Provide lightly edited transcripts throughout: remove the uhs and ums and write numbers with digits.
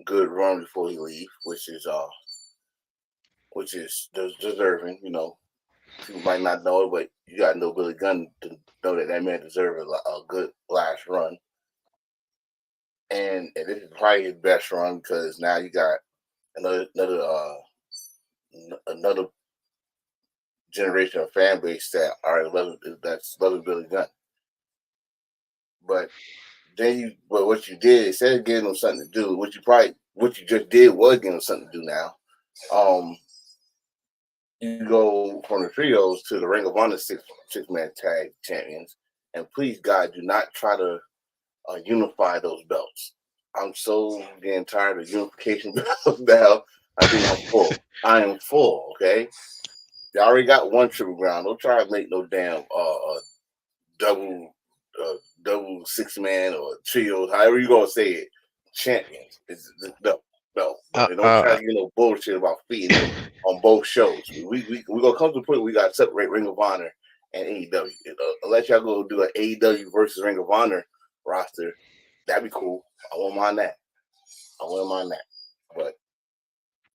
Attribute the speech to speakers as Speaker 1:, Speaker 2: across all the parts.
Speaker 1: good run before he leave, which is deserving. You know, people might not know it, but you got to know Billy Gunn to know that that man deserves a good last run. And this is probably his best run because now you got another generation of fan base that are loving Billy Gunn. But but what you did instead of giving them something to do, what you just did was give them something to do now. You go from the trios to the Ring of Honor six man tag champions, and please God, do not try to unify those belts. I'm so getting tired of unification belts now. I think I'm full. I am full. Okay, they already got one Triple Crown. Don't try to make no damn double double six man or trios, however you gonna say it. Champions. No.
Speaker 2: Uh,
Speaker 1: And don't try
Speaker 2: uh,
Speaker 1: to get no bullshit about feeding them on both shows. We gonna come to the point where we gotta separate Ring of Honor and AEW. Unless y'all go do an AEW versus Ring of Honor roster, that'd be cool. I won't mind that. I wouldn't mind that. But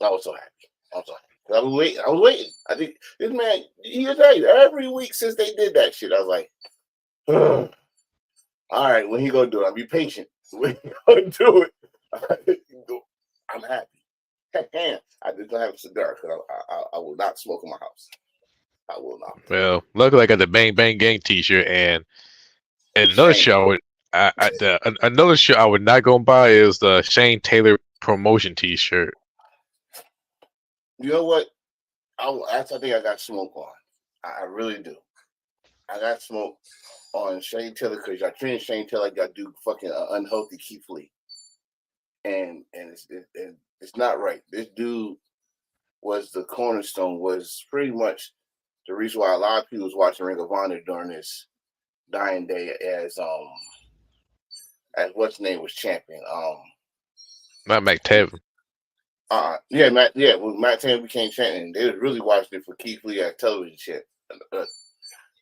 Speaker 1: I was so happy. I was so happy. I was waiting. I was waiting. I think this man, he'll tell you, every week since they did that shit, I was like, ugh. All right, when he gonna do it? I'll be patient. When he gonna do it? I'm happy. And I just don't have a cigar because I will not smoke in my house. I will not.
Speaker 2: well, luckily I got the Bang Bang Gang T-shirt, and another
Speaker 1: Shame.
Speaker 2: show another show I would not go and buy is the Shane Taylor promotion T-shirt.
Speaker 1: You know what? I think I got smoke on. I really do. I got smoke on Shane Taylor because y'all treating Shane Taylor like y'all do fucking unhealthy Keith Lee, and it's not right. This dude was the cornerstone. Was pretty much the reason why a lot of people was watching Ring of Honor during this dying day as what's his name was champion.
Speaker 2: Not McTavish.
Speaker 1: Yeah, when Matt Taylor became champion, they was really watching it for Keith Lee at television shit.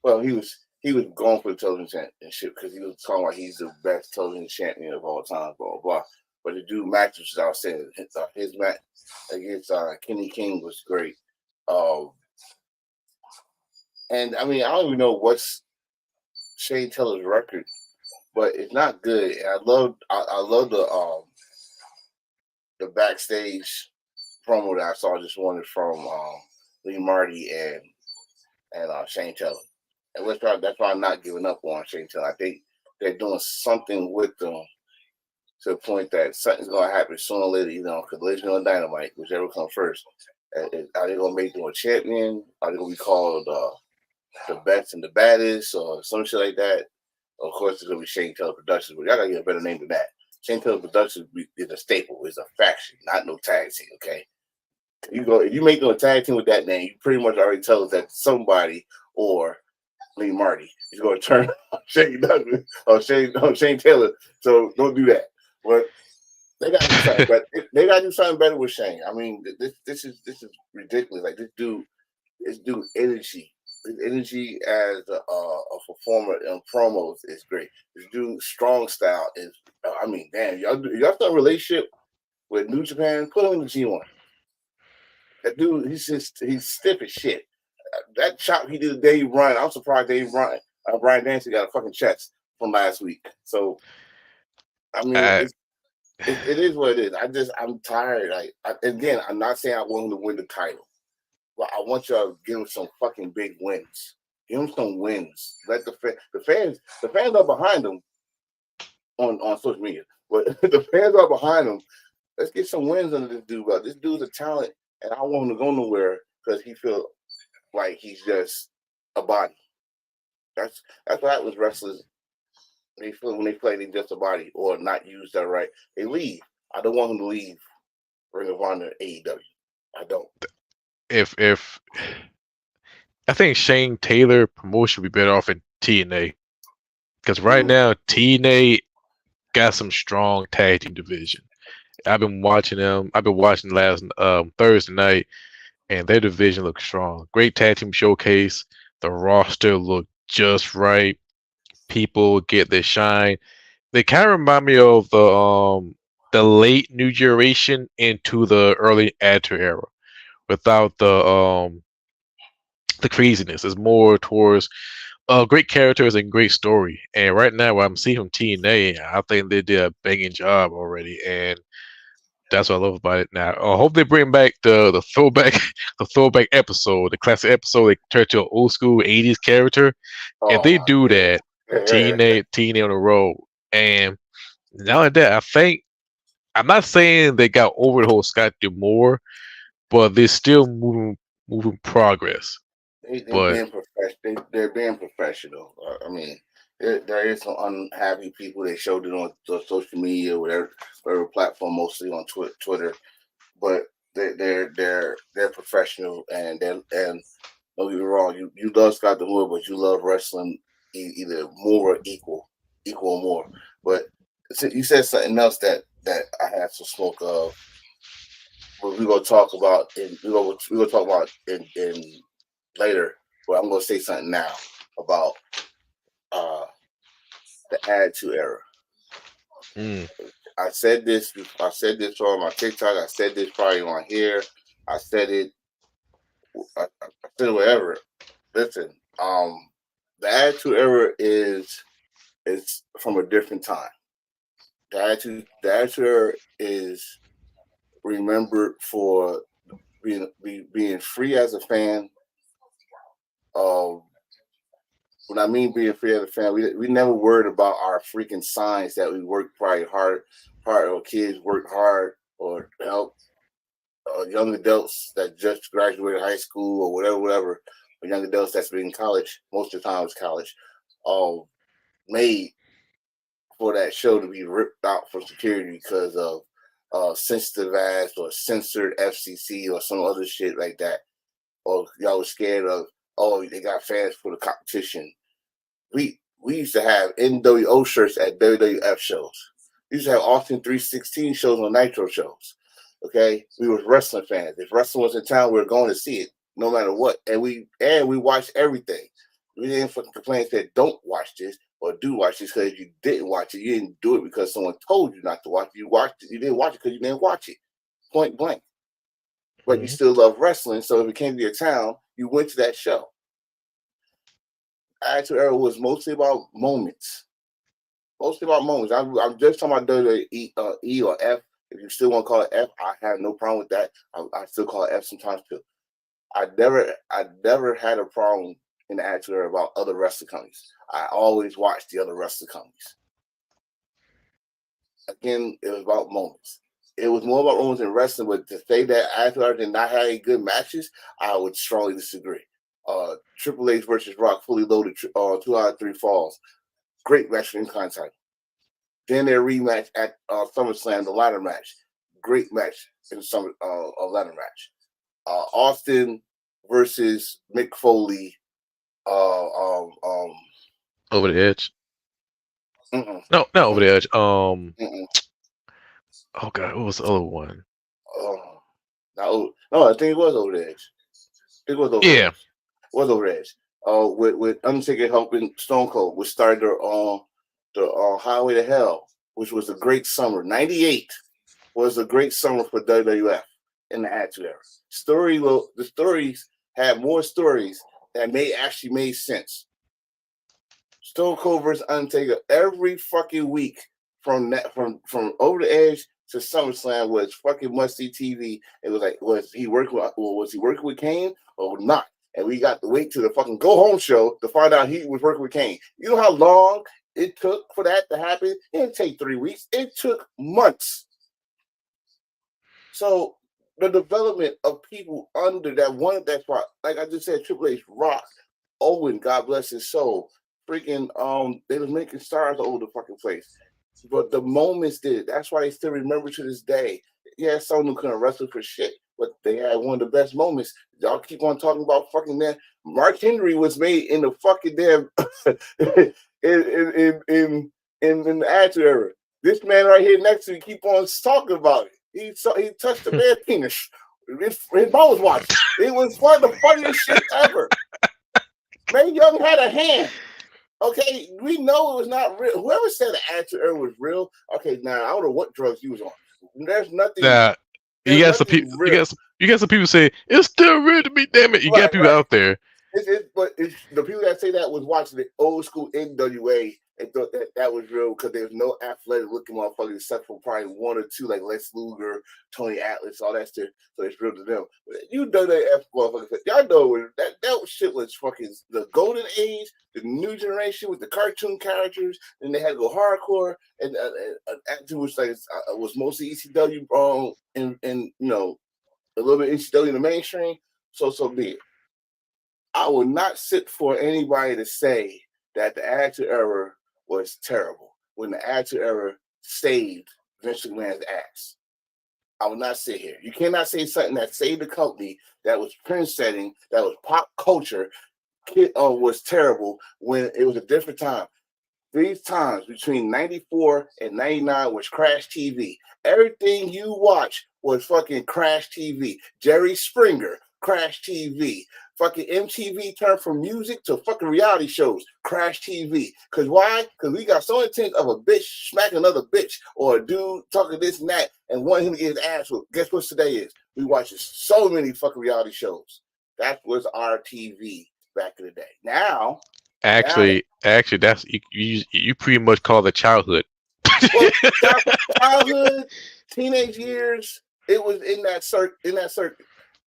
Speaker 1: Well, he was going for the television championship because he was talking about he's the best television champion of all time, blah blah blah. But the dude matches, I was saying, his match against Kenny King was great. Um, and I mean, I don't even know what's Shane Taylor's record, but it's not good. And I love the backstage promo that I saw just wanted from Lee Marty and Shane Taylor. And that's why I'm not giving up on Shane Taylor. I think they're doing something with them to the point that something's gonna happen sooner or later. You know, Collision or Dynamite, whichever comes first. Are they gonna make them a champion? Are they gonna be called the best and the baddest or some shit like that? Of course, it's gonna be Shane Taylor Productions, but y'all gotta get a better name than that. Shane Taylor Productions is a staple, is a faction, not no tag team. Okay, if you make no tag team with that name, you pretty much already tell us that somebody or Lee Marty is going to turn on Shane Douglas or Shane Taylor. So don't do that. But they got to do something better. They got to do something better with Shane. I mean, this is ridiculous. Like this dude energy. His energy as a performer in promos is great. This dude strong style is. I mean, damn, y'all start a relationship with New Japan. Put him in the G1. That dude, he's stiff as shit. That chop he did the day he run, I'm surprised Brian Dancy got a fucking chest from last week. So I mean,
Speaker 2: I,
Speaker 1: it is what it is. I'm tired. Again, I'm not saying I want him to win the title, but I want y'all to give him some fucking big wins. Give him some wins. Let the fans are behind him on social media, but the fans are behind him. Let's get some wins under this dude. But this dude's a talent, and I don't want him to go nowhere because he feels like he's just a body. That's what happens. Wrestlers they feel when they play they just a body or not used that right. They leave. I don't want him to leave Ring of Honor AEW. I don't.
Speaker 2: if I think Shane Taylor promotion would be better off in TNA because right
Speaker 1: Mm,
Speaker 2: now TNA got some strong tag team division. I've been watching them. I've been watching last Thursday night, and their division looks strong. Great tag team showcase. The roster looked just right. People get their shine. They kind of remind me of the the late new generation into the early Attitude Era without the craziness. It's more towards great characters and great story. And right now, what I'm seeing from TNA, I think they did a banging job already, and that's what I love about it. Now, I hope they bring back the throwback the throwback episode, the classic episode. They turn to an old school '80s character. If
Speaker 1: Oh
Speaker 2: they
Speaker 1: my
Speaker 2: do that,
Speaker 1: goodness.
Speaker 2: TNA on the road, and not only that, I think I'm not saying they got over the whole Scott Demore, but they're still moving progress.
Speaker 1: They
Speaker 2: But
Speaker 1: being they're being professional. I mean, there is some unhappy people. They showed it on the social media, whatever platform, mostly on Twitter. But they're professional, and don't get me wrong. You love Scott Demore, but you love wrestling either more or equal or more. But you said something else that I had some smoke of. What we're gonna talk about we're gonna talk about in later, but I'm gonna say something now about uh the Attitude Era.
Speaker 2: mm,
Speaker 1: I said this. I said this on my TikTok. I said this probably on here. I said it. I said it wherever. Listen, the Attitude Era is from a different time. The Attitude Era is remembered for being free as a fan. Um, when I mean being free as a fan, we never worried about our freaking signs that we worked probably hard, or kids worked hard, or help young adults that just graduated high school or whatever, or young adults that's been in college. Most of the time, it's college. Um, made for that show to be ripped out from security because of sensitive ass or censored FCC or some other shit like that. Or y'all was scared of, oh, they got fans for the competition. We used to have NWO shirts at WWF shows. We used to have Austin 316 shows on Nitro shows. Okay, we were wrestling fans. If wrestling was in town, we were going to see it, no matter what. And we watched everything. We didn't fucking complain and said don't watch this or do watch this because you didn't watch it. You didn't do it because someone told you not to watch it. You watched it. You didn't watch it because you didn't watch it. Point blank. But you
Speaker 2: mhm.
Speaker 1: still love wrestling, so if it came to your town, you went to that show. Attitude Era was mostly about moments. Mostly about moments. I'm just talking about E or F. If you still want to call it F, I have no problem with that. I still call it F sometimes too. I never had a problem in the Attitude Era about other wrestling companies. I always watched the other wrestling companies. Again, it was about moments. It was more about moments in wrestling, but to say that Attitude Era did not have any good matches, I would strongly disagree. Triple H versus Rock, fully loaded, 2 out of 3 falls. Great match in contact. Then their rematch at SummerSlam, the ladder match. Great match in a ladder match. Austin versus Mick Foley. Uh, um, um,
Speaker 2: Over the edge.
Speaker 1: mm-mm,
Speaker 2: No, not over
Speaker 1: mm-mm,
Speaker 2: the edge.
Speaker 1: mm-mm.
Speaker 2: Oh god, what was the other one?
Speaker 1: No, I think it was over the edge. It was over the
Speaker 2: Yeah,
Speaker 1: edge. It was over the edge. With Undertaker helping Stone Cold, which started the Highway to Hell, which was a great summer. '98 was a great summer for WWF in the Attitude Era. The stories had more stories that actually made sense. Stone Cold versus Undertaker every fucking week from Over the Edge to SummerSlam was fucking must see TV. It was like, was he working with Kane or not? And we got to wait to the fucking go home show to find out he was working with Kane. You know how long it took for that to happen? It didn't take 3 weeks. It took months. So the development of people under that one, that's why, like I just said, Triple H, Rock, Owen, God bless his soul, freaking, they was making stars all over the fucking place. But the moments did. That's why they still remember to this day. Yeah, some of them couldn't wrestle for shit, but they had one of the best moments. Y'all keep on talking about fucking man. Mark Henry was made in the fucking damn in the Attitude Era. This man right here next to me keep on talking about it. He touched the man's penis. His mom was watching. It was one of the funniest shit ever. Mae Young had a hand. Okay, we know it was not real. Whoever said the Attitude Era was real, okay, now I don't know what drugs you was on. There's nothing.
Speaker 2: Now you
Speaker 1: There's
Speaker 2: got some people.
Speaker 1: nothing real.
Speaker 2: You got some people say it's still real to me. Damn it! You got
Speaker 1: Right,
Speaker 2: people
Speaker 1: right.
Speaker 2: out there.
Speaker 1: But the people that say that was watching the old school NWA and thought that that was real because there's no athletic looking motherfuckers except for probably one or two like Les Luger, Tony Atlas, all that shit. So it's real to them. But you WWF motherfuckers, y'all know that shit was fucking the golden age, the new generation with the cartoon characters, and they had to go hardcore. And Attitude was like was mostly ECW, and you know a little bit ECW in the mainstream. So be it. I will not sit for anybody to say that the Attitude Era was terrible when the Attitude Era saved Vince McMahon's ass. I will not sit here. You cannot say something that saved the company, that was trend setting, that was pop culture, was terrible when it was a different time. These times between 94 and 99 was Crash TV. Everything you watch was fucking Crash TV. Jerry Springer, Crash TV. Fucking MTV turned from music to fucking reality shows. Crash TV. Cause why? Cause we got so intent of a bitch smacking another bitch or a dude talking this and that and wanting him to get his ass whooped. Guess what today is? We watching so many fucking reality shows. That was our TV back in the day. Now
Speaker 2: Actually, that's you pretty much call it childhood.
Speaker 1: well, childhood, teenage years, it was in that circuit.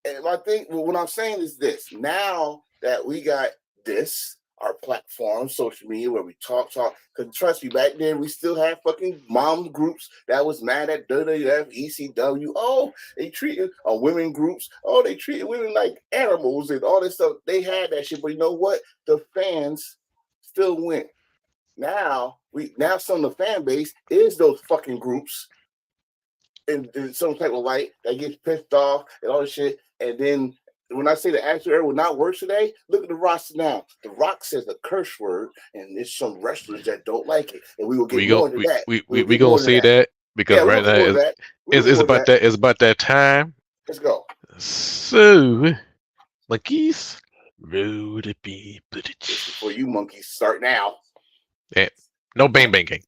Speaker 1: And I think what I'm saying is this: now that we got this, our platform, social media, where we talk. Because trust me, back then we still had fucking mom groups that was mad at WWF, ECW. Oh, they treated women groups. Oh, they treated women like animals and all this stuff. They had that shit, but you know what? The fans still win. Now some of the fan base is those fucking groups in some type of light that gets pissed off and all this shit. And then when I say the Attitude Era will not work today, look at the roster now. The Rock says a curse word, and there's some wrestlers that don't like it, and we will get
Speaker 2: we go
Speaker 1: more into that.
Speaker 2: we gonna say that because
Speaker 1: Yeah, we're
Speaker 2: right
Speaker 1: gonna
Speaker 2: now
Speaker 1: get more into that.
Speaker 2: it's about that time.
Speaker 1: Let's go.
Speaker 2: So monkeys, roll the beat.
Speaker 1: For you monkeys, start now.
Speaker 2: Yeah, no bang banging.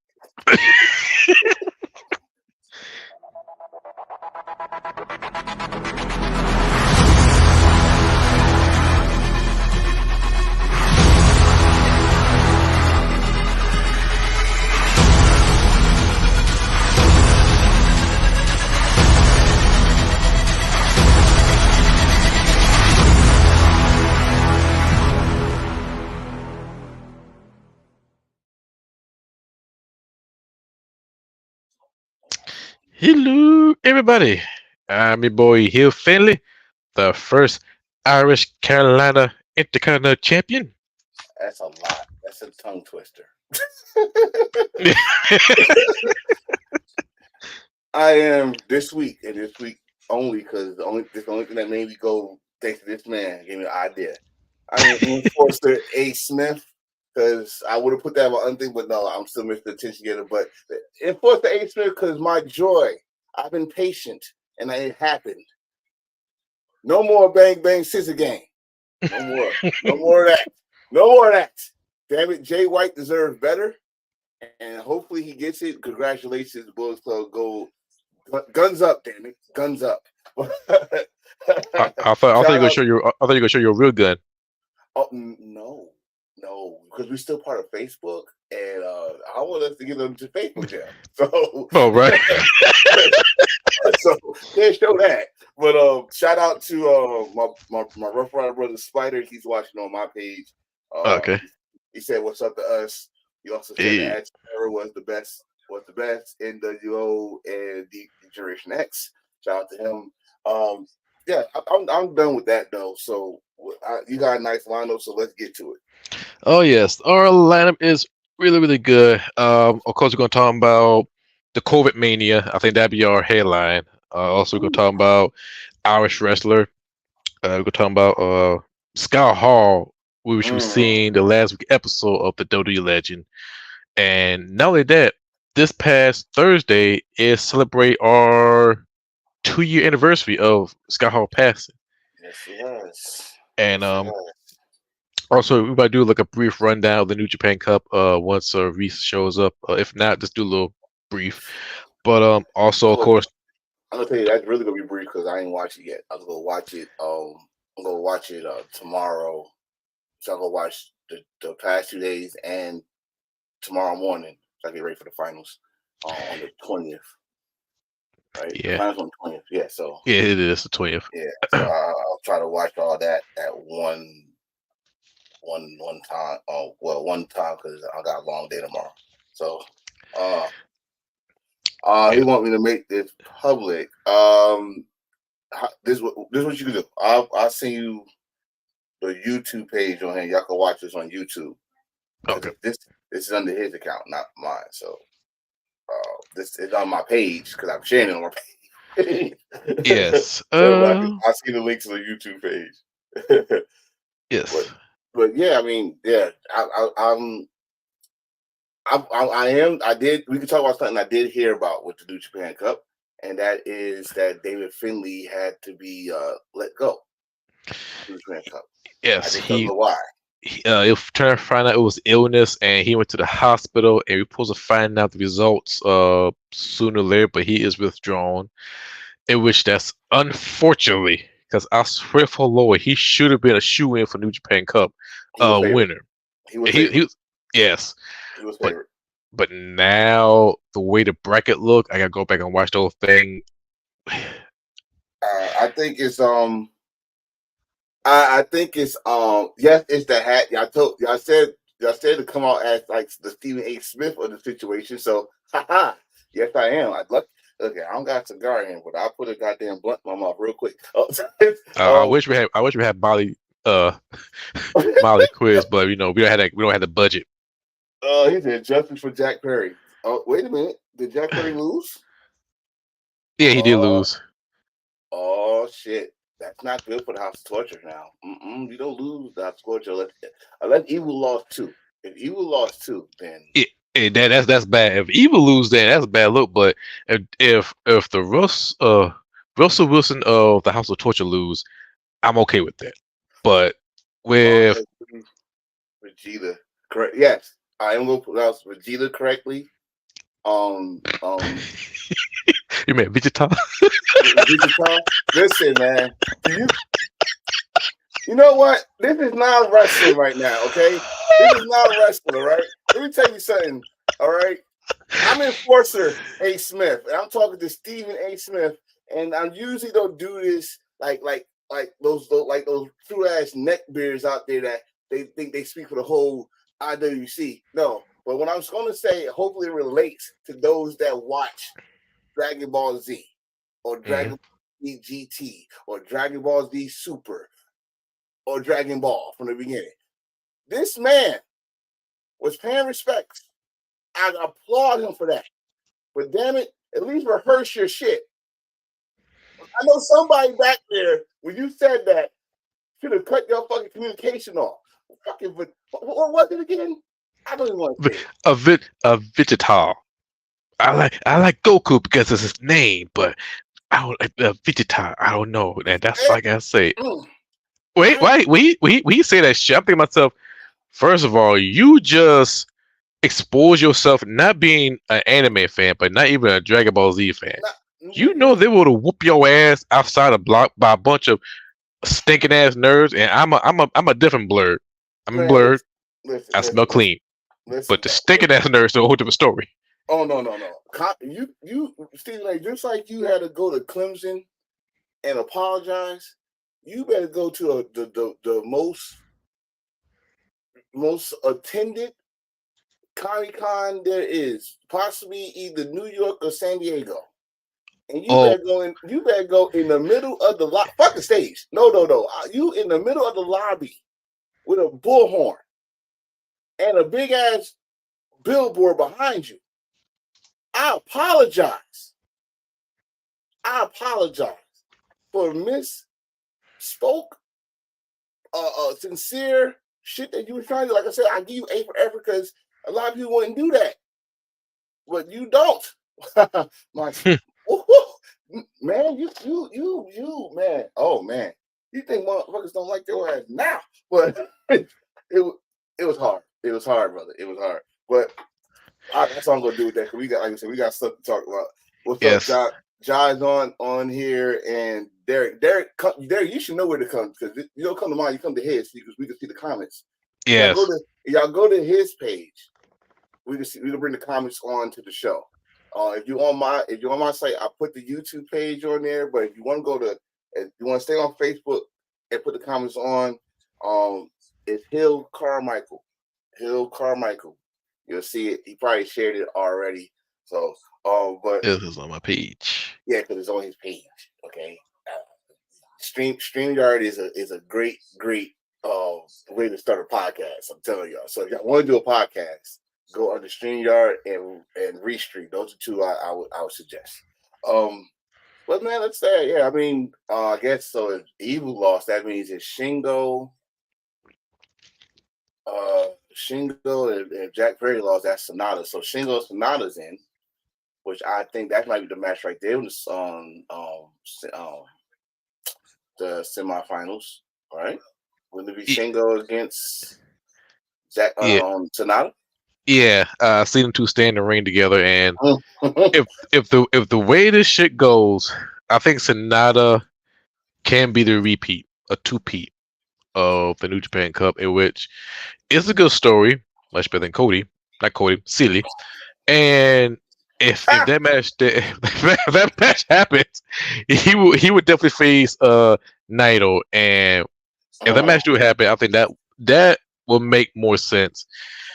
Speaker 2: Hello, everybody. I'm your boy Hill Finley, the first Irish Carolina Intercontinental Champion.
Speaker 1: That's a lot. That's a tongue twister. I am this week only because the only thing that made me go thanks to this man gave me an idea. I am Enforcer A. Smith because I would have put that on my other thing, but no, I'm still Mr. Attention Getter. But Enforcer A. Smith because my joy. I've been patient and it happened. No more bang bang scissor gang. No more. No more of that. No more of that. Damn it, Jay White deserves better. And hopefully he gets it. Congratulations, Bulls Club Gold. Guns up, damn it. Guns up.
Speaker 2: I thought you were gonna show your I thought you were gonna show your real gun.
Speaker 1: Oh, no, because we're still part of Facebook, and I want us to get them to Facebook jail. So,
Speaker 2: Oh right.
Speaker 1: so can't show that. But shout out to my Rough Rider brother Spider. He's watching on my page.
Speaker 2: Okay.
Speaker 1: He said, "What's up to us?" He also said the Attitude Era was the best. NWO and the Generation X. Shout out to him. Yeah, I'm done with that though. So you got a nice lineup, so let's get to it.
Speaker 2: Oh yes, our lineup is really good. Of course we're gonna talk about the COVID mania. I think that'd be our headline. Also we're gonna talk about Irish wrestler. We're gonna talk about Scott Hall, which we've seen the last week episode of the WWE Legend. And not only that, this past Thursday is celebrate our 2-year anniversary of Scott Hall passing.
Speaker 1: Yes, it was.
Speaker 2: And Also, we might do like a brief rundown of the New Japan Cup once Reese shows up. If not, just do a little brief. But also, of
Speaker 1: Look,
Speaker 2: course,
Speaker 1: I'm gonna tell you that's really gonna be brief because I ain't watched it yet. I was gonna watch it. I'm gonna watch it tomorrow. So I'm gonna watch the past 2 days and tomorrow morning. So I get ready for the finals on the 20th. Right, the
Speaker 2: yeah,
Speaker 1: finals on the 20th. Yeah, so
Speaker 2: yeah, it is the 20th.
Speaker 1: yeah, so I'll try to watch all that at one time. Oh, well, one time because I got a long day tomorrow. So, uh, he
Speaker 2: Yeah.
Speaker 1: want me to make this public. This what you can do. I'll send you the YouTube page on here. Y'all can watch this on YouTube because
Speaker 2: Okay.
Speaker 1: this is under his account, not mine. So, this is on my page because I'm sharing it on my page.
Speaker 2: Yes.
Speaker 1: So I see the link to the YouTube page. but
Speaker 2: Yes.
Speaker 1: but yeah, I mean, yeah, I am. I did. We can talk about something I did hear about with the New Japan Cup, and that is that David Finley had to be let go. New Japan Cup. I
Speaker 2: Yes.
Speaker 1: just don't know why.
Speaker 2: If trying to find out it was illness, and he went to the hospital, and we're supposed to find out the results sooner or later, but he is withdrawn. In which that's unfortunately, because I swear for Lord, he should have been a shoe in for New Japan Cup
Speaker 1: He was favored.
Speaker 2: winner.
Speaker 1: He was
Speaker 2: He
Speaker 1: favored.
Speaker 2: was yes,
Speaker 1: He was
Speaker 2: but
Speaker 1: favored.
Speaker 2: now the way the bracket look, I gotta go back and watch the whole thing.
Speaker 1: I think it's I think it's yes, it's the hat. Y'all said to come out as like the Stephen A. Smith of the situation. So haha, yes I am. I'd look okay, I don't got a cigar in, but I'll put a goddamn blunt in my mouth real quick.
Speaker 2: I
Speaker 1: um
Speaker 2: wish we had. I wish we had Molly. Molly quiz, but we don't have that. We don't have the budget.
Speaker 1: he said justice for Jack Perry. Oh, wait a minute. Did Jack Perry lose?
Speaker 2: Yeah, he did
Speaker 1: Oh,
Speaker 2: lose.
Speaker 1: oh shit. That's not good for the House of Torture now. You don't lose the House of Torture unless Evil lost two. If Evil lost two, then
Speaker 2: Yeah, that's bad. If Evil lose, then that's a bad look. But if the Russell Wilson of the House of Torture lose, I'm okay with that. But
Speaker 1: as long
Speaker 2: with
Speaker 1: as Vegeta correct, yes, I am going to pronounce Vegeta correctly.
Speaker 2: you mean Vegeta?
Speaker 1: Vegeta. Listen, man, you know what? This is not wrestling right now. Okay, this is not wrestling. All right. Let me tell you something. All right. I'm Enforcer A. Smith, and I'm talking to Stephen A. Smith, and I usually don't do this like those true ass neckbeards out there that they think they speak for the whole IWC. No, but what I'm going to say, hopefully, it relates to those that watch Dragon Ball Z or
Speaker 2: Mhm.
Speaker 1: Dragon Ball Z GT or Dragon Ball Z Super or Dragon Ball from the beginning. This man was paying respects. I applaud him for that. But damn it, at least rehearse your shit. I know somebody back there when you said that should have cut your fucking communication off. Fucking, what was it again? I don't even want to say it.
Speaker 2: A Vegeta. I like Goku because it's his name, but I don't like Vegeta. I don't know, and that's like I say.
Speaker 1: Mm,
Speaker 2: Wait,
Speaker 1: I,
Speaker 2: wait, we say that shit. I'm thinking to myself. First of all, you just expose yourself not being an anime fan, but not even a Dragon Ball Z fan.
Speaker 1: not,
Speaker 2: You know they would have whoop your ass outside a block by a bunch of stinking ass nerds, and I'm a different blurred. I'm
Speaker 1: man,
Speaker 2: blurred.
Speaker 1: listen,
Speaker 2: I smell
Speaker 1: listen,
Speaker 2: clean,
Speaker 1: listen,
Speaker 2: but the
Speaker 1: bro.
Speaker 2: stinking ass nerds is a whole different story.
Speaker 1: Oh no. Stephen A. Just like you had to go to Clemson and apologize, you better go to the most attended Comic Con there is, possibly either New York or San Diego. And you
Speaker 2: Oh,
Speaker 1: better go in. You better go in the middle of the fuck the stage. No. You in the middle of the lobby with a bullhorn and a big ass billboard behind you. I apologize. For misspoke, sincere shit that you were trying to. Like I said, I give you A for effort because a lot of people wouldn't do that, but you don't. My man, you man. Oh man, you think motherfuckers don't like your ass now, but it it was hard. It was hard, brother. It was hard. But that's all I'm gonna do with that because we got, like I said, we got stuff to talk about. What's up,
Speaker 2: Yes,
Speaker 1: John? John's on here, and Derek, you should know where to come because you don't come to mine. You come to his because we can see the comments.
Speaker 2: yes,
Speaker 1: Y'all go to his page. We can bring the comments on to the show. If you're on my site, I put the YouTube page on there. But if you want to if you want to stay on Facebook and put the comments on, it's Hill Carmichael. Hill Carmichael. You'll see it. He probably shared it already. So, but
Speaker 2: this is on my page.
Speaker 1: yeah, because it's on his page. Okay. StreamYard is a great way to start a podcast. I'm telling y'all. So if y'all want to do a podcast, go under StreamYard and Restream. Those are two I would suggest. But man, let's say yeah. I mean, I guess so. If Evil lost, that means it's Shingo, and if Jack Perry lost, that's Sonata. So Shingo Sonata's in, which I think that might be the match right there the semifinals. All right, will it be
Speaker 2: Y-
Speaker 1: Shingo against Jack
Speaker 2: Yeah,
Speaker 1: Sonata?
Speaker 2: yeah. I see them two stand in the ring together, and if the way this shit goes, I think Sonata can be the repeat, a two-peat of the New Japan Cup, in which it's a good story, much better than Cody, not Cody, Silly. And if that match if that match happens, he would definitely face Naito, and if that match do happen, I think that will make more sense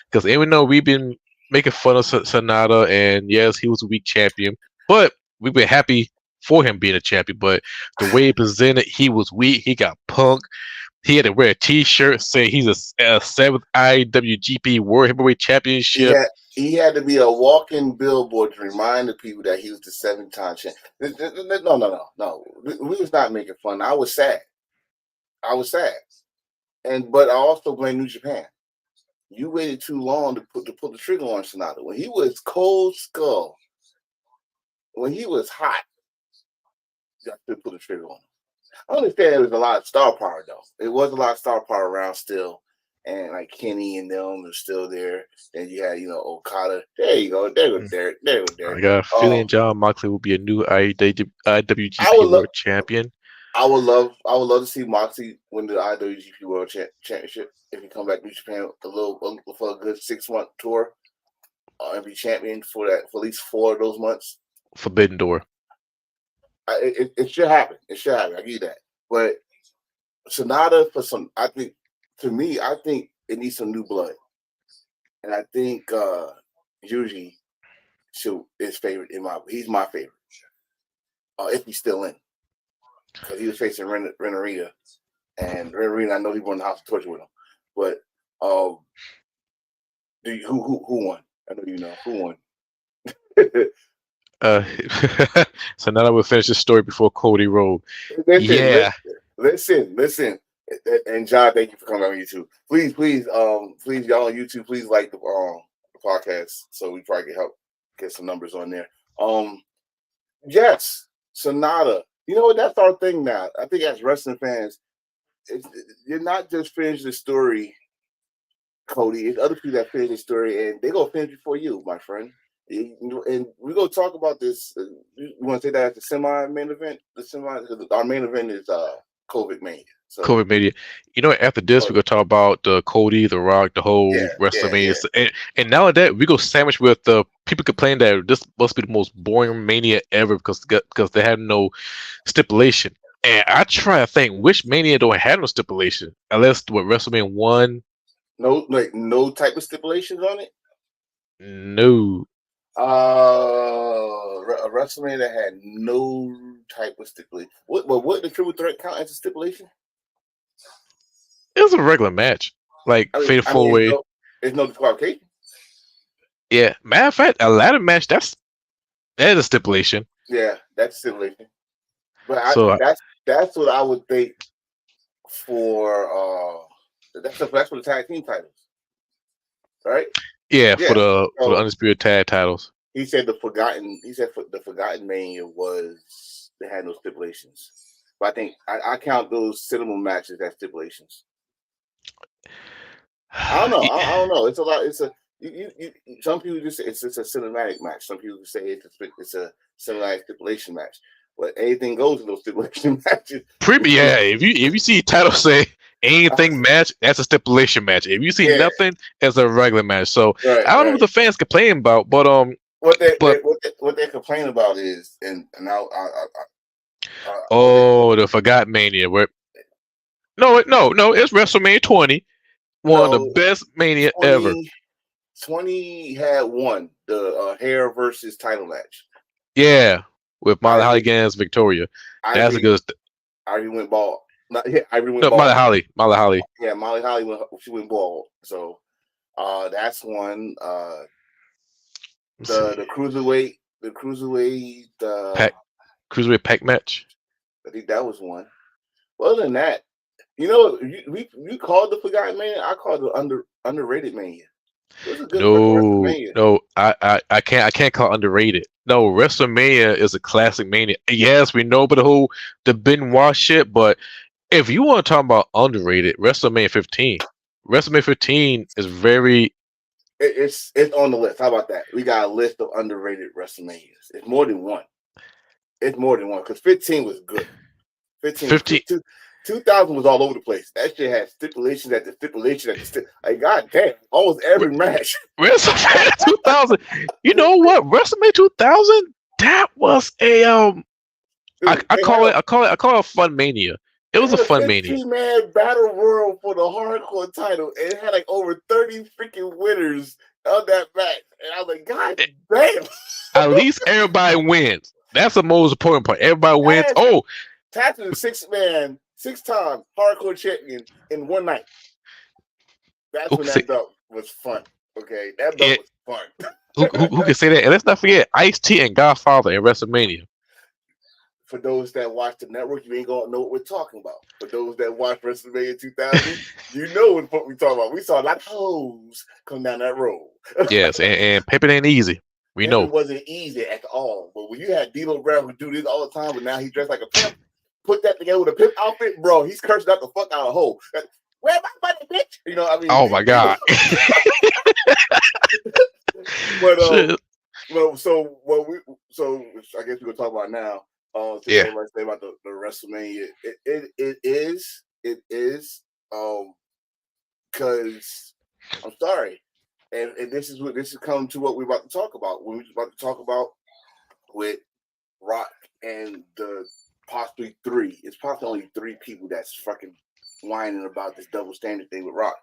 Speaker 2: because even though we've been making fun of Sonata, and yes, he was a weak champion, but we've been happy for him being a champion. But the way he presented, he was weak. He got punked. He had to wear a T-shirt saying he's a seventh IWGP World Heavyweight
Speaker 1: he
Speaker 2: Championship
Speaker 1: had he had to be a walking billboard to remind the people that he was the 7-time champ. No. We was not making fun. I was sad. But I also blame New Japan. You waited too long to pull the trigger on Sonata. When he was cold skull, when he was hot, you got to pull the trigger on him. I understand there was a lot of star power though. It was a lot of star power around still, and like Kenny and them are still there. Then you had Okada. There you go. There go Derek. There go
Speaker 2: I
Speaker 1: Derek.
Speaker 2: got a feeling John Moxley will be a new
Speaker 1: I
Speaker 2: IWGP
Speaker 1: would love.
Speaker 2: World Champion
Speaker 1: I would love to see Moxley win the IWGP World Championship if he come back to Japan for a good 6-month tour and be champion for at least 4 of those months.
Speaker 2: Forbidden Door.
Speaker 1: It should happen. It should happen. I give you that. But Sonata to me, I think it needs some new blood, and I think Yuji is favorite he's my favorite if he's still in because he was facing Renarita, and Renarita I know he won the House of Torture with him, but who won? I know you know who won.
Speaker 2: Uh, so now that we'll finish this story before Cody Rhodes.
Speaker 1: Listen,
Speaker 2: Yeah,
Speaker 1: listen. And John, thank you for coming on YouTube. Please, y'all on YouTube, please like the podcast so we probably can help get some numbers on there. Yes, Sonata. You know what? That's our thing now. I think as wrestling fans, you're not just finished the story, Cody. It's other people that finish the story, and they gonna finish before you, my friend. And we're gonna talk about this. You want to say that at the semi-main event? Our main event is COVID Mania. So
Speaker 2: COVID Media. After this, we're gonna talk about the Cody, the Rock, the whole WrestleMania,
Speaker 1: yeah.
Speaker 2: and now that we go sandwich with the people complain that this must be the most boring Mania ever because they have no stipulation. And I try to think which Mania don't have no stipulation, unless what WrestleMania one.
Speaker 1: No type of stipulations on it.
Speaker 2: No,
Speaker 1: A WrestleMania that had no type of stipulation. What the triple threat count as a stipulation?
Speaker 2: it was a regular match, like fatal
Speaker 1: I mean,
Speaker 2: four way.
Speaker 1: it's no disqualification.
Speaker 2: Yeah, matter of fact, a ladder match that is a stipulation.
Speaker 1: Yeah, that's stipulation. But
Speaker 2: So
Speaker 1: that's what I would think for that's for the tag team titles, right?
Speaker 2: yeah, for
Speaker 1: Yeah.
Speaker 2: the
Speaker 1: So
Speaker 2: undisputed tag titles.
Speaker 1: he said the forgotten mania was they had no stipulations. But I think I count those cinema matches as stipulations. I don't know. I don't know. It's a lot. It's a some people just say it's a cinematic match. Some people say it's a cinematic stipulation match. But anything goes in those stipulation matches.
Speaker 2: Yeah, if you see title say anything match, that's a stipulation match. If you see
Speaker 1: Yeah,
Speaker 2: nothing, it's a regular match. So
Speaker 1: right,
Speaker 2: I don't know
Speaker 1: right.
Speaker 2: what the fans complain about, but but
Speaker 1: What they complain about is, and now what they
Speaker 2: the Forgot Mania. Where no, it's WrestleMania 20, one of the
Speaker 1: no
Speaker 2: best Mania ever.
Speaker 1: 20 20 had won the hair versus title match.
Speaker 2: Yeah, with Molly Holly
Speaker 1: Ivory
Speaker 2: against Victoria. That's a
Speaker 1: Ivory
Speaker 2: good.
Speaker 1: Ivory went bald. Not, yeah, Ivory went
Speaker 2: No,
Speaker 1: bald.
Speaker 2: Molly Holly.
Speaker 1: Yeah, Molly Holly went bald. So that's one.
Speaker 2: Let's see,
Speaker 1: The cruiserweight.
Speaker 2: pack cruiserweight pack match.
Speaker 1: I think that was one. Well, other than that, you called the Forgotten Mania. I called the underrated Mania. It was a good fucking WrestleMania.
Speaker 2: No, I can't call it underrated. No, WrestleMania is a classic mania. Yes, we know about the binge watch shit, but if you want to talk about underrated, WrestleMania 15. WrestleMania 15 is very
Speaker 1: It's on the list. How about that? We got a list of underrated WrestleManias. It's more than one. It's more than one because 15 was good. 15 was
Speaker 2: 15.
Speaker 1: good. 2000 was all over the place. That shit had stipulation at the stipulation at the like. God damn, almost every match.
Speaker 2: WrestleMania 2000. You know what? WrestleMania 2000. That was a
Speaker 1: Dude,
Speaker 2: I call it a fun mania. It
Speaker 1: they
Speaker 2: was a
Speaker 1: had a
Speaker 2: fun mania.
Speaker 1: 15-man battle royal for the hardcore title, and it had like over 30 freaking winners of that match. And I was like, God damn.
Speaker 2: At least everybody wins. That's the most important part. Everybody wins.
Speaker 1: Yes.
Speaker 2: Oh,
Speaker 1: Tatsu, 6-time hardcore champion in one night. That's
Speaker 2: who
Speaker 1: when
Speaker 2: can say
Speaker 1: that belt was fun. Okay, that belt
Speaker 2: it?
Speaker 1: was fun.
Speaker 2: Who can say that? And let's not forget Ice T and Godfather in WrestleMania.
Speaker 1: For those that watch the network, you ain't gonna know what we're talking about. For those that watch WrestleMania 2000, you know what we're talking about. We saw a lot of hoes come down that road.
Speaker 2: Yes, and Pippin ain't easy. We
Speaker 1: Pimping
Speaker 2: know.
Speaker 1: wasn't easy at all. But when you had D'Lo Brown who do this all the time, but now he dressed like a pimp, put that together with a pimp outfit, bro, he's cursing out the fuck out of hoe. Where my money, bitch? You know, I mean,
Speaker 2: Oh my God.
Speaker 1: but
Speaker 2: Shit.
Speaker 1: so I guess we're gonna talk about now. Since
Speaker 2: Yeah.
Speaker 1: everybody say about the WrestleMania, it is because I'm sorry, and this is coming to what we're about to talk about. When we're about to talk about with Rock and the possibly three. It's possibly only three people that's fucking whining about this double standard thing with Rock.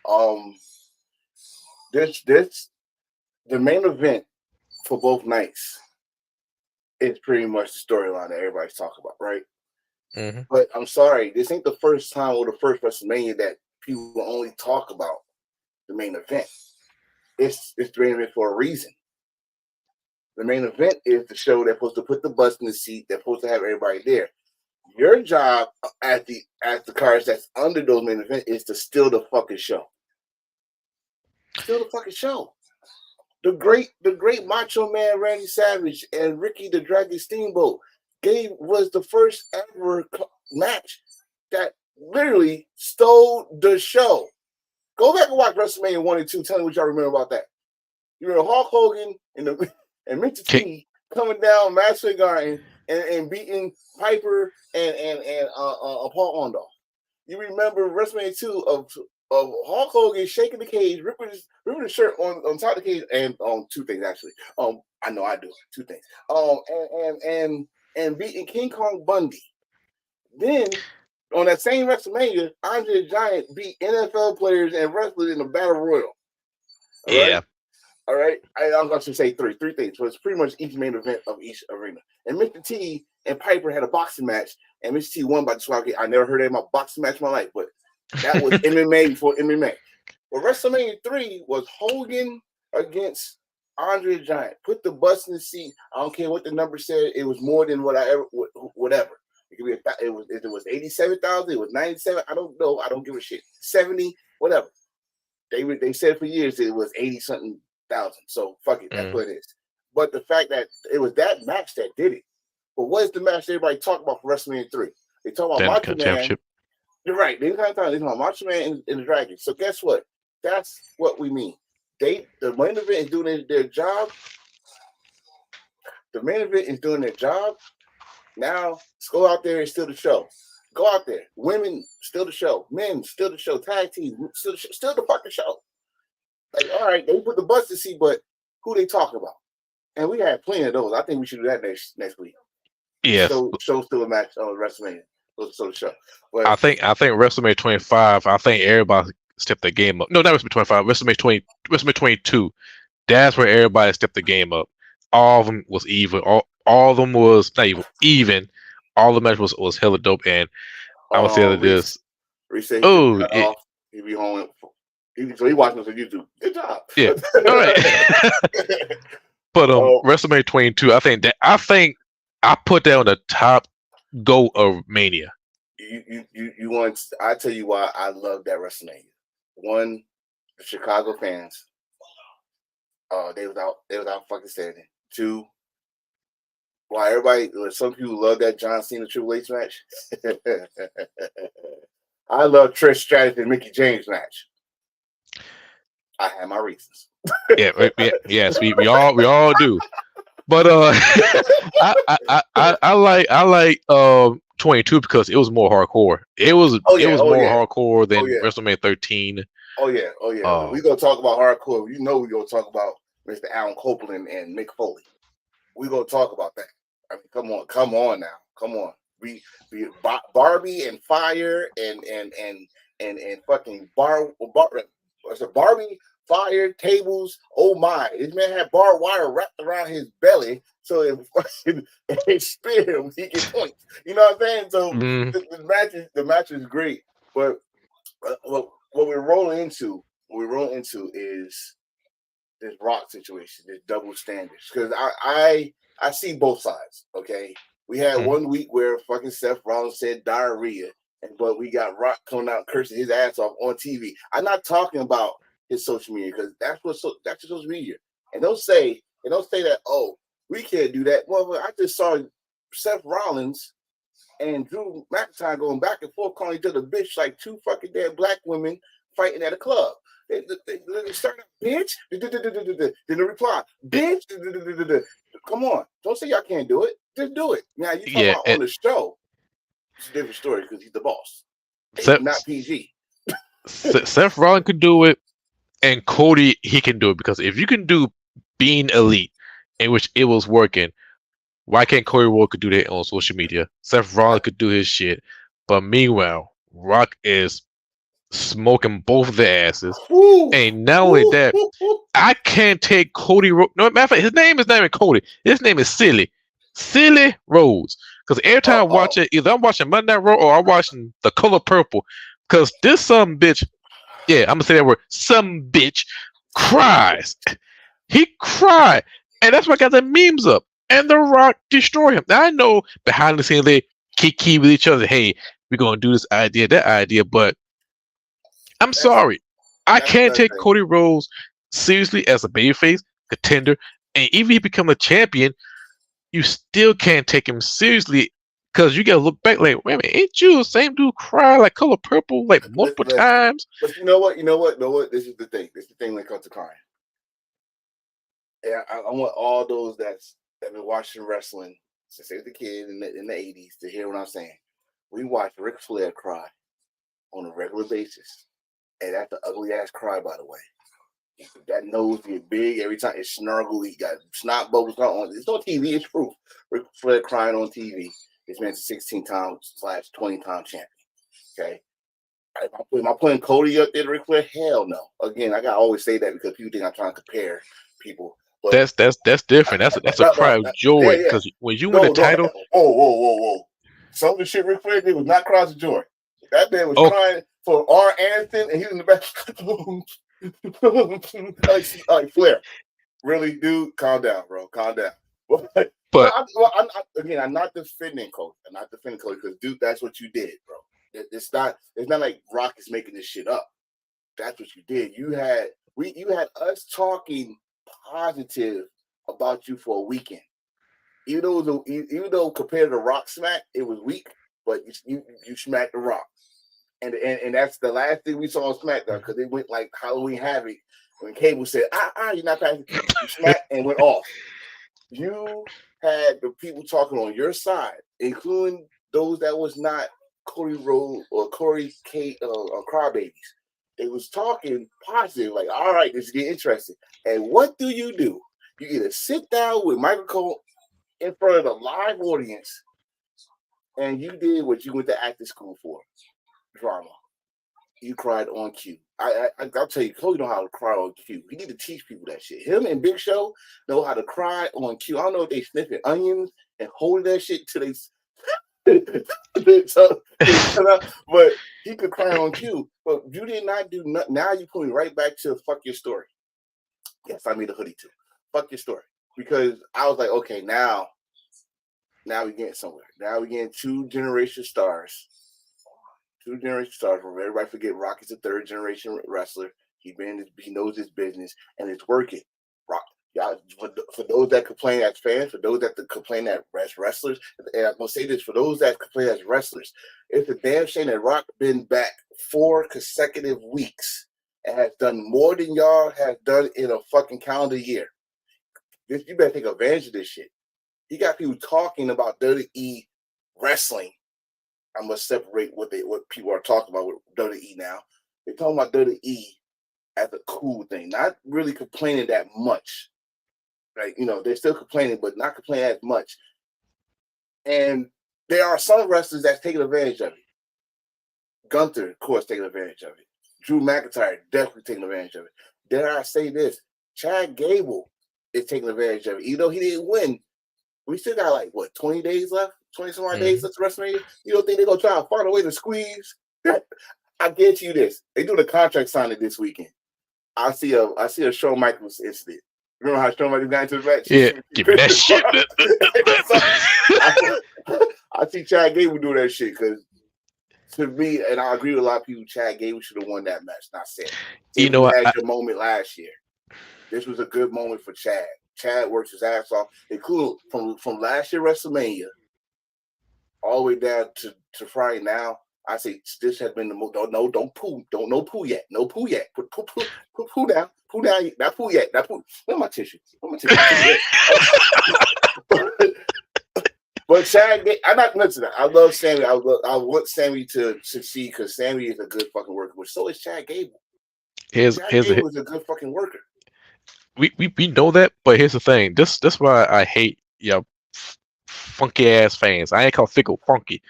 Speaker 1: Um, this the main event for both nights is pretty much the storyline that everybody's talking about, right?
Speaker 2: Mm-hmm.
Speaker 1: But I'm sorry, this ain't the first time or the first WrestleMania that people only talk about the main event. It's the main event for a reason. The main event is the show that's supposed to put the butts in the seat. That's supposed to have everybody there. Your job at the cards that's under those main event is to steal the fucking show. Steal the fucking show. The great Macho Man Randy Savage and Ricky the Dragon Steamboat was the first ever match that literally stole the show. Go back and watch WrestleMania 1 and 2. Tell me what y'all remember about that. You remember Hulk Hogan and Mr. T coming down Madison Garden and beating Piper and Paul Orndorff. You remember WrestleMania 2 of Hulk Hogan shaking the cage, ripping the shirt on top of the cage, and two things actually. I know I do two things. And beating King Kong Bundy. Then on that same WrestleMania, Andre the Giant beat NFL players and wrestlers in a battle royal. All right.
Speaker 2: Yeah.
Speaker 1: All right. I'm going to say three things. So it's pretty much each main event of each arena. And Mr. T and Piper had a boxing match, and Mr. T won by the swap. I never heard of my boxing match in my life, but that was MMA before MMA. But WrestleMania 3 was Hogan against Andre the Giant. Put the bus in the seat. I don't care what the number said. It was more than what I ever, whatever. It could be it was 87,000. It was 97. I don't know. I don't give a shit. 70, whatever. They said for years that it was 80 something thousand. So fuck it. That's what it is. But the fact that it was that match that did it. But what is the match everybody talk about for WrestleMania 3? They talk about Macho Man. You're right. They talk about Macho Man and the Dragon. So guess what? That's what we mean. The main event is doing their job. The main event is doing their job. Now, let's go out there and steal the show. Go out there. Women, still the show. Men, still the show. Tag team, still the fucking show. Like, all right, they put the bus to see, but who they talking about? And we had plenty of those. I think we should do that next week.
Speaker 2: Yes,
Speaker 1: Show still a match on WrestleMania. So the show. But
Speaker 2: I think WrestleMania 25. I think everybody stepped their game up. No, not WrestleMania 25. WrestleMania 22. That's where everybody stepped the game up. All of them was even. All of them was not even. Even. All the match was hella dope. And I would say that this.
Speaker 1: Reese said he just
Speaker 2: Oh,
Speaker 1: got off. He be home. So he watching us on YouTube. Good job.
Speaker 2: yeah. All right. But WrestleMania 22. I think I put that on the top goal of Mania.
Speaker 1: You want? I tell you why I love that WrestleMania. One, the Chicago fans. They was out fucking standing. Two, why some people love that John Cena Triple H match. I love Trish Stratus and Mickey James match. I have my reasons.
Speaker 2: Yes, we all do. But I like 22 because it was more hardcore. It was more hardcore than WrestleMania 13.
Speaker 1: Oh yeah. We gonna talk about hardcore. We gonna talk about Mr. Alan Copeland and Mick Foley. We gonna talk about that. I mean, come on now, come on. We Barbie and fire and fucking Barbie fire tables. Oh my! This man had barbed wire wrapped around his belly so it fucking spear him. He can point. You know what I'm saying? So the match is great, but what we're rolling into is this Rock situation, this double standards. Because I see both sides. Okay, we had 1 week where fucking Seth Rollins said diarrhea, but we got Rock coming out cursing his ass off on TV. I'm not talking about his social media because that's your social media. And don't say that, oh, we can't do that. Well, I just saw Seth Rollins and Drew McIntyre going back and forth calling each other bitch like two fucking dead black women fighting at a club. They start out, bitch. Then the reply, bitch. Come on, don't say y'all can't do it. Just do it. Now you talk about on the show. It's a different story because he's the boss. He's not PG.
Speaker 2: Seth Rollins could do it, and Cody he can do it because if you can do being elite, in which it was working, why can't Cody Rhodes do that on social media? Seth Rollins could do his shit, but meanwhile, Rock is smoking both of their asses. And not only that, I can't take Cody Rhodes. No, matter of fact, his name is not even Cody. His name is Silly Rhodes. Because every time I watch it, either I'm watching Monday Night Raw or I'm watching The Color Purple. Because this some bitch, I'm gonna say that word, some bitch cries. He cried, and that's why I got the memes up. And The Rock destroy him. Now I know behind the scenes they key with each other. Hey, we're gonna do this idea, that idea, but I'm sorry, I can't take Cody Rhodes seriously as a babyface contender, and even if he become a champion, you still can't take him seriously because you gotta look back like, wait a minute, ain't you the same dude cry like Color Purple like multiple times?
Speaker 1: But you know what? This is the thing. This is the thing when it comes to crying. And I want all those that have been watching wrestling since they were the kid in the 80s to hear what I'm saying. We watch Ric Flair cry on a regular basis. And that's an ugly ass cry, by the way. That nose get big every time. It's snargle. He got snot bubbles on. It's on TV. It's proof. Ric Flair crying on TV. This man's a 16-time/20-time champion. Okay. Am I putting Cody up there to Ric Flair? Hell no. Again, I gotta always say that because people think I'm trying to compare people. But
Speaker 2: that's different. That's a cry of joy because when you win the title.
Speaker 1: Whoa. Some of the shit Ric Flair did was not cries of joy. That man was crying for R. Anderson, and he was in the back. like Flair. Really, dude? Calm down, bro. Calm down. But I'm not defending Cody. I'm not defending Cody because, dude, that's what you did, bro. It's not like Rock is making this shit up. That's what you did. You had us talking positive about you for a weekend. Even though compared to Rock smack, it was weak, but you smacked the Rock. And that's the last thing we saw on SmackDown because it went like Halloween Havoc when Cable said, you're not passing. You smacked and went off. You had the people talking on your side, including those that was not Cody Rhodes or Corey Kate or Crybabies. They was talking positive, like, all right, this is getting interesting. And what do? You get to sit down with Michael Cole in front of the live audience, and you did what you went to acting school for, drama. You cried on cue. I'll tell you, Cody know how to cry on cue. He need to teach people that shit. Him and Big Show know how to cry on cue. I don't know if they sniffing onions and holding that shit till they but he could cry on cue. But you did not do nothing. Now you put me right back to fuck your story. Yes, I made a hoodie too. Fuck your story. Because I was like, okay, now we're getting somewhere. Now we're getting two generation stars. Two generation stars. Where everybody forget Rock is a third generation wrestler. He knows his business and it's working. Rock, y'all, for those that complain as fans, for those that complain as wrestlers, and I'm gonna say this for those that complain as wrestlers, it's a damn shame that Rock been back 4 consecutive weeks and has done more than y'all has done in a fucking calendar year. You better take advantage of this shit. He got people talking about WWE wrestling. I must separate what people are talking about with WWE now. They're talking about WWE as a cool thing, not really complaining that much. Like, they're still complaining, but not complaining as much. And there are some wrestlers that's taking advantage of it. Gunther, of course, taking advantage of it. Drew McIntyre, definitely taking advantage of it. Dare I say this? Chad Gable is taking advantage of it. Even though he didn't win, we still got 20 days left? 20 some odd days left to WrestleMania? You don't think they're going to try to find a way to squeeze? I guarantee you this. They do the contract signing this weekend. I see a Shawn Michaels incident. Remember how Shawn Michaels got into the match?
Speaker 2: Yeah, give me that shit.
Speaker 1: I see Chad Gable do that shit because to me, and I agree with a lot of people, Chad Gable should have won that match. Not saying. You had your moment last year. This was a good moment for Chad. Chad works his ass off, including from last year WrestleMania all the way down to Friday now. I say this has been the most. Don't poo yet. No poo yet. Put poo down. Poo down. Not poo yet. Not poo. Where's my tissue? But Chad, I'm not listen. I love Sammy. I want Sammy to succeed because Sammy is a good fucking worker. But so is Chad Gable. Chad Gable is a good fucking worker.
Speaker 2: We know that, but here's the thing. This why I hate funky ass fans. I ain't called fickle, funky,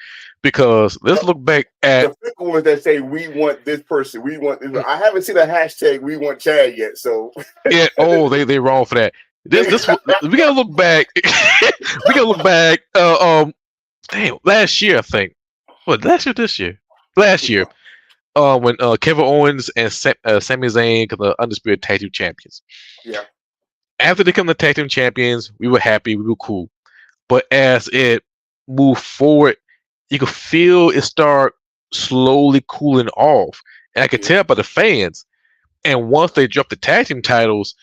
Speaker 2: because let's look back at
Speaker 1: the fickle ones that say we want this person. We want this. I haven't seen a hashtag we want Chad yet. So
Speaker 2: yeah. Oh, they wrong for that. This we gotta look back. We gotta look back. Damn, last year I think. What last year? This year? Last year. When Kevin Owens and Sami Zayn became the undisputed tag team champions.
Speaker 1: Yeah.
Speaker 2: After they become the tag team champions, we were happy, we were cool. But as it moved forward, you could feel it start slowly cooling off, and I could tell by the fans. And once they dropped the tag team titles,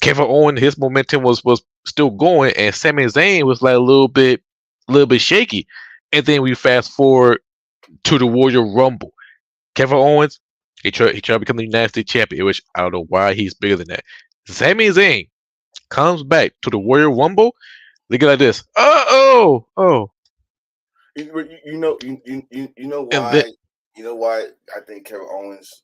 Speaker 2: Kevin Owens, his momentum was still going, and Sami Zayn was like a little bit shaky. And then we fast forward to the Royal Rumble. Kevin Owens, he tried to become the United States champion, which I don't know why he's bigger than that. Sami Zayn comes back to the Royal Rumble. Look at this. Oh.
Speaker 1: You know why? You know why I think Kevin Owens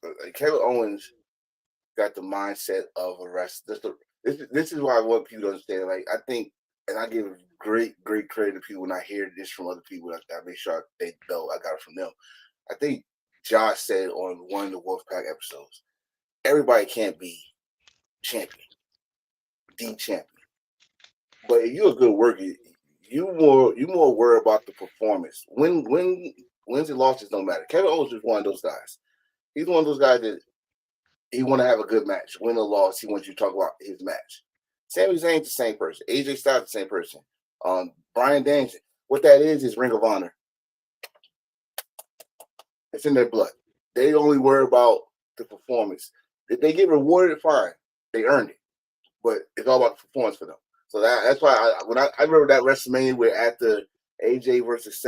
Speaker 1: got the mindset of a wrestler. This is why I want people to understand. Like I think, and I give great credit to people when I hear this from other people. I make sure they know I got it from them. I think Josh said on one of the Wolfpack episodes, everybody can't be champion, the champion. But if you're a good worker, you more worried about the performance. Wins and losses don't matter. Kevin Owens is one of those guys. He's one of those guys that he want to have a good match. Win or loss, he wants you to talk about his match. Sami Zayn's the same person. AJ Styles the same person. Bryan Danielson. What that is Ring of Honor. It's in their blood. They only worry about the performance. If they get rewarded, fine. They earned it. But it's all about the performance for them. So that's why I remember that WrestleMania where after AJ versus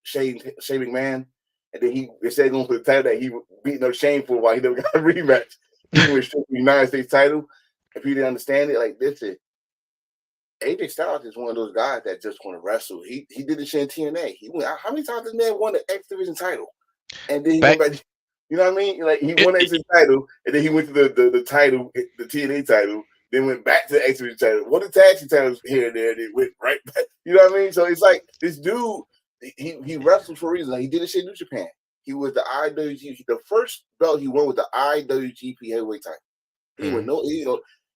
Speaker 1: Shane McMahon, and then he instead of going for the title that he beating up Shane for a while, he never got a rematch. He went straight to the United States title. If you didn't understand it, like this is AJ Styles is one of those guys that just want to wrestle. He did the shit in TNA. He went. How many times this man won the X Division title? And then he went
Speaker 2: Back
Speaker 1: back. You know what I mean? Like he
Speaker 2: it,
Speaker 1: won the X
Speaker 2: it,
Speaker 1: Division title, and then he went to the title, the TNA title. Then went back to the X Division title. Won the tag team titles here and there. Then went right back. You know what I mean? So it's like this dude. He wrestled for a reason. Like he did a shit in New Japan. He was the IWGP. The first belt he won was the IWGP Heavyweight title. He went no.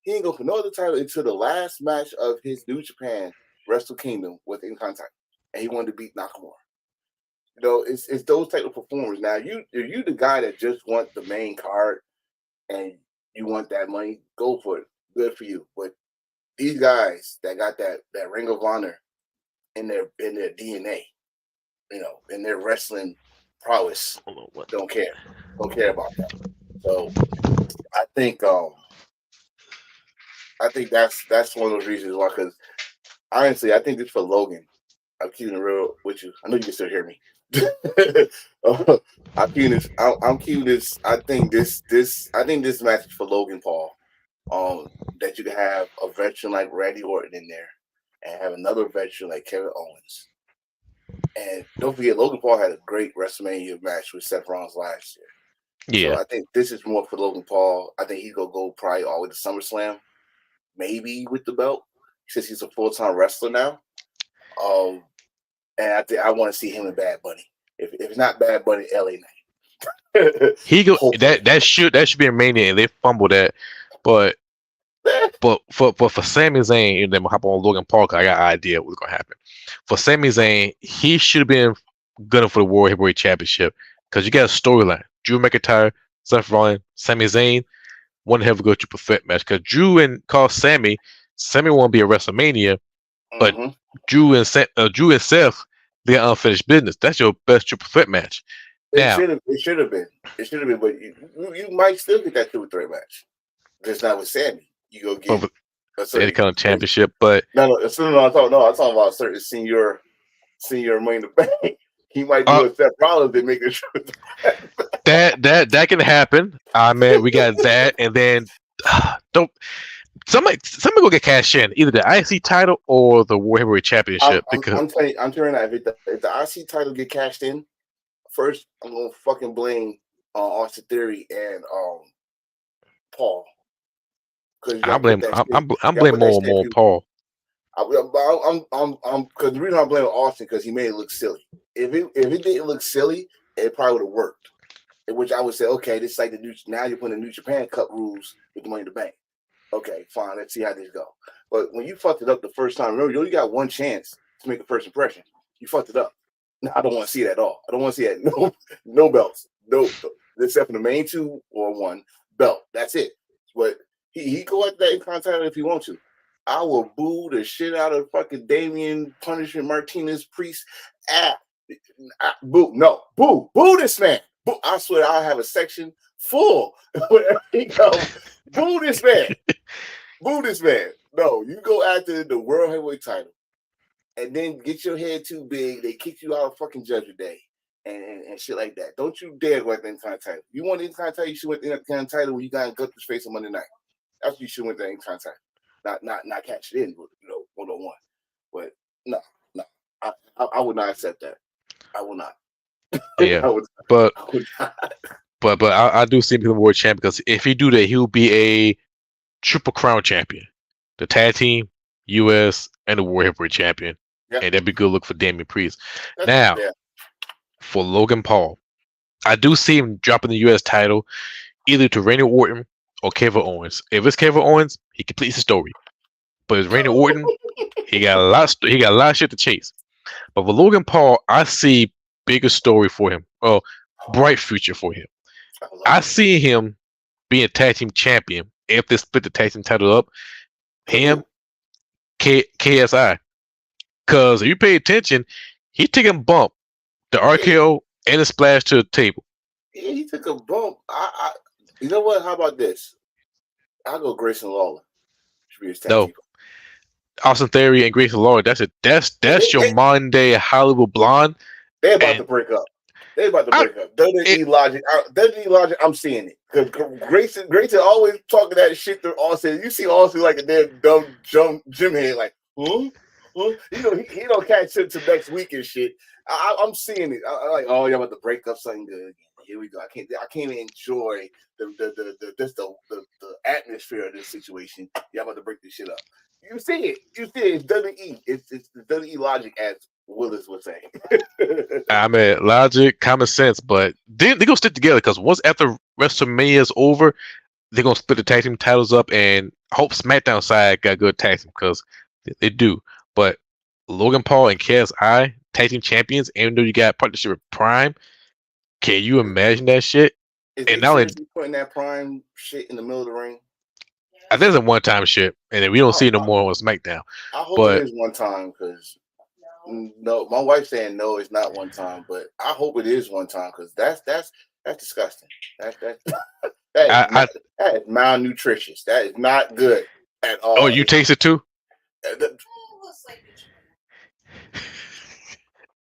Speaker 1: He ain't go for no other title until the last match of his New Japan Wrestle Kingdom with Intercontinental, and he wanted to beat Nakamura. It's those type of performers. Now, if you the guy that just want the main card and you want that money, go for it. Good for you. But these guys that got that Ring of Honor in their DNA, in their wrestling prowess, don't care. Don't care about that. So I think that's one of those reasons why. Because honestly, I think it's for Logan. I'm keeping it real with you. I know you can still hear me. I'm keeping this. I'm keeping this. I think this match is for Logan Paul. That you can have a veteran like Randy Orton in there, and have another veteran like Kevin Owens. And don't forget, Logan Paul had a great WrestleMania match with Seth Rollins last year. So
Speaker 2: yeah.
Speaker 1: I think this is more for Logan Paul. I think he's gonna go probably all the way to SummerSlam, maybe with the belt, since he's a full-time wrestler now. And I think I want to see him and Bad Bunny. If it's not Bad Bunny, LA Knight.
Speaker 2: He go
Speaker 1: Hopefully.
Speaker 2: that should be a mania, and they fumbled that. But for Sami Zayn, and then we'll hop on Logan Paul. 'Cause I got an idea what's gonna happen. For Sami Zayn, he should have been gunning for the World Heavyweight Championship because you got a storyline. Drew McIntyre, Seth Rollins, Sami Zayn, one hell of a good triple threat match. Because Drew and call Sami won't be at WrestleMania, but
Speaker 1: Mm-hmm.
Speaker 2: Drew and Seth, they got unfinished business. That's your best triple threat match.
Speaker 1: It
Speaker 2: Now,
Speaker 1: should have. It should have been. It should have been. But you might still get that 2-3 match. Just not with Sammy. You go get
Speaker 2: over
Speaker 1: a
Speaker 2: the
Speaker 1: certain.
Speaker 2: Intercontinental Championship, but
Speaker 1: No. I'm talking about a certain senior Money in the Bank. He might
Speaker 2: uh,
Speaker 1: do a Seth Rollins and make it true.
Speaker 2: that can happen. I mean, we got that, and then don't somebody go get cash in either the IC title or the World Heavyweight
Speaker 1: I'm,
Speaker 2: Championship
Speaker 1: I'm,
Speaker 2: because
Speaker 1: I'm telling you that if the IC title get cashed in, first I'm gonna fucking blame Austin Theory and Paul, because you
Speaker 2: I
Speaker 1: gotta put
Speaker 2: blame
Speaker 1: that
Speaker 2: I'm
Speaker 1: shit.
Speaker 2: I'm, I'm
Speaker 1: You gotta
Speaker 2: blaming
Speaker 1: put that
Speaker 2: more
Speaker 1: shit.
Speaker 2: Paul.
Speaker 1: I'm because the reason I'm blaming Austin because he made it look silly. If it didn't look silly, it probably would have worked. In which I would say, okay, this is like the new. Now you're putting the New Japan Cup rules with the Money in the Bank. Okay, fine. Let's see how this go. But when you fucked it up the first time, remember you only got one chance to make a first impression. You fucked it up. No, I don't want to see it at all. I don't want to see that. No belts. No, except for the main two or one belt. That's it. But he go at that in contact if he wants to. I will boo the shit out of fucking Damian Punishment Martinez Priest. Ah, boo, no, boo this man. Boo, I swear I'll have a section full wherever he goes. Boo this man. Boo this man. No, you go after the World Heavyweight title and then get your head too big. They kick you out of fucking Judgment Day and shit like that. Don't you dare go at the Intercontinental title. You want the Intercontinental title, you should win the Intercontinental title when you got Gunther's face on Monday night. That's what you should win the Intercontinental title. Not catch it in, 1-on-1. But no. I would not accept that. I will not.
Speaker 2: Yeah,
Speaker 1: I would,
Speaker 2: but
Speaker 1: I would not.
Speaker 2: I do see him become a world champion because if he do that, he'll be a triple crown champion, the tag team, U.S. and the World Heavyweight champion,
Speaker 1: Yeah,
Speaker 2: and that'd be good look for Damian Priest.
Speaker 1: that's
Speaker 2: Now
Speaker 1: yeah.
Speaker 2: for Logan Paul, I do see him dropping the U.S. title either to Randy Orton or Kevin Owens. If it's Kevin Owens, he completes the story. But if it's Randy Orton, he got a lot. He got a lot of shit to chase. But for Logan Paul, I see bigger story for him. Oh, bright future for him.
Speaker 1: I love
Speaker 2: I
Speaker 1: it.
Speaker 2: see him being tag team champion if they split the tag team title up.
Speaker 1: With
Speaker 2: Him,
Speaker 1: who?
Speaker 2: KSI. Because if you pay attention, he taking bump, the
Speaker 1: Yeah,
Speaker 2: RKO, and the splash to the table.
Speaker 1: he took a bump. You know what? How about this? I'll go Grayson Lawler. Should be his tag
Speaker 2: No,
Speaker 1: team.
Speaker 2: Austin Theory and Grayson Lord. That's it. That's
Speaker 1: Yeah,
Speaker 2: your modern day Hollywood blonde.
Speaker 1: they about
Speaker 2: And
Speaker 1: to break up. They about to
Speaker 2: I,
Speaker 1: break up. WWE Logic, I'm seeing it. Because Grayson always talking that shit to Austin. You see Austin like a damn dumb gym head, like, huh? Huh? He don't catch it till next week and shit. I'm seeing it. I'm like, oh, y'all about to break up something good. Here we go. I can't even enjoy the atmosphere of this situation. Y'all about to break this shit up. You see it. It's WWE. It's the WWE Logic, as Willis would say.
Speaker 2: I mean, logic, common sense, but they're gonna stick together because once after WrestleMania is over, they're gonna split the tag team titles up, and I hope SmackDown side got good tag team because they do. But Logan Paul and KSI tag team champions, even though you got partnership with Prime, can you imagine that shit?
Speaker 1: Is
Speaker 2: And
Speaker 1: they
Speaker 2: now,
Speaker 1: seriously putting that Prime shit in the middle of the ring?
Speaker 2: I think it's a one-time shit, and then we don't see it no more on SmackDown.
Speaker 1: I hope it
Speaker 2: But
Speaker 1: is one time because no, my wife's saying no, it's not one time, but I hope it is one time because that's disgusting. That
Speaker 2: I
Speaker 1: that is malnutritious. That is not good at
Speaker 2: oh,
Speaker 1: all.
Speaker 2: you taste it too?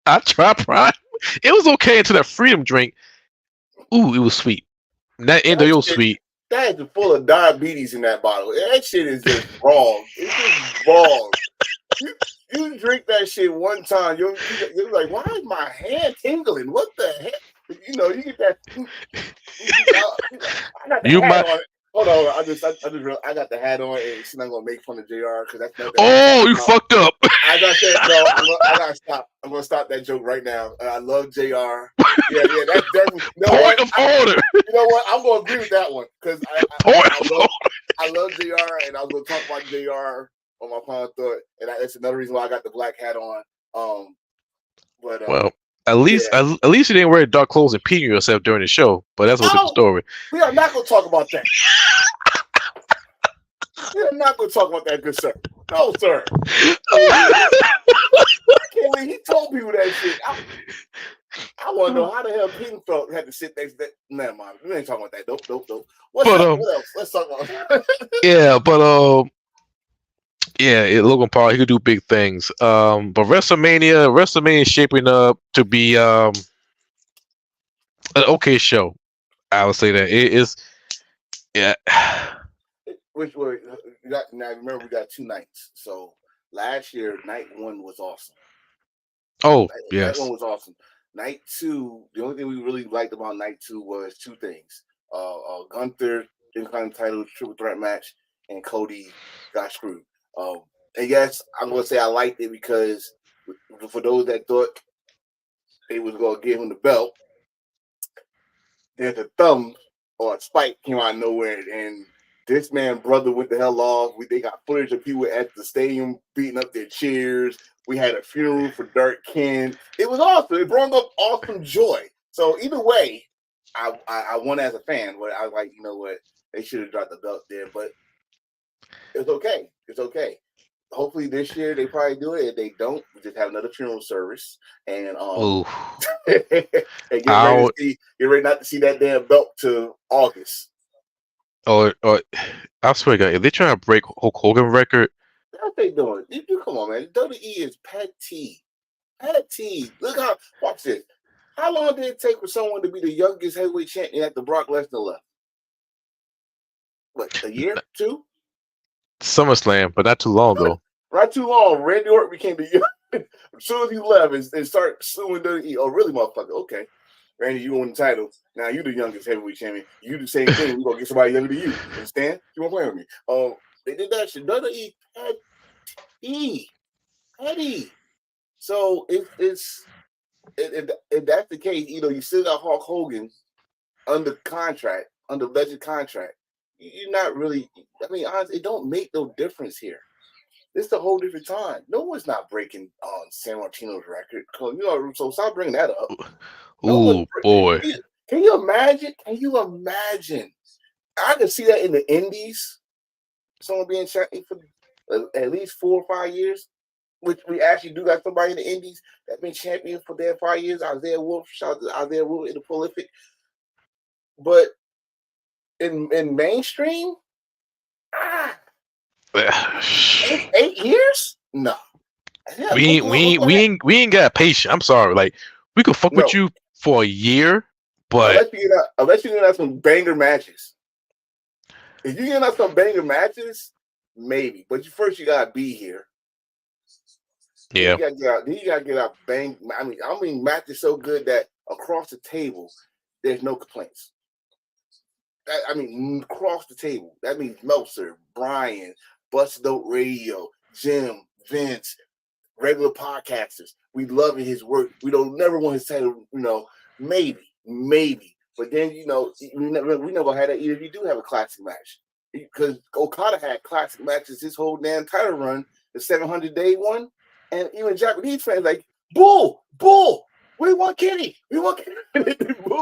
Speaker 2: I tried Prime. It was okay until that Freedom drink. Ooh, it was sweet. That end of it was sweet.
Speaker 1: That is full of diabetes in that bottle. That shit is just wrong. It's just wrong. You drink that shit one time, you're like, why is my hand tingling? What the heck? You get that. I got the
Speaker 2: You
Speaker 1: hat
Speaker 2: might.
Speaker 1: on. Hold on, I got the hat on, and she's not gonna make fun of Jr. because that's not.
Speaker 2: Oh, you fucked up.
Speaker 1: As I said, no, I gotta stop. I'm gonna stop that joke right now. I love Jr. Yeah, that's definitely.
Speaker 2: Point of order.
Speaker 1: You know what? I'm gonna agree with that one because I love Jr. and I was gonna talk about Jr. on my Pond Thought, and that's another reason why I got the black hat on.
Speaker 2: Well, at least you didn't wear dark clothes and peeing yourself during the show. But that's a different story.
Speaker 1: We are not gonna talk about that. We are not gonna talk about that, good sir. No, sir. I can't believe he told people that shit. I want to know how the hell Pink felt had to sit next to that. Never mind. We ain't talking about that. Nope. What else? Let's talk about.
Speaker 2: Yeah, but Logan Paul, he could do big things. But WrestleMania is shaping up to be an okay show. I would say that it is. Yeah.
Speaker 1: Which were now remember we got 2 nights. So last year night 1 was awesome.
Speaker 2: Oh yes.
Speaker 1: Night 1 was awesome. Night 2, the only thing we really liked about night 2 was 2 things. Gunther Intercontinental Triple Threat match and Cody got screwed. And yes, I'm gonna say I liked it because for those that thought they was gonna give him the belt, there's a thumb or a spike came out of nowhere, and this man brother went the hell off. They got footage of people at the stadium beating up their chairs. We had a funeral for Dirk Ken. It was awesome. It brought up awesome joy. So either way, I won as a fan. But I was like, you know what? They should have dropped the belt there, but it's okay. It's okay. Hopefully this year they probably do it. If they don't, we just have another funeral service and and get ready not to see that damn belt till August.
Speaker 2: Or I swear to God, if they're trying to break Hulk Hogan record,
Speaker 1: what they doing? You come on, man. WWE is petty. Watch this. How long did it take for someone to be the youngest heavyweight champion after Brock Lesnar left? What, a year, 2?
Speaker 2: SummerSlam, but not too long ago.
Speaker 1: Not too long. Randy Orton became the as soon as he left and started suing WWE. Oh, really, motherfucker? Okay. Randy, you won the title. Now you the youngest heavyweight champion. You do the same thing. We're gonna get somebody younger than you. Understand? You won't play with me. They did that shit. WWE petty. So if that's the case, you still got Hulk Hogan under contract, under legend contract. You're not really. I mean, honestly, it don't make no difference here. It's a whole different time. No one's not breaking San Martino's record. So stop bringing that up.
Speaker 2: Ooh, boy.
Speaker 1: Can you imagine? I can see that in the Indies. Someone being champion for at least 4 or 5 years, which we actually do got somebody in the Indies that's been champion for their 5 years. Isaiah Wolf, shout out to Isaiah Wolf in the prolific. But in mainstream, 8 years? No.
Speaker 2: We ain't got patience. I'm sorry. Like we could fuck with you for a year, but
Speaker 1: unless you get out some banger matches. If you get out some banger matches, maybe. But first you gotta be here.
Speaker 2: yeah.
Speaker 1: You gotta get out. Then you gotta get out bang. I mean, matches so good that across the table, there's no complaints. Across the table. That means Meltzer, Brian, Busted Dope Radio, Jim, Vince, regular podcasters. We love his work. We don't never want his title. Maybe. But then we never had that. Even if you do have a classic match, because Okada had classic matches his whole damn title run, the 700-day one, and even Japanese fans like bull. We want Kenny. Bull.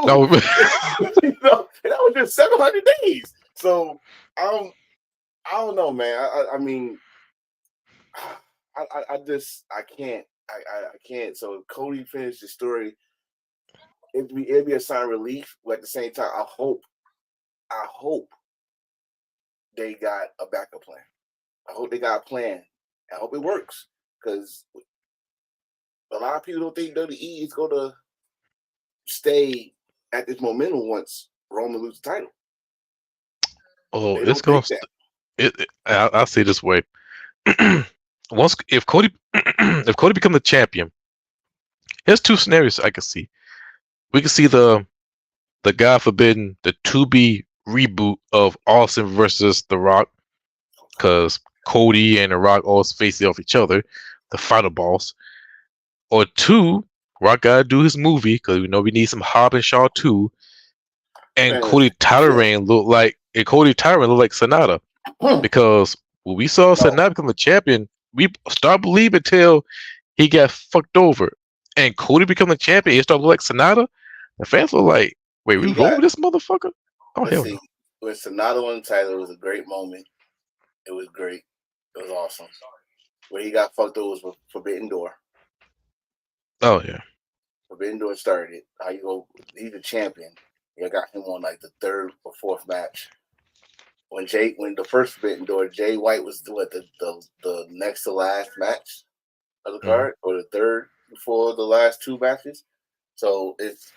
Speaker 2: No.
Speaker 1: And that was just 700 days. So I don't know, man. I can't. So Cody finished the story. It'd be a sign of relief, but at the same time, I hope they got a backup plan. I hope they got a plan. I hope it works, because a lot of people don't think WWE is going to stay at this momentum once Roman loses the title.
Speaker 2: Oh, it's going to. I'll say it this way: if Cody becomes the champion, here's two scenarios I can see. We can see the God forbidden, the to-be reboot of Austin versus The Rock, because Cody and The Rock always face off each other, the final boss. Or two, Rock gotta do his movie, because we know we need some Hobbs and Shaw too. And Cody Tyron looked like Sonata, because when we saw Sonata become the champion, we start believing till he got fucked over, and Cody become the champion. It started looking like Sonata. The fans were like, "Wait, we rolling with this motherfucker?" Oh hell no!
Speaker 1: When Sonata won the title, it was a great moment. It was great. It was awesome. Where he got fucked over was Forbidden Door.
Speaker 2: Oh yeah.
Speaker 1: Forbidden Door started. How you go? He's the champion. You got him on like the third or fourth match. When the first Forbidden Door, Jay White was the next to last match of the card, or the third before the last two matches. So it's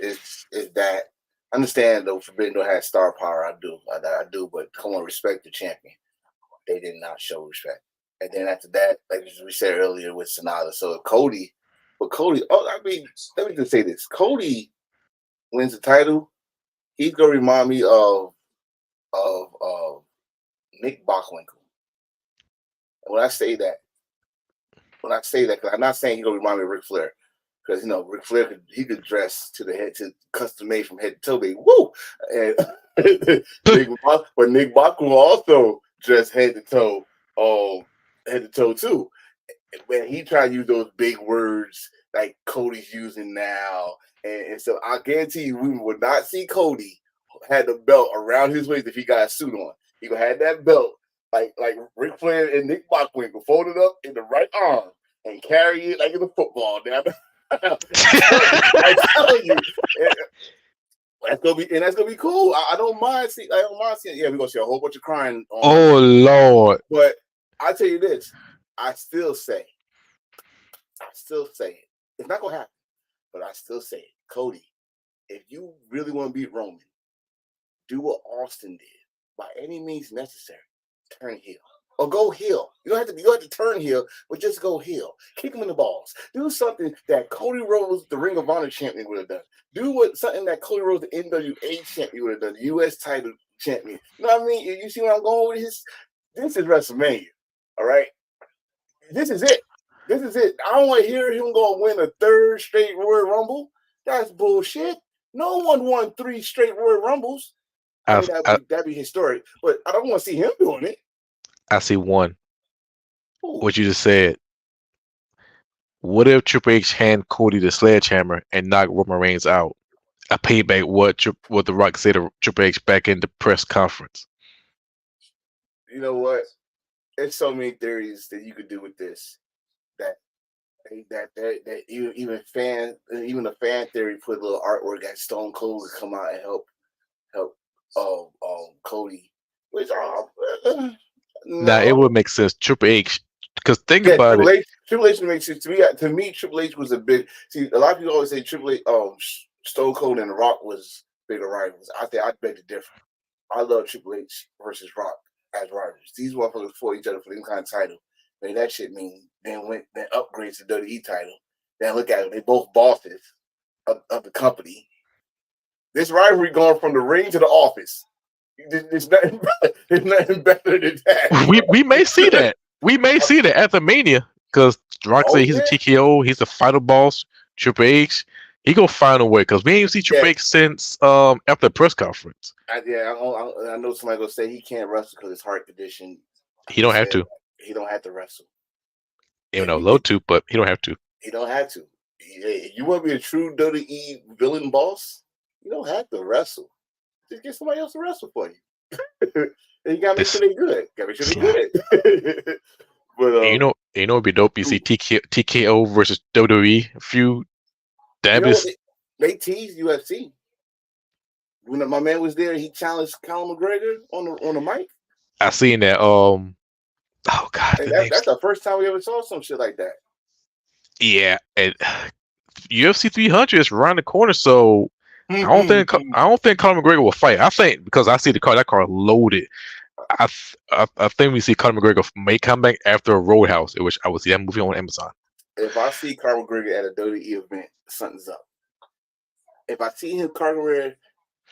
Speaker 1: that. I understand though, Forbidden Door has star power. I do, but come on, respect the champion. They did not show respect. And then after that, like we said earlier with Sonata, so Cody, let me just say this: Cody wins the title, he's gonna remind me of Nick Bockwinkel. And when I say that, because I'm not saying he's gonna remind me of Ric Flair, because Ric Flair could dress to the head, to custom made from head to toe, baby. Woo! And but Nick Bockwinkel also dressed head to toe too. When he tried to use those big words like Cody's using now, and so I guarantee you, we would not see Cody had the belt around his waist if he got a suit on. He gonna have that belt like Ric Flair and Nick Bockwinkel folded up in the right arm and carry it like in a football. Now, I'm telling you, that's gonna be cool. I don't mind seeing. Yeah, we're gonna see a whole bunch of crying.
Speaker 2: Oh Lord!
Speaker 1: But I tell you this, I still say it. It's not gonna happen, but I still say it. Cody, if you really want to beat Roman, do what Austin did by any means necessary. Turn heel or go heel. You don't have to turn heel, but just go heel. Kick him in the balls. Do something that Cody Rhodes, the Ring of Honor champion, would have done. Do something that Cody Rhodes, the NWA champion, would have done. The U.S. title champion. You know what I mean? You see where I'm going with this? This is WrestleMania. All right. This is it. I don't want to hear him go win a third straight Royal Rumble. That's bullshit. No one won 3 straight Royal Rumbles. That'd be historic, but I don't want to see him doing it.
Speaker 2: I see one. Ooh. What you just said. What if Triple H hand Cody the sledgehammer and knock Roman Reigns out? I payback what The Rock said to Triple H back in the press conference.
Speaker 1: You know what? There's so many theories that you could do with this. That even the fan theory put a little artwork that Stone Cold would come out and help Cody. Which no.
Speaker 2: Now it would make sense. Triple H, because think about
Speaker 1: it. Triple H makes sense to me. To me, Triple H was a big. See, a lot of people always say Triple H. Stone Cold and The Rock was bigger rivals. I think I beg to differ. I love Triple H versus Rock as rivals. These motherfuckers fought each other for any kind of title. Made that shit mean. Then upgrades to WWE title. Then look at them. They both bosses of the company. This rivalry going from the ring to the office. There's nothing, there's nothing better than that, bro.
Speaker 2: We may see that. We may see that at the Mania because Rock said
Speaker 1: Oh
Speaker 2: he's a
Speaker 1: yeah,
Speaker 2: TKO. He's a final boss. Triple H, he gonna find a way because we ain't see Triple
Speaker 1: yeah.
Speaker 2: H since after the press conference.
Speaker 1: I know somebody gonna say he can't wrestle because his heart condition.
Speaker 2: He
Speaker 1: He
Speaker 2: don't have
Speaker 1: said
Speaker 2: to.
Speaker 1: he don't have to wrestle.
Speaker 2: Even
Speaker 1: If
Speaker 2: though
Speaker 1: you
Speaker 2: low
Speaker 1: get,
Speaker 2: to, but he don't have to.
Speaker 1: he don't have to. You want to be a true WWE villain boss? You don't have to wrestle. Just get somebody else to wrestle for you. And you gotta make sure
Speaker 2: This,
Speaker 1: they good. Gotta make sure they
Speaker 2: yeah.
Speaker 1: good. But
Speaker 2: It'd be dope. You see TKO versus WWE feud.
Speaker 1: you
Speaker 2: That
Speaker 1: know what?
Speaker 2: is,
Speaker 1: They teased UFC. When my man was there, he challenged Conor McGregor on the mic.
Speaker 2: I seen that. Oh God,
Speaker 1: And
Speaker 2: the name's
Speaker 1: that's the first time we ever saw some shit like that.
Speaker 2: yeah. And UFC 300 is around the corner, so
Speaker 1: Mm-hmm.
Speaker 2: I don't think Conor McGregor will fight. I think because I see the card, that card loaded. I think we see Conor McGregor may come back after a Roadhouse, which I would see that movie on Amazon.
Speaker 1: If I see Conor McGregor at a WWE event, something's up. If I see him Conor McGregor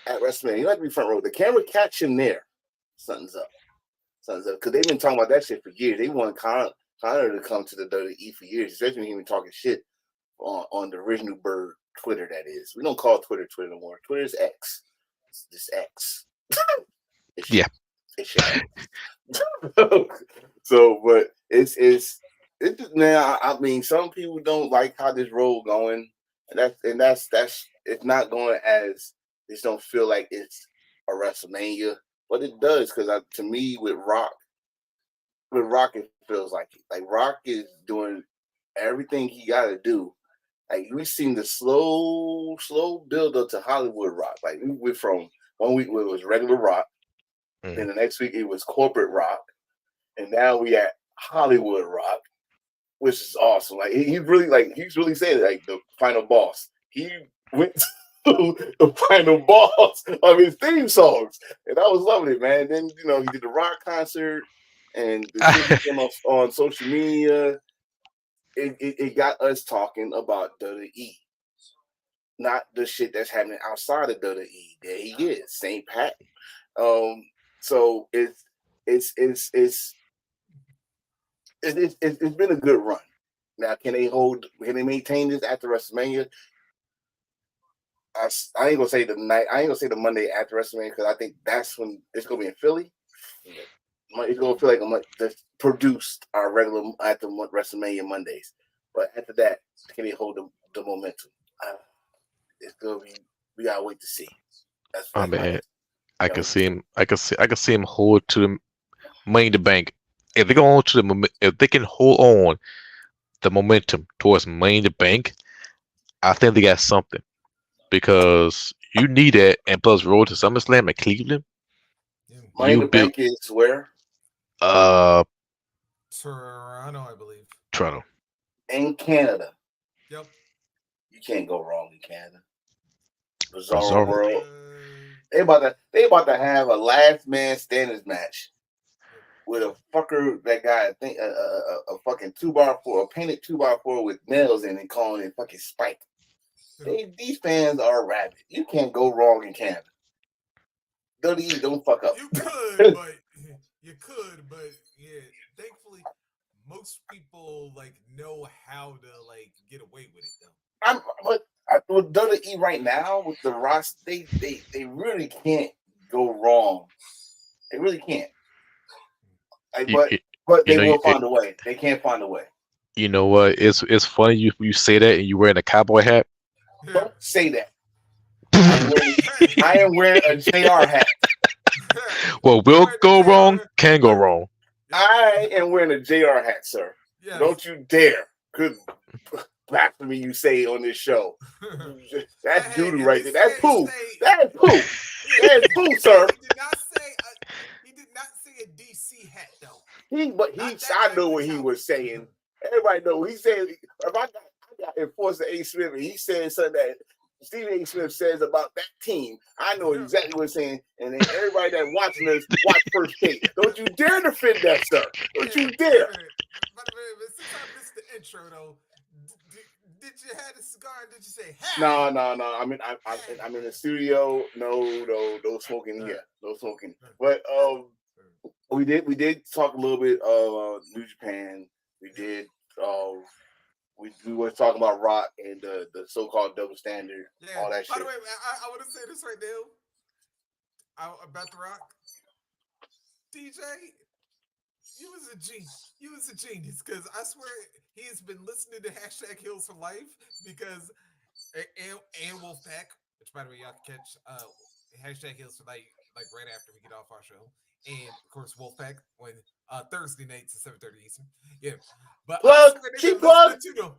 Speaker 1: at WrestleMania, you have to be front row. The camera catch him there, something's up. Something's up. Because they've been talking about that shit for years. They want Conor to come to the WWE for years, especially when he been talking shit on the original Bird Twitter, that is. We don't call Twitter no more. Twitter's X. It's just X. It's
Speaker 2: Yeah,
Speaker 1: it's your X. So, but it's just now. I mean, some people don't like how this road going, and that's it's not going as just don't feel like it's a WrestleMania, but it does because to me with Rock it feels like it. Like Rock is doing everything he got to do. Like we've seen the slow build up to Hollywood Rock. Like we went from 1 week where it was regular Rock, then
Speaker 2: mm.
Speaker 1: the next week it was corporate Rock, and now we at Hollywood Rock, which is awesome. Like he's really saying like the final boss. He went to the final boss of his theme songs, and I was loving it, man. Then he did the Rock concert, and the shit he did on social media. It got us talking about WWE, not the shit that's happening outside of WWE. There he is, St. Pat. So it's been a good run. Now, can they maintain this after WrestleMania? I ain't gonna say the night. I ain't gonna say the Monday after WrestleMania because I think that's when it's gonna be in Philly. It's gonna feel like a month that's produced our regular after WrestleMania Mondays. But after that, can they hold the momentum? It's gonna be. We gotta wait to see.
Speaker 2: I
Speaker 1: That's my
Speaker 2: mean,
Speaker 1: answer.
Speaker 2: I
Speaker 1: We gotta
Speaker 2: could
Speaker 1: wait to
Speaker 2: see
Speaker 1: see.
Speaker 2: him. I could see him hold to the Money in the Bank. If they go on to if they can hold on the momentum towards Money in the Bank, I think they got something because you need that. And plus, road to SummerSlam at Cleveland,
Speaker 3: Yeah.
Speaker 1: Money in
Speaker 2: you
Speaker 1: the
Speaker 2: build
Speaker 1: Bank is where
Speaker 2: uh
Speaker 3: Toronto, I believe.
Speaker 2: Toronto.
Speaker 1: in Canada.
Speaker 3: Yep.
Speaker 1: You can't go wrong in Canada. Bizarro
Speaker 2: Bizarre.
Speaker 1: World. They about to have a last man standing match
Speaker 3: Yep.
Speaker 1: with a fucker that guy I think a fucking 2x4, a painted 2x4 with nails in it, calling it fucking Spike. These fans are rabid. You can't go wrong in Canada. WWE don't fuck up.
Speaker 3: You could, but yeah. Thankfully, most people know how to get away with it though.
Speaker 1: But with WWE right now with the roster, they really can't go wrong. They really can't. Like,
Speaker 2: You, you,
Speaker 1: but
Speaker 2: you
Speaker 1: they
Speaker 2: know
Speaker 1: will find a way. They can't find a way.
Speaker 2: you know what? It's funny you say that and you wearing a cowboy hat.
Speaker 1: Don't say that.
Speaker 2: Well,
Speaker 1: I am wearing a JR hat.
Speaker 2: will go wrong, can go wrong.
Speaker 1: I am wearing a JR hat, sir.
Speaker 3: Yes.
Speaker 1: Don't you dare. Good blasphemy you say on this show. That's doo-doo right there. That's poo. That's poo. That's poo, sir.
Speaker 3: He did not say a DC hat though.
Speaker 1: I know what he was saying. Everybody know what he said. If I got Enforcer A. Smith and he said something that Stephen A. Smith says about that team, I know
Speaker 3: Yeah.
Speaker 1: exactly what he's saying. And then everybody that watching us watch first take. Don't you dare defend that, sir. Don't
Speaker 3: Yeah,
Speaker 1: you
Speaker 3: wait
Speaker 1: dare.
Speaker 3: a minute. But since I missed the intro though, did you have a cigar and did you say
Speaker 1: No,
Speaker 3: hey?
Speaker 1: no, no. I'm in the studio. No smoking here. No smoking. But we did talk a little bit of New Japan. We did. We were talking about Rock and the so-called double standard,
Speaker 3: Yeah.
Speaker 1: all that
Speaker 3: By
Speaker 1: shit.
Speaker 3: the way, I want to say this right now. About the Rock, DJ, you was a genius because I swear he's been listening to hashtag Heels for Life because and Wolfpack, which by the way y'all can catch hashtag Heels for Life like right after we get off our show, and of course Wolfpack when Thursday nights at 7:30 Eastern. Yeah, but I
Speaker 1: Plug,
Speaker 3: swear they've
Speaker 1: cheap
Speaker 3: been listening
Speaker 1: plug.
Speaker 3: to them.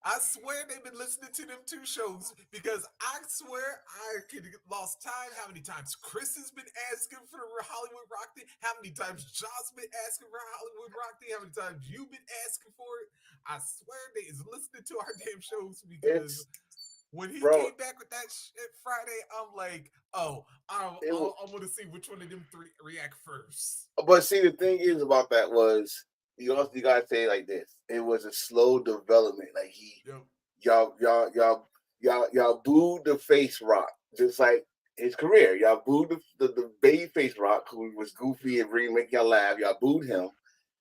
Speaker 3: I swear they've been listening to them two shows because I swear I could lost time. How many times Chris has been asking for the Hollywood Rock thing? How many times Josh been asking for Hollywood Rock thing? How many times you've been asking for it? I swear they is listening to our damn shows because
Speaker 1: It's
Speaker 3: when he
Speaker 1: bro.
Speaker 3: came back with that shit Friday, I'm like, oh,
Speaker 1: It,
Speaker 3: I want to see which one of them three react first.
Speaker 1: but see, the thing is about that was you gotta say it like this. It was a slow development. Like
Speaker 3: Yo,
Speaker 1: y'all booed the face Rock just like his career. Y'all booed the baby face Rock who was goofy and really make y'all laugh. Y'all booed him.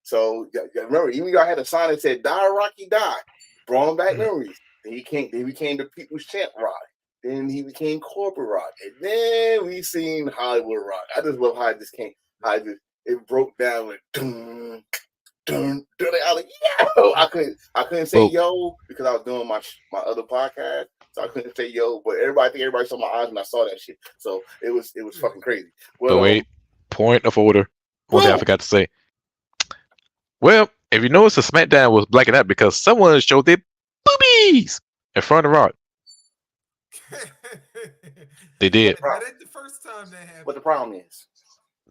Speaker 1: So y'all remember, even y'all had a sign that said "Die Rocky Die," brought him back
Speaker 2: Mhm.
Speaker 1: memories. Then he became the People's Champ Rock. Then he became Corporate Rock, and then we seen Hollywood Rock. I just love how it just came. How it broke down with dun dun dun. I was like, yo, I couldn't say
Speaker 2: Well,
Speaker 1: yo because I was doing my other podcast, so I couldn't say yo. But everybody saw my eyes when I saw that shit. So it was fucking crazy.
Speaker 2: but
Speaker 1: But
Speaker 2: wait, point of order. One thing I
Speaker 1: boom.
Speaker 2: forgot to say. Well, if you notice, the SmackDown was blacking out because someone showed their boobies in front of Rock. They
Speaker 1: But
Speaker 2: did.
Speaker 1: the
Speaker 3: that
Speaker 1: problem,
Speaker 3: ain't the first time that
Speaker 1: but the
Speaker 3: happened.
Speaker 1: problem is,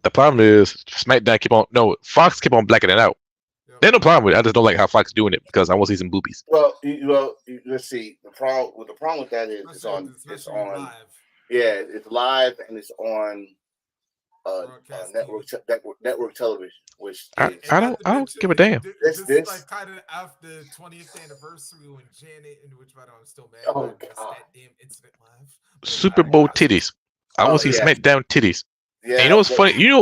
Speaker 2: The problem is SmackDown keep on no Fox keep on blacking it out.
Speaker 3: Yep.
Speaker 2: There's no problem with it. I just don't like how Fox doing it because I want to see some boobies.
Speaker 1: let's see. The problem with that is
Speaker 3: Especially live
Speaker 1: it's live and it's on
Speaker 3: broadcast TV.
Speaker 1: network television, which
Speaker 2: I,
Speaker 1: is
Speaker 2: I
Speaker 3: And not
Speaker 2: don't
Speaker 3: to
Speaker 2: I don't
Speaker 3: mention,
Speaker 2: give a damn.
Speaker 1: this
Speaker 3: this is
Speaker 1: this.
Speaker 3: like kind of after the 20th anniversary when Janet, and which by the way, I'm still mad
Speaker 1: Oh
Speaker 3: I missed
Speaker 1: god,
Speaker 3: that damn incident live. But
Speaker 2: Super Bowl titties. I want
Speaker 1: oh
Speaker 2: to see
Speaker 1: yeah,
Speaker 2: SmackDown titties. And you know
Speaker 1: yeah,
Speaker 2: what's
Speaker 1: but
Speaker 2: funny? You know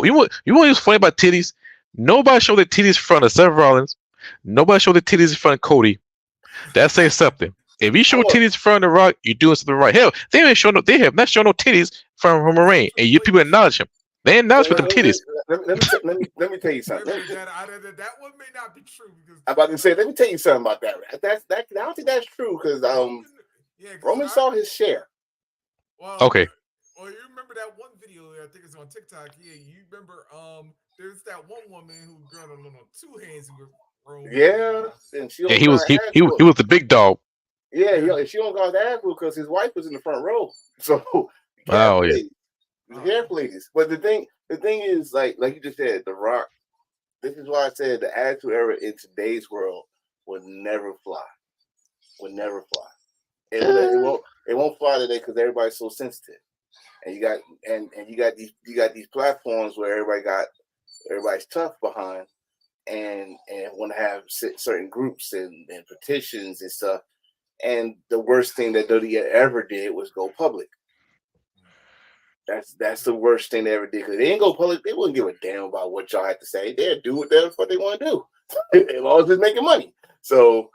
Speaker 2: what's funny about titties? Nobody showed their titties in front of Seth Rollins. Nobody showed their titties in front of Cody. That says something. If you
Speaker 1: I
Speaker 2: show
Speaker 1: was
Speaker 2: titties in front of the Rock, you're doing something right. Hell, they ain't show no. They have not shown no titties from Moraine, and you people acknowledge him. They
Speaker 1: let,
Speaker 2: acknowledge with
Speaker 1: let,
Speaker 2: them
Speaker 1: let,
Speaker 2: titties.
Speaker 1: let me tell you
Speaker 3: wait a
Speaker 1: something.
Speaker 3: minute, that one may not be true because
Speaker 1: I'm about to say, let me tell you something about that. I don't think that's true because
Speaker 3: Roman, yeah, because
Speaker 1: Roman saw his share.
Speaker 3: well,
Speaker 2: Okay.
Speaker 3: well, you remember that one video? I think it's on TikTok. Yeah, you remember? There's that one woman who got on two hands with Roman, and
Speaker 1: Yeah, and she
Speaker 2: Yeah,
Speaker 1: almost got her ass
Speaker 2: he
Speaker 1: whooped.
Speaker 2: was the big dog.
Speaker 1: Yeah,
Speaker 3: yeah,
Speaker 1: she almost got her ass whooped because his wife was in the front row. So be
Speaker 2: Oh
Speaker 1: careful,
Speaker 2: yeah.
Speaker 1: ladies. Be
Speaker 3: oh,
Speaker 1: careful, ladies. But the thing is, like you just said, The Rock. This is why I said the Attitude Era in today's world would never fly. Would never fly. It won't fly today because everybody's so sensitive. And you got these platforms where everybody's tough behind and want to have certain groups and petitions and stuff. And the worst thing that WWE ever did was go public. That's the worst thing they ever did because they didn't go public. They wouldn't give a damn about what y'all had to say. They'd do what they want to do, as long as it's making money. So,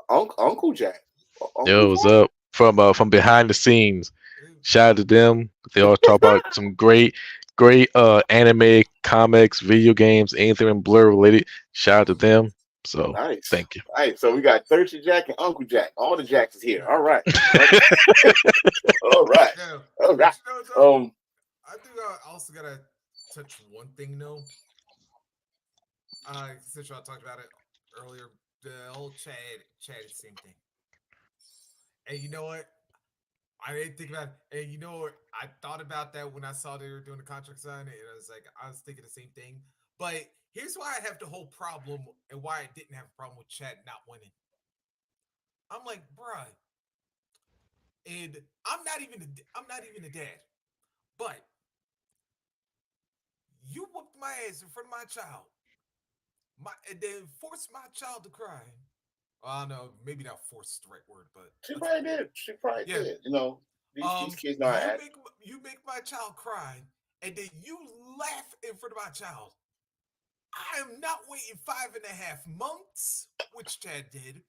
Speaker 1: Uncle Jack, Uncle
Speaker 2: Yo, what's
Speaker 1: Jack,
Speaker 2: up? From behind the scenes. Shout out to them. They all talk about some great anime, comics, video games, anything in Blur related. Shout out to them. So
Speaker 1: nice,
Speaker 2: thank you.
Speaker 1: nice. So we got Thirsty Jack and Uncle Jack. All the Jacks is here.
Speaker 3: yeah,
Speaker 1: All right, all right,
Speaker 3: yeah.
Speaker 1: all
Speaker 3: But
Speaker 1: right.
Speaker 3: you know, though,
Speaker 1: Um,
Speaker 3: I do also gotta touch one thing though. Since y'all talked about it earlier, the whole Chad is the same thing. And you know what? I didn't think about it. And you know what? I thought about that when I saw they were doing the contract sign, and I was like, I was thinking the same thing. But here's why I have the whole problem and why I didn't have a problem with Chad not winning. I'm like, bruh, and I'm not even a dad, but you whooped my ass in front of my child, and then forced my child to cry. I don't know, maybe not force is the right word, but
Speaker 1: She
Speaker 3: let's
Speaker 1: probably
Speaker 3: go with
Speaker 1: did. She probably
Speaker 3: yeah.
Speaker 1: did. You know, these kids know how to
Speaker 3: You
Speaker 1: act.
Speaker 3: make my child cry, and then you laugh in front of my child. I am not waiting 5.5 months, which Chad did.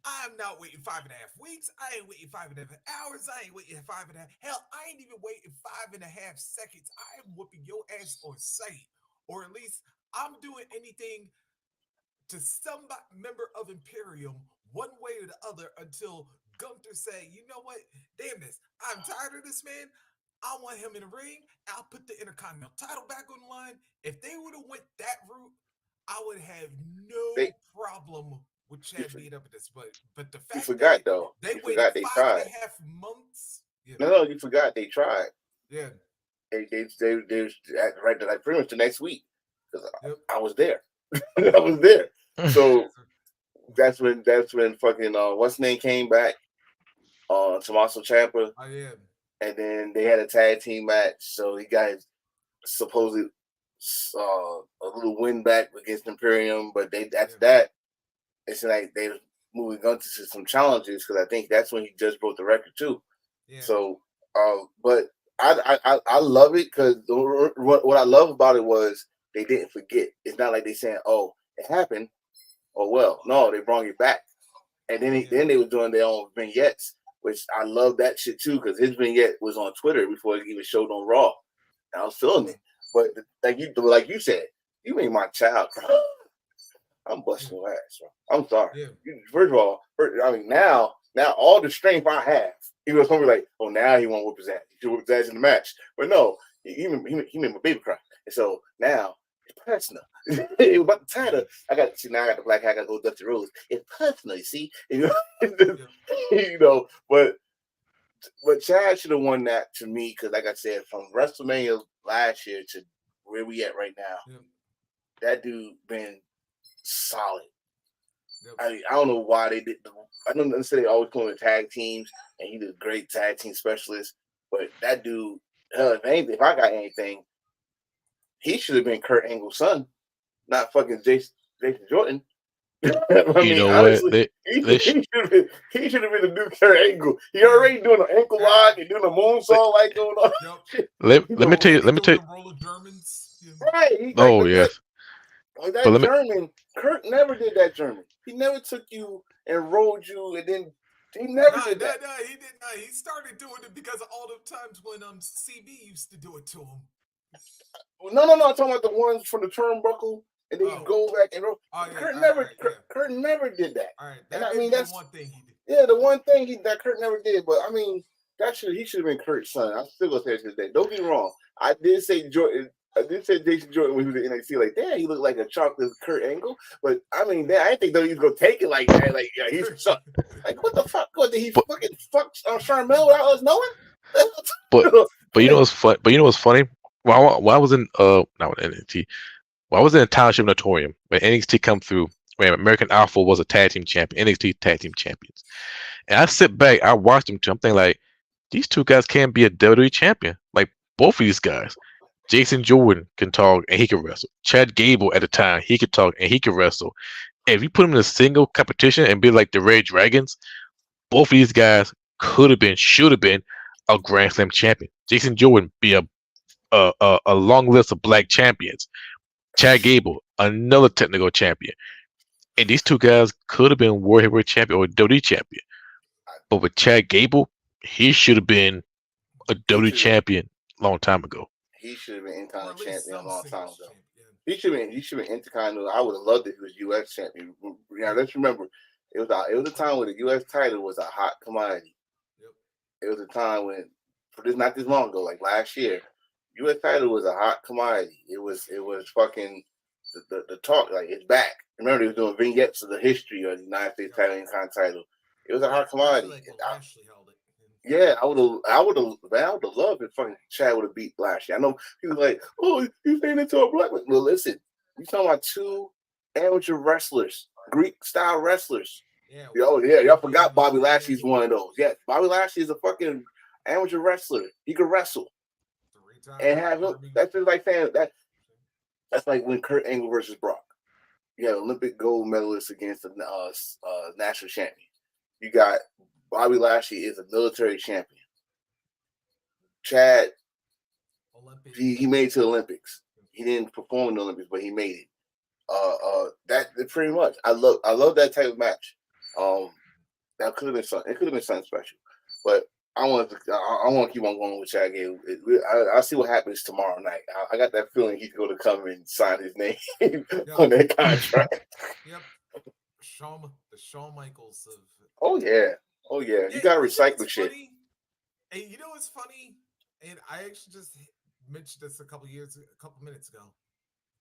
Speaker 3: I am not waiting 5.5 weeks. I ain't waiting 5.5 hours. I ain't waiting 5.5. Hell, I ain't even waiting 5.5 seconds. I am whooping your ass on sight, or at least I'm doing anything to some member of Imperium one way or the other until Gunther say, you know what? Damn this. I'm tired of this man. I want him in the ring. I'll put the Intercontinental title back on the line. If they would have went that route, I would have
Speaker 1: They
Speaker 3: no problem with
Speaker 1: you,
Speaker 3: Chad being up at this. But the
Speaker 1: you
Speaker 3: fact
Speaker 1: forgot
Speaker 3: that
Speaker 1: though.
Speaker 3: they
Speaker 1: You
Speaker 3: waited
Speaker 1: forgot they
Speaker 3: five and
Speaker 1: tried.
Speaker 3: a half months. Yeah,
Speaker 1: No, you forgot they tried.
Speaker 3: yeah,
Speaker 1: They right like pretty much the next week because
Speaker 3: yep.
Speaker 1: I was there. I was there. So
Speaker 3: So,
Speaker 1: that's when fucking what's his name came back, Tommaso Ciampa,
Speaker 3: oh yeah,
Speaker 1: and then they had a tag team match. So he got his supposed a little win back against Imperium, but they that's
Speaker 3: yeah,
Speaker 1: that. It's like they was moving on to some challenges because I think that's when he just broke the record too.
Speaker 3: yeah,
Speaker 1: So, but I love it because what I love about it was they didn't forget. It's not like they saying, "Oh, it happened." Oh well, no, they brought it back, and
Speaker 3: yeah,
Speaker 1: then they were doing their own vignettes, which I love that shit too because his vignette was on Twitter before it even showed on Raw. And I was feeling it, but like you said, you made my child cry. I'm
Speaker 3: yeah,
Speaker 1: busting your ass, bro. I'm sorry.
Speaker 3: yeah.
Speaker 1: First of all, I mean now all the strength I have, he was gonna be like, oh now he won't whip his ass. He should whip his ass in the match. But no, he made my baby cry. And so now it's personal. It was about the title. I got the black hat, I gotta go Dusty Rose. It's personal, you see.
Speaker 3: Yeah.
Speaker 1: You know, but Chad should have won that to me because like I said, from WrestleMania last year to where we at right now,
Speaker 3: Yep.
Speaker 1: that dude been solid.
Speaker 3: Yep.
Speaker 1: I don't know why they did. I don't understand. They always call him tag teams, and he's a great tag team specialist. But that dude, hell, if I got anything, he should have been Kurt Angle's son, not fucking Jason Jordan. I
Speaker 2: You
Speaker 1: mean,
Speaker 2: know what?
Speaker 1: honestly,
Speaker 2: They sh-
Speaker 1: he should have been the new Kurt Angle. He already doing an ankle lock and doing a
Speaker 2: let,
Speaker 1: moonsault like going on.
Speaker 3: Yep.
Speaker 1: He's
Speaker 2: let me tell you.
Speaker 3: Already
Speaker 2: Let me tell
Speaker 3: doing
Speaker 2: you.
Speaker 3: the roller Germans. Yeah.
Speaker 1: right. He
Speaker 2: Oh yes,
Speaker 1: like
Speaker 2: but
Speaker 1: that
Speaker 2: let me.
Speaker 1: German. Kurt never did that German. He never took you and rolled you, and then he never
Speaker 3: No,
Speaker 1: did
Speaker 3: no,
Speaker 1: that.
Speaker 3: no, he did not. He started doing it because of all the times when CB used to do it to him.
Speaker 1: No. I'm talking about the ones from the turnbuckle, and then you
Speaker 3: Oh,
Speaker 1: go back and
Speaker 3: oh yeah.
Speaker 1: Kurt
Speaker 3: All
Speaker 1: never,
Speaker 3: right,
Speaker 1: Kurt,
Speaker 3: yeah.
Speaker 1: Kurt never did that.
Speaker 3: All right.
Speaker 1: And
Speaker 3: That
Speaker 1: I
Speaker 3: may
Speaker 1: mean
Speaker 3: be the
Speaker 1: that's
Speaker 3: one thing he did.
Speaker 1: yeah, the one thing that Kurt never did. But I mean he should have been Kurt's son. I'm still gonna say it to this day. Don't get me wrong. I did say Jordan. I did say Jason Jordan when he was in NXT. Like, damn, he looked like a chocolate Kurt Angle. But I mean, damn, I didn't think that he was gonna take it like that. Like, yeah, he's so, like, what the fuck? What did he
Speaker 2: But
Speaker 1: fucking fuck Charmel without us knowing?
Speaker 2: but but you know what's fun? But you know what's funny? While I was in not with NXT. Well, I was in a Township Notorium when NXT come through. When American Alpha was a tag team champion, NXT tag team champions. And I sit back, I watch them too. I'm thinking like, these two guys can be a WWE champion. Like both of these guys. Jason Jordan can talk and he can wrestle. Chad Gable at the time, he could talk and he could wrestle. And if you put them in a single competition and be like the Red Dragons, both of these guys could have been, should have been a Grand Slam champion. Jason Jordan be a long list of black champions. Chad Gable, another technical champion. And these two guys could have been World Heavyweight Champion or WWE champion. But with Chad Gable, he should have been a
Speaker 1: he
Speaker 2: WWE
Speaker 1: should have
Speaker 2: champion a long time ago.
Speaker 1: he should have been
Speaker 3: Or
Speaker 1: Intercontinental
Speaker 3: at least
Speaker 1: champion a
Speaker 3: some
Speaker 1: long time
Speaker 3: singles
Speaker 1: ago.
Speaker 3: champion.
Speaker 1: He should have been Intercontinental. I would have loved it if he was U.S. champion. Now let's remember, it was a time when the U.S. title was a hot commodity.
Speaker 3: Yep.
Speaker 1: It was a time when, for this not this long ago, like last year, U.S. title was a hot commodity. It was fucking the talk, like it's back. Remember they was doing vignettes of the history of the United States
Speaker 3: Yep.
Speaker 1: title and Intercontinental title. It was a
Speaker 3: Yeah,
Speaker 1: hot
Speaker 3: especially
Speaker 1: commodity.
Speaker 3: like when Lashley held it.
Speaker 1: Yeah, I would have, man, I would have loved if fucking Chad would have beat Lashley. I know he was like, oh, he's saying into a black man. Well, listen, you talking about two amateur wrestlers, Greek style wrestlers.
Speaker 3: Yeah.
Speaker 1: Oh yeah, y'all forgot Bobby Lashley's one of those. Yeah, Bobby Lashley is a fucking amateur wrestler. He can wrestle and have him. That's just like saying that. That's like when Kurt Angle versus Brock. You had Olympic gold medalist against the national champion. You got Bobby Lashley is a military champion. Chad, he made it to the Olympics. He didn't perform in the Olympics, but he made it. That pretty much. I love that type of match. That could have been something. It could have been something special, but I want to keep on going with Chad Gable. I'll see what happens tomorrow night. I got that feeling he's going to come and sign his name on that contract.
Speaker 3: Yep. The Shawn Michaels of.
Speaker 1: Oh yeah. You got to recycle shit.
Speaker 3: Funny? And you know what's funny? And I actually just mentioned this a couple minutes ago.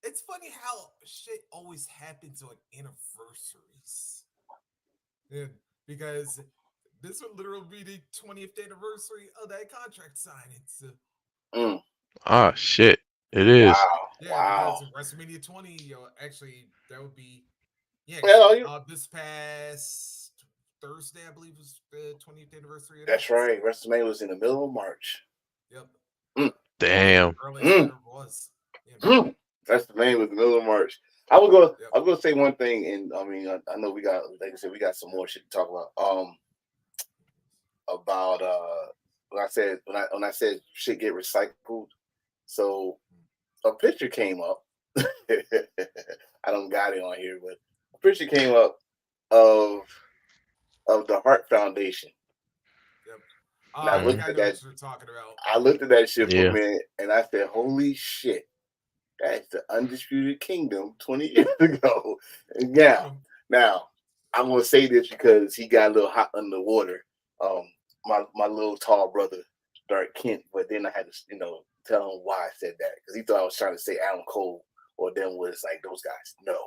Speaker 3: It's funny how shit always happens on anniversaries. Yeah, because this would literally be the 20th anniversary of that contract signing. So.
Speaker 2: Ah, shit. It is.
Speaker 3: Yeah, because WrestleMania 20, actually, that would be. Yeah, this past Thursday, I believe, was the 20th anniversary.
Speaker 1: That's right. WrestleMania was in the middle of March.
Speaker 3: Yep.
Speaker 2: Damn.
Speaker 1: That's the name of the middle of March. I was gonna say one thing, and I mean, I know we got, like I said, we got some more shit to talk about. About when I said shit get recycled. So a picture came up. I don't got it on here, but a picture came up of the Heart Foundation.
Speaker 3: Yep.
Speaker 1: And I looked at that.
Speaker 3: What you're talking about.
Speaker 1: I looked at that shit for a minute, and I said, "Holy shit, that's the Undisputed Kingdom 20 years ago." And now I'm gonna say this because he got a little hot under the water. My little tall brother, Dark Kent, but then I had to, tell him why I said that, because he thought I was trying to say Adam Cole or them was like those guys. No,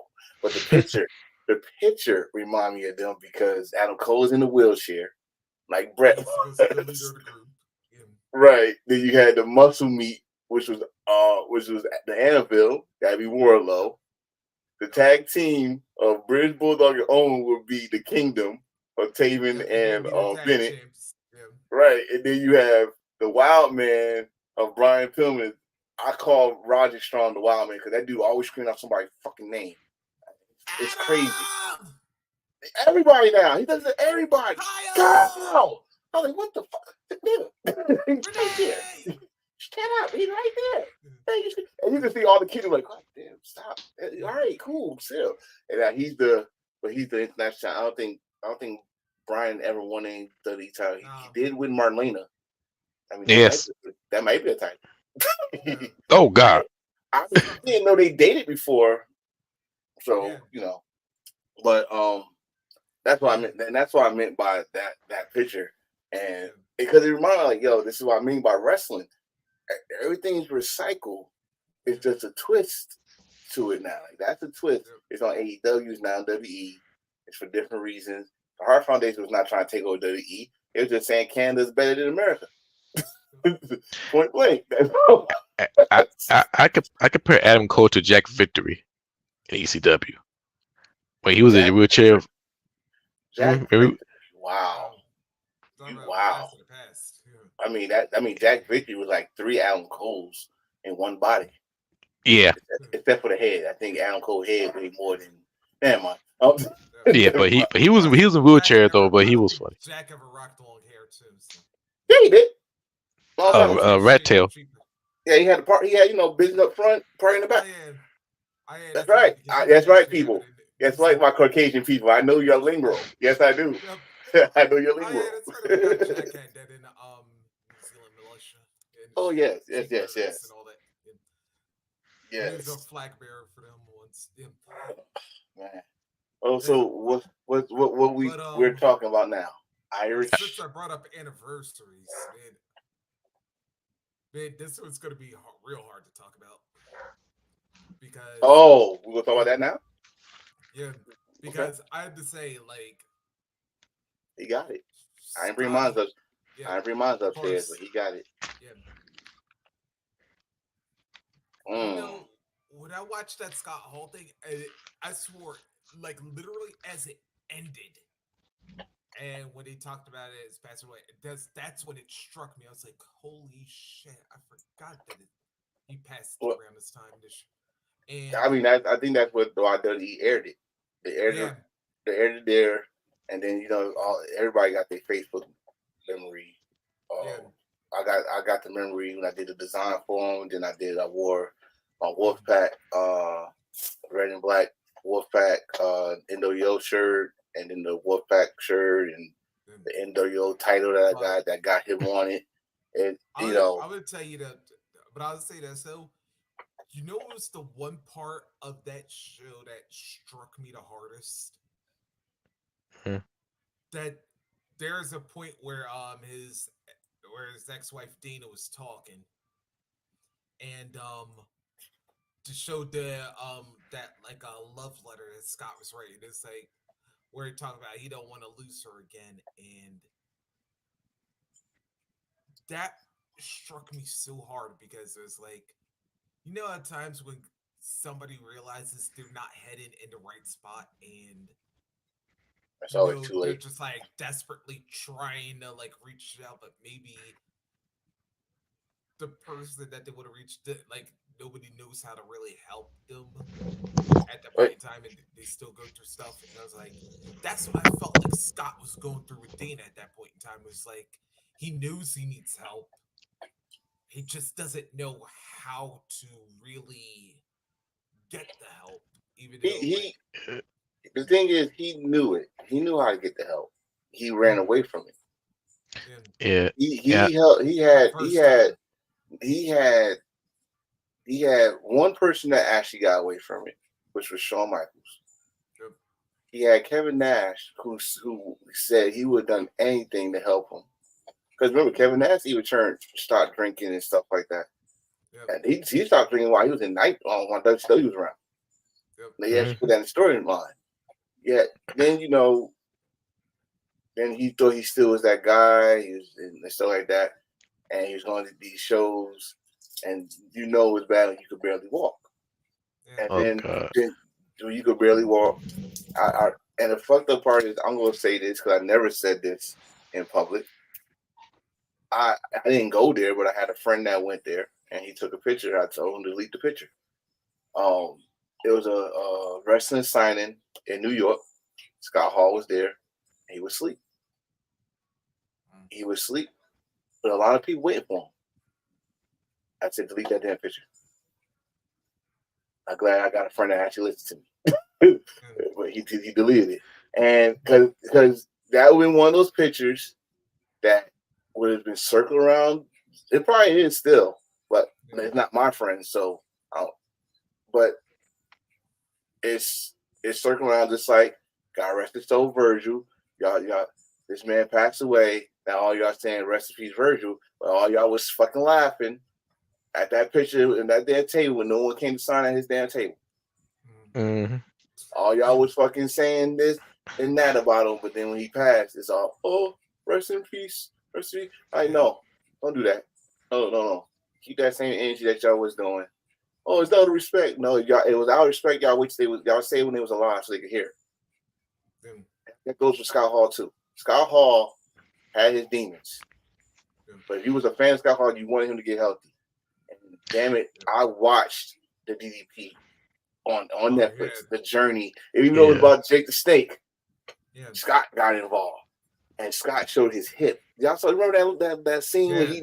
Speaker 1: but the picture remind me of them because Adam Cole is in the wheelchair, like Brett was. The leader of the group. Yeah. Right. Then you had the Muscle Meat, which was the Annabelle, that'd be Warlow. The tag team of British Bulldog and Owen would be the Kingdom of Taven and Bennett. Yeah. Right. And then you have the Wild Man of Brian Pillman. I call Roger Strong the Wild Man because that dude always screaming out somebody's fucking name. It's crazy. Everybody now. He does it to everybody. Kyle! I'm like, what the fuck? He's Shut up. He's right there. And you can see all the kids are like, oh, damn, stop. All right, cool, still. And he's the international. I don't think Brian ever won any WWE title. He did win Marlena. I mean, that might be a title.
Speaker 2: Oh God.
Speaker 1: I didn't know they dated before. So, But that's what I meant, and that's what I meant by that picture. And because it reminded me, like, yo, this is what I mean by wrestling. Everything's recycled. It's just a twist to it now. Like, that's a twist. It's on AEW, it's now on WWE. It's for different reasons. The Heart Foundation was not trying to take over WWE. It was just saying Canada's better than America. Point blank.
Speaker 2: I compare Adam Cole to Jack Victory in ECW when he was in a wheelchair.
Speaker 1: Jack Victory. Wow. I mean, Jack Victory was like 3 Adam Coles in one body.
Speaker 2: Yeah.
Speaker 1: Except for the head. I think Adam Cole's head weighed more than. Never mind.
Speaker 2: Yeah, but he was in a wheelchair though, but he was funny.
Speaker 3: Jack ever rocked long hair too. So.
Speaker 1: Yeah, he did.
Speaker 2: Rat tail.
Speaker 1: Yeah, he had the part. He had business up front, part in the back. That's right. That's right, people. That's right, my Caucasian people. I know your lingo. Yes, I do. I know your lingo.
Speaker 3: Jack had that in New Zealand militia.
Speaker 1: Oh yes.
Speaker 3: And all that. Yes. He was a flag bearer for them once. Yeah.
Speaker 1: Man. Oh, so what we're talking about now? Irish.
Speaker 3: Since I brought up anniversaries, man, this one's going to be real hard to talk about because.
Speaker 1: Oh, we're gonna talk about that now.
Speaker 3: Yeah, because I had to say, like,
Speaker 1: he got it. I didn't bring mine up. I didn't bring mine upstairs, but he got it.
Speaker 3: Yeah. When I watched that Scott Hall thing, I swore, like, literally as it ended, And when they talked about it, it's passed away. That's when it struck me. I was like, "Holy shit! I forgot that he passed
Speaker 1: Well,
Speaker 3: around this time."
Speaker 1: I
Speaker 3: And
Speaker 1: mean, I think that's what the WWE aired it. They aired it.
Speaker 3: yeah,
Speaker 1: They aired it there, and then
Speaker 3: yeah,
Speaker 1: everybody got their Facebook memory.
Speaker 3: yeah,
Speaker 1: I got the memory when I did the design for them. Then I wore my
Speaker 3: mm,
Speaker 1: Wolfpack, red and black Wolfpack NWO shirt, and then the Wolfpack shirt and
Speaker 3: mm.
Speaker 1: the NWO title that I
Speaker 3: But
Speaker 1: got him on it. And
Speaker 3: I'm gonna tell you that, but I'll say that. So you know, what was the one part of that show that struck me the hardest?
Speaker 2: Hmm.
Speaker 3: That there's a point where his ex-wife Dana was talking, and to show the that like a love letter that Scott was writing. It's like where he talked about he don't want to lose her again, and that struck me so hard because it was like, at times when somebody realizes they're not heading in the right spot, and
Speaker 1: it's always too
Speaker 3: they're
Speaker 1: late.
Speaker 3: just like desperately trying to like reach out, but maybe the person that they would have reached, like nobody knows how to really help them at that point
Speaker 1: But
Speaker 3: in time, and they still go through stuff. And I was like, that's what I felt like Scott was going through with Dana at that point in time. It was like he knows he needs help, he just doesn't know how to really get the help, even
Speaker 1: he
Speaker 3: though
Speaker 1: he
Speaker 3: like
Speaker 1: the thing is he knew it. He knew how to get the help. He ran
Speaker 3: mm,
Speaker 1: away from it.
Speaker 3: mm,
Speaker 2: Yeah,
Speaker 1: He
Speaker 2: yeah.
Speaker 1: he held, he
Speaker 3: the
Speaker 1: had he
Speaker 3: first
Speaker 1: had
Speaker 3: time,
Speaker 1: he had he had one person that actually got away from it, which was Shawn Michaels.
Speaker 3: yep,
Speaker 1: He had Kevin Nash, who said he would have done anything to help him. Because remember, Kevin Nash even start drinking and stuff like that.
Speaker 3: yep,
Speaker 1: And he stopped drinking while he was in night when WCW was around.
Speaker 3: yep,
Speaker 1: They
Speaker 2: Hmm.
Speaker 1: actually put that in the storyline. Yet then then he thought he still was that guy. He was and stuff like that, and he was going to these shows, and it was bad when you could barely walk.
Speaker 3: yeah,
Speaker 1: And
Speaker 2: Oh God.
Speaker 1: then when you could barely walk, and the fucked up part is I'm going to say this because I never said this in public. I didn't go there, but I had a friend that went there, and he took a picture. I told him to delete the picture. Um, it was a wrestling signing in New York. Scott Hall was there. He was asleep.
Speaker 3: mm,
Speaker 1: He was asleep, but a lot of people waiting for him. I said, delete that damn picture. I'm glad I got a friend that actually listened to me,
Speaker 3: mm,
Speaker 1: but he deleted it, and because that would be one of those pictures that would have been circled around. It probably is still, but
Speaker 3: yeah,
Speaker 1: it's not my friend, so. But it's circling around just like God rest his soul, Virgil. Y'all, this man passed away. Now all y'all saying rest in peace, Virgil, but all y'all was fucking laughing at that picture and that damn table when no one came to sign at his damn table.
Speaker 3: mm.
Speaker 2: Hmm.
Speaker 1: All y'all was fucking saying this and that about him, but then when he passed, it's all rest in peace, rest in peace. I
Speaker 3: Yeah,
Speaker 1: know, don't do that. No. Keep that same energy that y'all was doing. Oh, it's out of respect. No, y'all, it was out of respect. Y'all which y'all say when they was alive so they could hear it.
Speaker 3: yeah,
Speaker 1: That goes for Scott Hall too. Scott Hall had his demons,
Speaker 3: yeah,
Speaker 1: but if you was a fan of Scott Hall, you wanted him to get healthy. And damn it,
Speaker 3: yeah.
Speaker 1: I watched the DDP on
Speaker 3: Oh yeah,
Speaker 1: Netflix, The Journey. Even though it was
Speaker 2: Yeah.
Speaker 1: about Jake the Snake,
Speaker 3: yeah,
Speaker 1: Scott got involved, and Scott showed his hip. Y'all saw remember that scene when
Speaker 3: yeah,
Speaker 1: he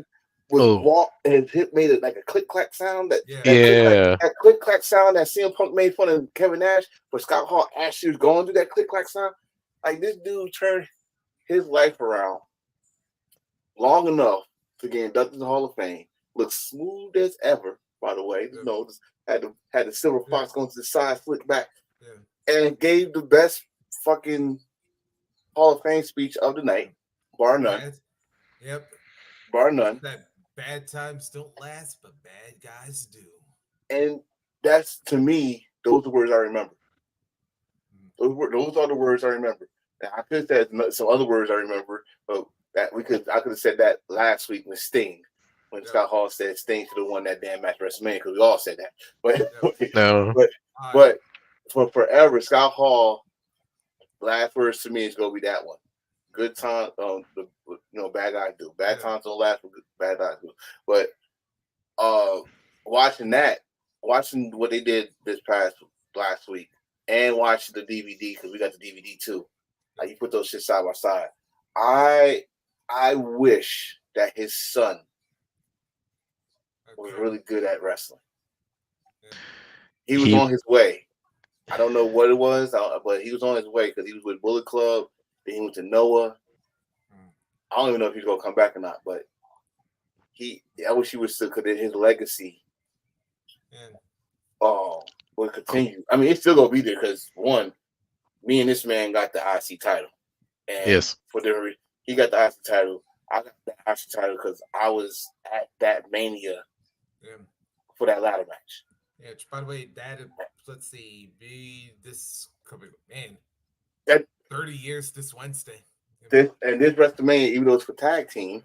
Speaker 1: was
Speaker 2: Oh
Speaker 1: walk and his hip made it like a click clack sound.
Speaker 3: yeah,
Speaker 2: yeah.
Speaker 1: That click clack sound that CM Punk made fun of Kevin Nash, but Scott Hall actually was going through that click clack sound. Like this dude turned his life around long enough to get inducted to the Hall of Fame. Looks smooth as ever, by the way.
Speaker 3: yeah,
Speaker 1: Just had the silver
Speaker 3: yeah,
Speaker 1: fox going to the side, flick back,
Speaker 3: yeah.
Speaker 1: and gave the best fucking Hall of Fame speech of the night, bar none,
Speaker 3: Bad. Yep.
Speaker 1: bar none.
Speaker 3: That bad times don't last, but bad guys do.
Speaker 1: And that's to me, those are the words I remember.
Speaker 3: Mm,
Speaker 1: Those are the words I remember. Now, I could have said some other words I remember, but I could have said that last week with Sting when
Speaker 3: yep.
Speaker 1: Scott Hall said Sting to the one that damn match WrestleMania because we all said that. But
Speaker 3: Yep.
Speaker 2: No.
Speaker 1: but
Speaker 3: I
Speaker 1: but for forever, Scott Hall last words to me is gonna be that one. Good time, bad guys do. Bad
Speaker 3: Yeah.
Speaker 1: times don't last, but bad guys do. But uh, watching that, watching what they did this past last week, and watching the DVD because we got the DVD too. Like you put those shit side by side. I I wish that his son was
Speaker 3: Okay.
Speaker 1: really good at wrestling.
Speaker 3: Yeah.
Speaker 1: He was
Speaker 2: He
Speaker 1: on his way. I don't know what it was, but he was on his way because he was with Bullet Club. Then he went to Noah.
Speaker 3: Mm.
Speaker 1: I don't even know if he's gonna come back or not, but I wish he was still because his legacy
Speaker 3: And
Speaker 1: will continue. I mean, it's still gonna be there because one, me and this man got the IC title, and
Speaker 2: yes.
Speaker 1: for different reasons, he got the IC title. I got the IC title because I was at that Mania
Speaker 3: yeah.
Speaker 1: for that ladder match.
Speaker 3: Yeah. By the way, that let's see, be this coming man
Speaker 1: That
Speaker 3: 30 years this Wednesday. Yeah.
Speaker 1: this WrestleMania, even though it's for tag team,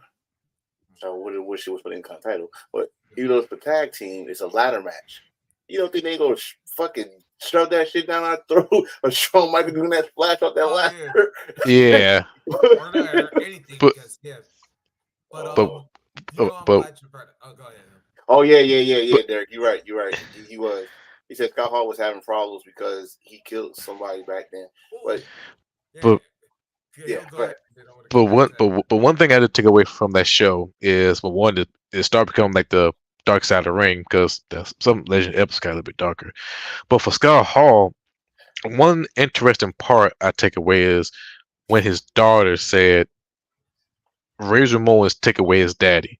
Speaker 1: so I would have wished it was for the Intercontinental title, but even though it's for tag team, it's a ladder match. You don't think they gonna fucking shove that shit down our throat or Shawn Michael doing that splash off that
Speaker 3: Oh yeah.
Speaker 1: ladder?
Speaker 2: Yeah.
Speaker 3: Or no, or anything
Speaker 2: But
Speaker 3: because yeah. But
Speaker 2: but
Speaker 3: I'm
Speaker 2: but
Speaker 3: glad you brought it. Oh, go ahead.
Speaker 1: Oh yeah,
Speaker 2: but
Speaker 1: Derek. You're right. You're right. He was. He said Scott Hall was having problems because he killed somebody back then.
Speaker 3: Oh,
Speaker 1: But
Speaker 3: yeah.
Speaker 2: but
Speaker 3: Yeah,
Speaker 1: yeah,
Speaker 3: he'll go
Speaker 1: but
Speaker 3: ahead. Then I want to come back to that.
Speaker 2: but one thing I did take away from that show is, well, one, it started becoming like the dark side of the ring because some legend episodes got a little bit darker. But for Scott Hall, one interesting part I take away is when his daughter said Razor Ramon is take away his daddy,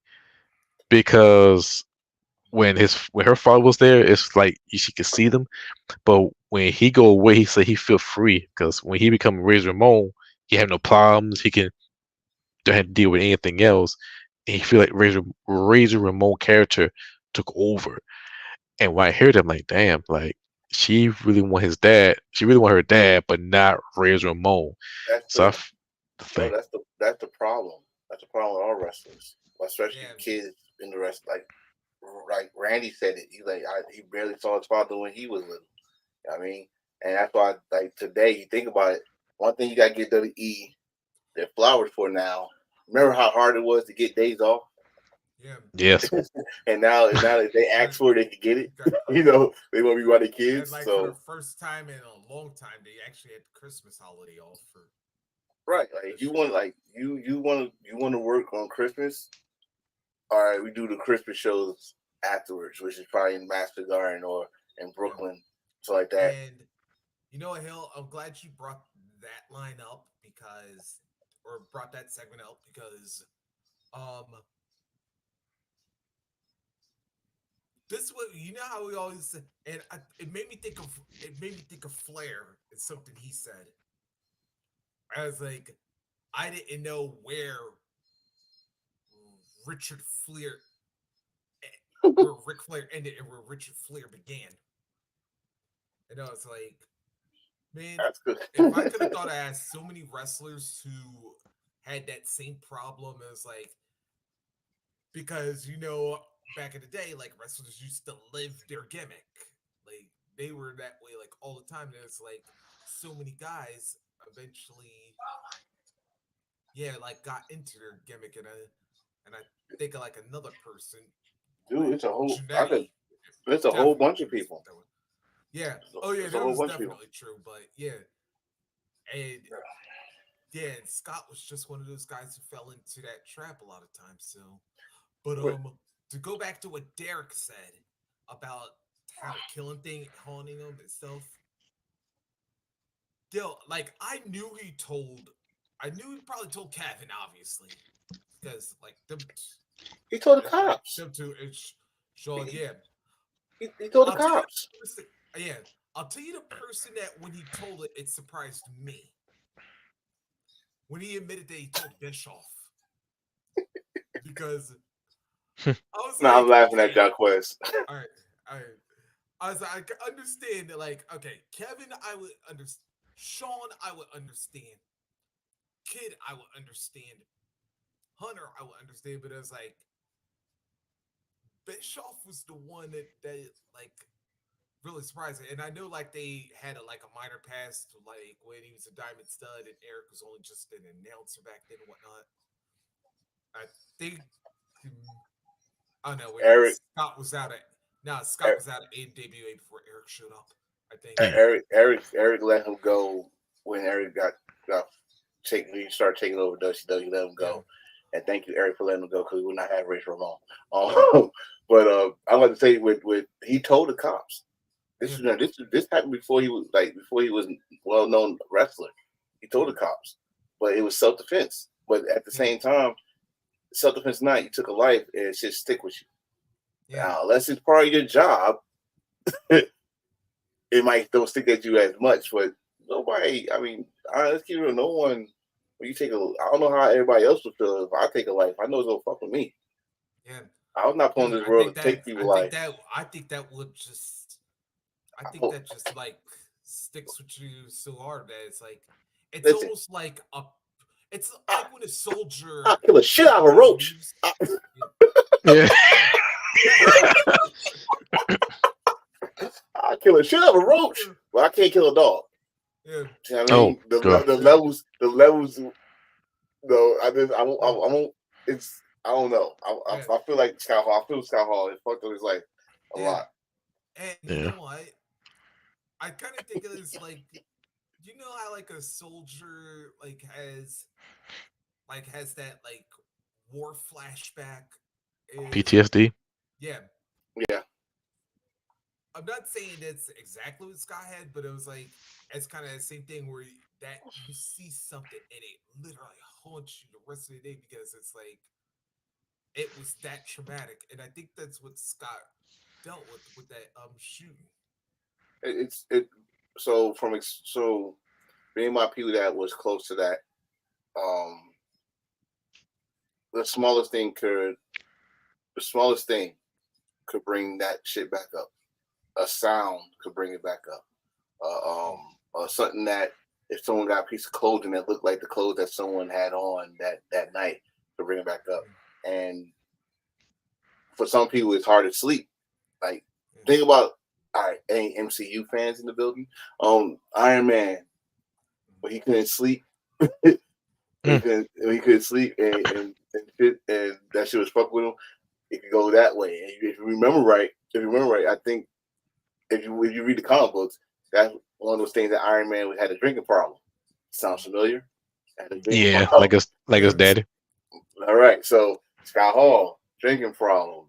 Speaker 2: because when her father was there, it's like she could see them. But when he go away, he said he feel free because when he become Razor Ramon, he have no problems. He can don't have to deal with anything else. And he feel like Razor Ramon character took over. And when I heard that, I'm like, damn, like she really want his dad. She really want her dad, but not Razor Ramon.
Speaker 1: that's
Speaker 2: So
Speaker 1: the bro.
Speaker 2: think,
Speaker 1: That's the problem. That's the problem with all wrestlers, especially
Speaker 3: Yeah,
Speaker 1: kids in the rest. Like Randy said it. He barely saw his father when he was little. You know what I mean, and that's why like today you think about it. One thing you got to get WWE their flowers for now. Remember how hard it was to get days off,
Speaker 3: yeah.
Speaker 2: yes,
Speaker 1: and now that they ask
Speaker 3: And,
Speaker 1: for it, they can get it.
Speaker 3: okay.
Speaker 1: They want to be by the
Speaker 3: And
Speaker 1: kids.
Speaker 3: like for the
Speaker 1: So
Speaker 3: first time in a long time, they actually had Christmas holiday off for
Speaker 1: right, like
Speaker 3: the
Speaker 1: you
Speaker 3: show.
Speaker 1: want like you want to work on Christmas. All right, we do the Christmas shows afterwards, which is probably in Master Garden or in
Speaker 3: Yeah.
Speaker 1: Brooklyn, so like that.
Speaker 3: And you know what, Hill? I'm glad you brought that line up because, or brought that segment up because, um, this was you know how we always say, and it made me think of Flair and something he said. I was like, I didn't know where Richard Flair, where Ric Flair ended and where Richard Flair began. And I was like, man,
Speaker 1: That's good.
Speaker 3: if I could have thought I had so many wrestlers who had that same problem, it was like because back in the day, like wrestlers used to live their gimmick, like they were that way like all the time. And it's like so many guys eventually, yeah, like got into their gimmick, and I think of like another person,
Speaker 1: Dude,
Speaker 3: like
Speaker 1: it's a whole.
Speaker 3: Janetti,
Speaker 1: It's a whole
Speaker 3: definitely
Speaker 1: bunch of
Speaker 3: was
Speaker 1: people.
Speaker 3: that one. Yeah. Oh yeah,
Speaker 1: It's a
Speaker 3: that
Speaker 1: whole
Speaker 3: was
Speaker 1: bunch of people.
Speaker 3: definitely true. But yeah, and yeah, and Scott was just one of those guys who fell into that trap a lot of times. So, but
Speaker 1: But
Speaker 3: to go back to what Derek said about how the killing thing haunting him and stuff, still, like I knew he probably told Kevin, obviously, because like
Speaker 1: he told the
Speaker 3: yeah, like
Speaker 1: cops.
Speaker 3: them two, it's Sean,
Speaker 1: He,
Speaker 3: yeah.
Speaker 1: he told the
Speaker 3: I'll tell you
Speaker 1: cops.
Speaker 3: the person, yeah, I'll tell you the person that when he told it, it surprised me when he admitted that he told Bischoff because I was
Speaker 1: No, I'm
Speaker 3: like,
Speaker 1: laughing at
Speaker 3: okay,
Speaker 1: John Quest.
Speaker 3: all right, all right. I was like, I understand that, like, okay, Kevin, I would understand. Sean, I would understand. Kid, I would understand. Hunter, I would understand. But it was like Bischoff was the one that like really surprising. And I know like they had like a minor past, like when he was a Diamond Stud and Eric was only just an announcer back then and whatnot. I think oh no, wait,
Speaker 1: Eric,
Speaker 3: Scott was out at no, Scott
Speaker 1: Er-
Speaker 3: was out at AWA before Eric showed up. I think.
Speaker 2: Damn.
Speaker 1: Eric let him go when Eric got he started taking over WCW. Let him
Speaker 3: Yeah,
Speaker 1: go, and thank you, Eric, for letting him go because we would not have Rich Ramon. But I want to say with he told the cops
Speaker 3: yeah,
Speaker 1: this happened before he was well known wrestler. He told the cops, but it was self defense. But at the
Speaker 3: yeah,
Speaker 1: same time, self defense not you took a life and it should stick with you.
Speaker 3: yeah,
Speaker 1: Now, unless it's part of your job, it might don't stick at you as much. But nobody, I mean, let's keep it real. No one, when you take I don't know how everybody else would feel if I take a life. I know it's gonna fuck with me.
Speaker 3: yeah.
Speaker 1: I was not put in
Speaker 3: Dude,
Speaker 1: this world to take people life.
Speaker 3: I think that would just I think
Speaker 1: Oh,
Speaker 3: that just like sticks with you so hard that it's like it's
Speaker 1: listen,
Speaker 3: almost like a it's
Speaker 1: I,
Speaker 3: like when a soldier
Speaker 1: I'll kill a shit out of a roach.
Speaker 3: leaves.
Speaker 1: I,
Speaker 2: Yeah.
Speaker 3: Yeah.
Speaker 1: I'll kill a shit out of a roach, but I can't kill a dog.
Speaker 3: Yeah.
Speaker 1: You know what I
Speaker 2: Oh,
Speaker 1: mean? The
Speaker 2: God.
Speaker 1: the levels. No, I won't. It's I don't know.
Speaker 3: Yeah.
Speaker 1: I feel like Scott Hall. I feel Scott Hall. It fucked up his life a
Speaker 3: Yeah.
Speaker 1: lot.
Speaker 3: And you
Speaker 2: Yeah.
Speaker 3: know what? I kind of think of this like you know how like a soldier has that like war flashback is
Speaker 2: PTSD.
Speaker 3: yeah.
Speaker 1: Yeah,
Speaker 3: I'm not saying that's exactly what Scott had, but it was like it's kind of the same thing where that you see something and it literally haunts you the rest of the day because it's like it was that traumatic, and I think that's what Scott dealt with that shooting.
Speaker 1: it's it. So being my people that was close to that, um, the smallest thing could bring that shit back up. A sound could bring it back up. Something that if someone got a piece of clothing that looked like the clothes that someone had on that night could bring it back up. And for some people, it's hard to sleep. Like think about all right, any MCU fans in the building. Iron Man, when he couldn't sleep, when he couldn't sleep, and that shit was fuck with him. It could go that way. And if you remember right, I think if you read the comic books, that's one of those things that Iron Man had a drinking problem. Sounds familiar? Had a drinking
Speaker 2: Yeah,
Speaker 1: problem.
Speaker 2: like his daddy.
Speaker 1: All right, so Scott Hall, drinking problem,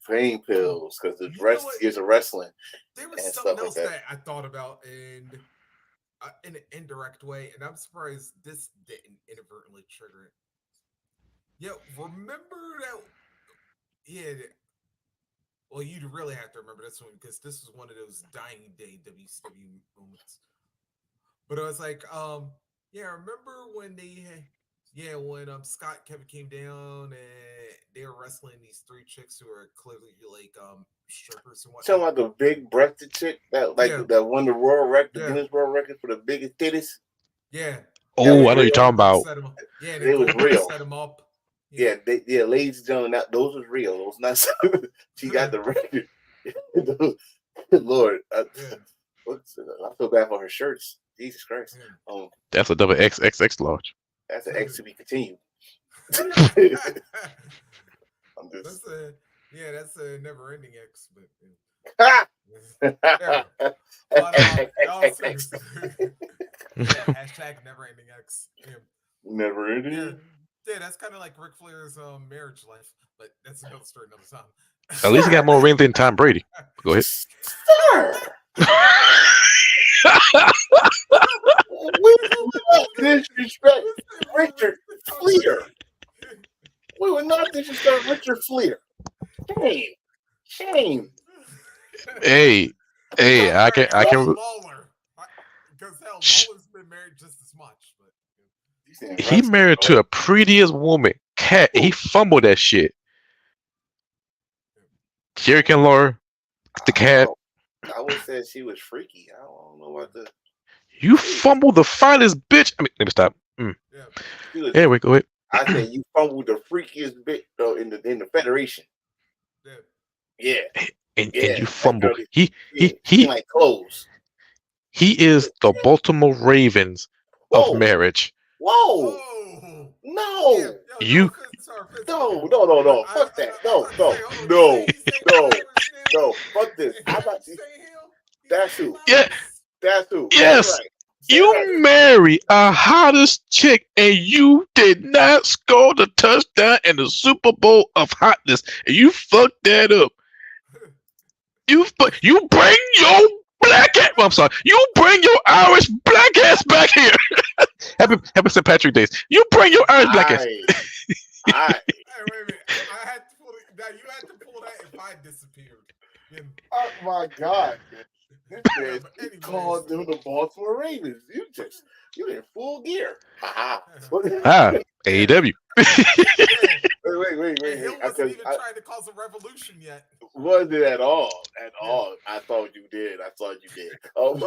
Speaker 1: pain pills because the
Speaker 3: You know
Speaker 1: rest
Speaker 3: what?
Speaker 1: years of wrestling
Speaker 3: There was
Speaker 1: and
Speaker 3: something
Speaker 1: stuff like
Speaker 3: else
Speaker 1: that.
Speaker 3: that I thought about and in an indirect way, and I'm surprised this didn't inadvertently trigger it. Yeah, remember that? Yeah, well, you'd really have to remember this one because this was one of those dying day WCW moments. But I was like, yeah, remember when when Scott Kevin came down and they were wrestling these three chicks who are clearly like strippers and
Speaker 1: Talking
Speaker 3: whatnot.
Speaker 1: about the big breasted chick
Speaker 3: Yeah,
Speaker 1: that won the world record, the
Speaker 3: yeah,
Speaker 1: Guinness World Record for the biggest titties.
Speaker 3: yeah.
Speaker 1: That
Speaker 3: And
Speaker 2: Oh,
Speaker 1: was
Speaker 2: I know
Speaker 3: then
Speaker 2: you're
Speaker 1: real.
Speaker 2: talking
Speaker 3: Goldberg
Speaker 2: about.
Speaker 3: set him up. Yeah, and then
Speaker 1: It was
Speaker 3: Goldberg
Speaker 1: real.
Speaker 3: set him up. Yeah,
Speaker 1: Yeah, ladies and gentlemen, those was real. Those not. She got the record. Lord, I feel bad for her shirts. Jesus Christ.
Speaker 2: That's a double XXX large.
Speaker 1: That's an X to be continued. I'm just.
Speaker 3: that's a never-ending X. But
Speaker 1: Ha!
Speaker 3: yeah. But y'all seriously. Yeah, hashtag never-ending X. Yeah.
Speaker 1: Never
Speaker 3: Yeah,
Speaker 1: ending.
Speaker 3: yeah, that's kind of like Ric Flair's marriage life, but that's another story, another time.
Speaker 2: At least he got more rings than Tom Brady. Go ahead.
Speaker 1: Sir, we will not disrespect Richard Fleer. We will not disrespect Richard Fleer. Shame. Shame.
Speaker 2: Hey, I can
Speaker 3: Lawler, because hell, Lawler's been married just as much. But
Speaker 2: he married to a prettiest woman. Cat, he fumbled that shit. Jerry Ken Lawler, the cat.
Speaker 1: I would say she was freaky. I don't know what the.
Speaker 2: You fumbled the finest bitch. I mean, let me stop.
Speaker 1: Yeah.
Speaker 2: Anyway, go ahead.
Speaker 1: I said you fumbled the freakiest bitch though in the Federation.
Speaker 3: Yeah.
Speaker 1: Yeah.
Speaker 2: and
Speaker 1: Yeah,
Speaker 2: you
Speaker 1: that
Speaker 2: fumble.
Speaker 1: girl is
Speaker 2: He
Speaker 1: yeah,
Speaker 2: he
Speaker 1: she
Speaker 2: he
Speaker 1: like clothes.
Speaker 2: he is the Baltimore Ravens of
Speaker 1: Whoa,
Speaker 2: marriage.
Speaker 1: whoa,
Speaker 3: Whoa. Yeah,
Speaker 1: no,
Speaker 3: yo, no
Speaker 2: You
Speaker 3: offense to our Pittsburgh.
Speaker 1: no, no, no,
Speaker 3: But
Speaker 1: no. Fuck that.
Speaker 3: I was
Speaker 1: No,
Speaker 3: about to say,
Speaker 1: no,
Speaker 3: hold on,
Speaker 1: no,
Speaker 3: you say
Speaker 1: no,
Speaker 3: Irish now?
Speaker 1: no. Fuck this.
Speaker 3: Is
Speaker 1: I'm
Speaker 3: that
Speaker 1: not.
Speaker 3: what you say, Hill? You
Speaker 1: That's
Speaker 3: say
Speaker 1: who.
Speaker 3: Hill
Speaker 2: yeah
Speaker 3: Irish?
Speaker 1: That's who. Say it
Speaker 2: yes
Speaker 1: right. Say it right.
Speaker 2: you marry a hottest chick and you did not score the touchdown in the Super Bowl of hotness and you fucked that up. You bring your I'm sorry. You bring your Irish black ass back here. Happy St. Patrick Days. You bring your Irish black ass.
Speaker 1: I, I.
Speaker 3: Hey, wait a minute. I had to pull it. Now you had to pull that if I disappeared. Then,
Speaker 1: Oh my God, man. This
Speaker 3: yeah,
Speaker 1: man
Speaker 3: but
Speaker 1: he
Speaker 3: anyways.
Speaker 1: called them the Baltimore Ravens. You in full gear. Ha ha.
Speaker 2: Ah,
Speaker 3: Yeah,
Speaker 2: AEW.
Speaker 3: yeah.
Speaker 1: Wait.
Speaker 3: And Hill wasn't even trying to cause a revolution yet.
Speaker 1: Wasn't at all. At
Speaker 3: Yeah.
Speaker 1: all. I thought you did. I thought you did. Oh,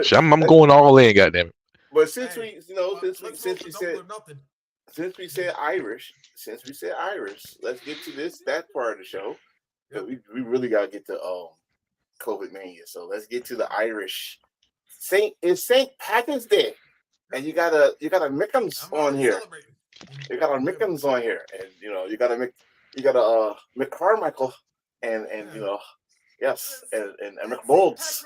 Speaker 2: Shit, I'm going all in, goddamn
Speaker 1: but since
Speaker 3: Hey,
Speaker 1: we, you know,
Speaker 3: let's vote for double or nothing.
Speaker 1: since we said Irish, let's get to that part of the show.
Speaker 3: Yep.
Speaker 1: We really gotta get to COVID mania. So let's get to the Irish. Saint Patrick's Day, and you got a Mickens
Speaker 3: I'm
Speaker 1: on
Speaker 3: already
Speaker 1: here.
Speaker 3: celebrating.
Speaker 1: You got a Mickens on here, and you got a McCarmichael, and yes, and McBolds.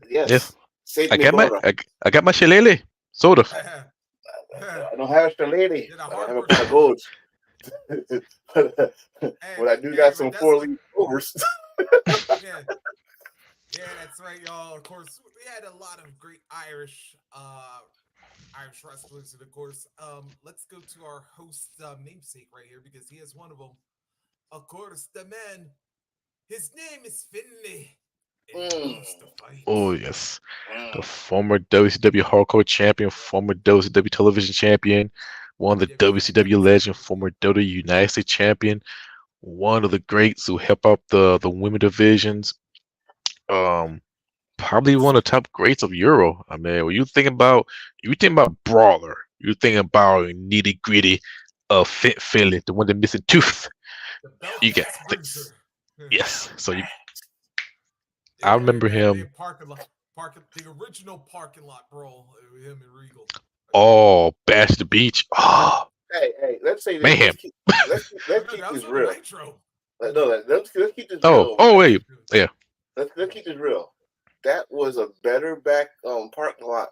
Speaker 2: Yes,
Speaker 1: Yes, Saint
Speaker 2: I got my
Speaker 1: Migora.
Speaker 2: I got my shillelagh soda.
Speaker 1: I don't have a lady.
Speaker 3: Get a
Speaker 1: I don't have a
Speaker 3: hardware
Speaker 1: pot of
Speaker 3: store.
Speaker 1: gold. But I do got some
Speaker 3: That's
Speaker 1: 4 leaf overs.
Speaker 3: yeah, yeah, that's right, y'all. Of course, we had a lot of great Irish wrestlers, and of course, let's go to our host namesake right here because he has one of them. Of course, the man. His name is Finley, and he
Speaker 1: Mm,
Speaker 3: loves to fight.
Speaker 2: Oh yes, the
Speaker 1: mm.
Speaker 2: former WCW Hardcore Champion, former WCW Television Champion, one of the
Speaker 3: WWE
Speaker 2: WCW
Speaker 3: United
Speaker 2: legend, former WWE United States Champion, one of the greats who helped out the women divisions. Um, Probably one of the top greats of Euro. I mean, when you think about brawler, you think about nitty gritty, fit Philly, the one that missing tooth.
Speaker 3: the
Speaker 2: You got
Speaker 3: Belfast
Speaker 2: this.
Speaker 3: Bruiser.
Speaker 2: Yes. So I
Speaker 3: AKA
Speaker 2: remember him.
Speaker 3: Batman the original parking lot brawl with him and Regal.
Speaker 2: Oh, Bash the Beach. Oh,
Speaker 1: Hey, let's say this.
Speaker 2: mayhem.
Speaker 3: Oh,
Speaker 1: Let's
Speaker 3: no,
Speaker 1: keep
Speaker 3: that was
Speaker 1: this
Speaker 3: from the
Speaker 1: real.
Speaker 3: Nitro.
Speaker 1: No, let's keep this
Speaker 2: Oh,
Speaker 1: real.
Speaker 2: oh wait, yeah,
Speaker 1: Let's keep this real. That was a better back parking lot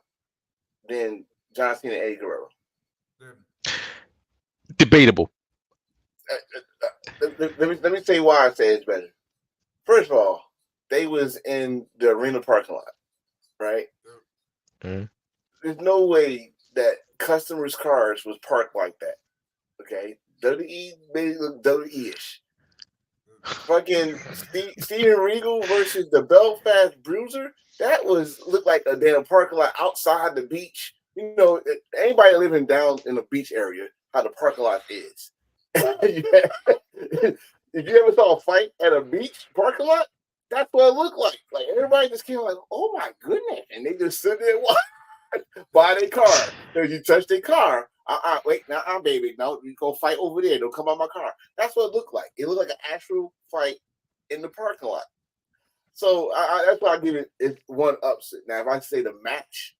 Speaker 1: than John Cena and Eddie Guerrero.
Speaker 2: debatable.
Speaker 1: Let me tell you why I say it's better. First of all, they was in the arena parking lot, right?
Speaker 2: Mm.
Speaker 1: There's no way that customers' cars was parked like that. Okay, WWE made it look WWE-ish. Fucking Steven Regal versus the Belfast Bruiser. That looked like a damn parking lot outside the beach. You know, anybody living down in the beach area, how the parking lot is. If you ever saw a fight at a beach parking lot, that's what it looked like. Like everybody just came like, oh my goodness, and they just sit there and watch by their car. If you touch their car, wait, now, baby, no, you go fight over there. Don't come out my car. That's what it looked like. It looked like an actual fight in the parking lot. So that's why I give it one upset. Now, if I say the match,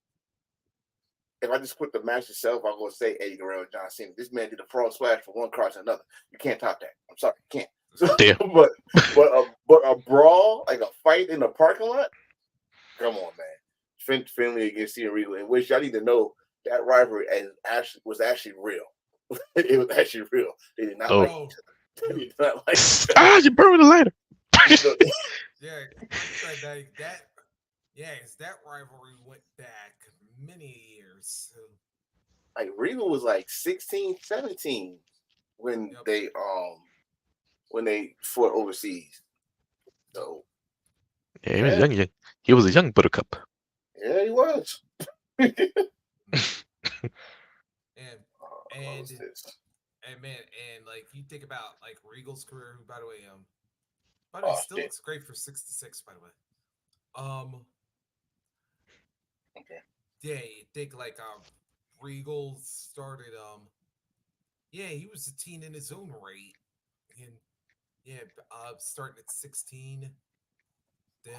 Speaker 1: if I just put the match itself, I'm going to say Eddie Guerrero and John Cena. This man did a frog splash from one car to another. You can't top that. I'm sorry, you can't.
Speaker 2: Yeah.
Speaker 1: but a brawl, like a fight in the parking lot, come on, man. Finley against Steven Regal, in which y'all need to know that rivalry was actually real. It was actually real. They did not
Speaker 2: Oh.
Speaker 1: like each other. They did not like each other.
Speaker 2: Ah, you burned the lighter.
Speaker 3: Yeah, that rivalry went back many years.
Speaker 1: Like Regal was like 16, 17 when
Speaker 3: Yep.
Speaker 1: when they fought overseas. So
Speaker 2: Yeah, he was young. He was a young buttercup.
Speaker 1: yeah, he was.
Speaker 3: And
Speaker 1: What was this?
Speaker 3: and man, and like you think about like Regal's career, who by the way, still
Speaker 1: Shit.
Speaker 3: looks great for 66, by the way.
Speaker 1: Okay.
Speaker 3: Yeah, you think like Regal started yeah, he was a teen in his own right. And Yeah, starting at 16. Then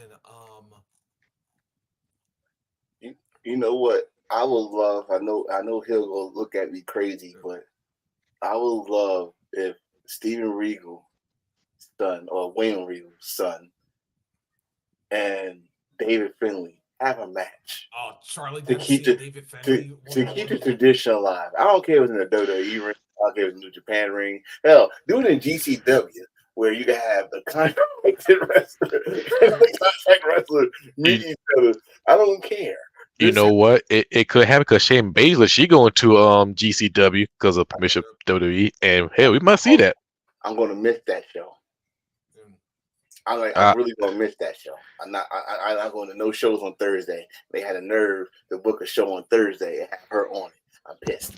Speaker 1: You, you know what? I would love. I know he'll go look at me crazy, but I would love if Steven Regal's son or Wayne Regal's son and David Finley have a match
Speaker 3: oh, Charlie
Speaker 1: to keep
Speaker 3: Dempsey and
Speaker 1: the
Speaker 3: David
Speaker 1: to,
Speaker 3: Finley one
Speaker 1: to
Speaker 3: on
Speaker 1: keep
Speaker 3: one.
Speaker 1: the tradition alive. I don't care if it's in the WWE ring. I don't care if it's in the New Japan ring. Hell, do it in GCW where you can have the contracted wrestler and the contract wrestler meet
Speaker 2: You,
Speaker 1: each other. I don't care.
Speaker 2: you
Speaker 1: Just
Speaker 2: know what? It could happen because Shane Baszler, she going to GCW because of permission of WWE, and hell, we might see
Speaker 1: oh,
Speaker 2: that.
Speaker 1: I'm gonna miss that show.
Speaker 3: And,
Speaker 1: I'm
Speaker 2: Uh,
Speaker 1: really gonna miss that show. I'm not going to no shows on Thursday. They had a nerve to book a show on Thursday and have her on it. I'm pissed.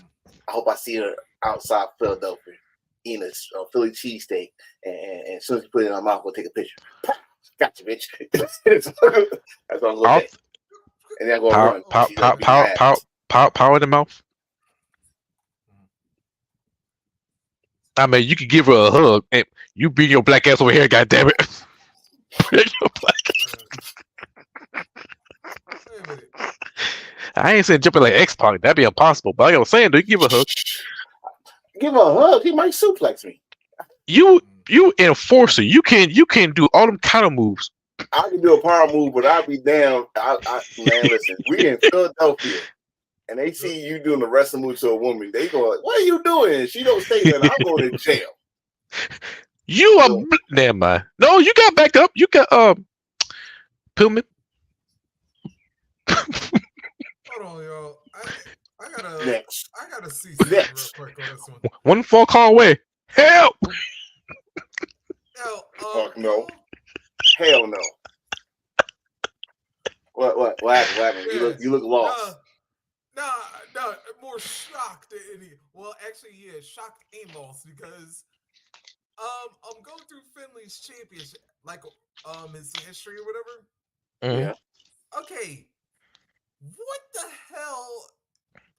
Speaker 1: I hope I see her outside Philadelphia eating a Philly cheesesteak, and as soon as you put it in my mouth, we'll take a picture. Gotcha, bitch. That's what I'm gonna look
Speaker 2: power,
Speaker 1: at. And then I'm gonna
Speaker 2: power,
Speaker 1: run.
Speaker 2: power,
Speaker 1: She's gonna
Speaker 2: power,
Speaker 1: beat my
Speaker 2: power, power,
Speaker 1: ass.
Speaker 2: power in the mouth. I mean, you could give her a hug, and you bring your black ass over here, goddamn it. Bring your black-
Speaker 3: wait a minute.
Speaker 2: I ain't saying jumping like X Pac, that'd be impossible. But like I was saying, do you give a hug?
Speaker 1: Give her a hug. He might suplex me.
Speaker 2: You you enforcer, you can do all them counter moves.
Speaker 1: I can do a power move, but I'll be damn. Man, listen, we in Philadelphia. And they see you doing the wrestling move to a woman, they go like, "What are you doing?" She don't stay there. I'm going to jail.
Speaker 2: You are
Speaker 1: So,
Speaker 2: never mind. No, you got back up. You got Pillman.
Speaker 3: Hold on, y'all. I gotta
Speaker 1: next,
Speaker 3: I gotta see something real quick on this one.
Speaker 2: One phone call away. Help!
Speaker 3: Yo,
Speaker 1: fuck no,
Speaker 3: Paul.
Speaker 1: hell no. What happened? What happened?
Speaker 3: Yeah,
Speaker 1: You look
Speaker 3: no,
Speaker 1: lost.
Speaker 3: no, no. More shocked than any. Well, actually, yeah, shocked and lost because I'm going through Finley's championship, like his history or whatever.
Speaker 2: Mhm.
Speaker 1: Yeah,
Speaker 3: Okay, what the hell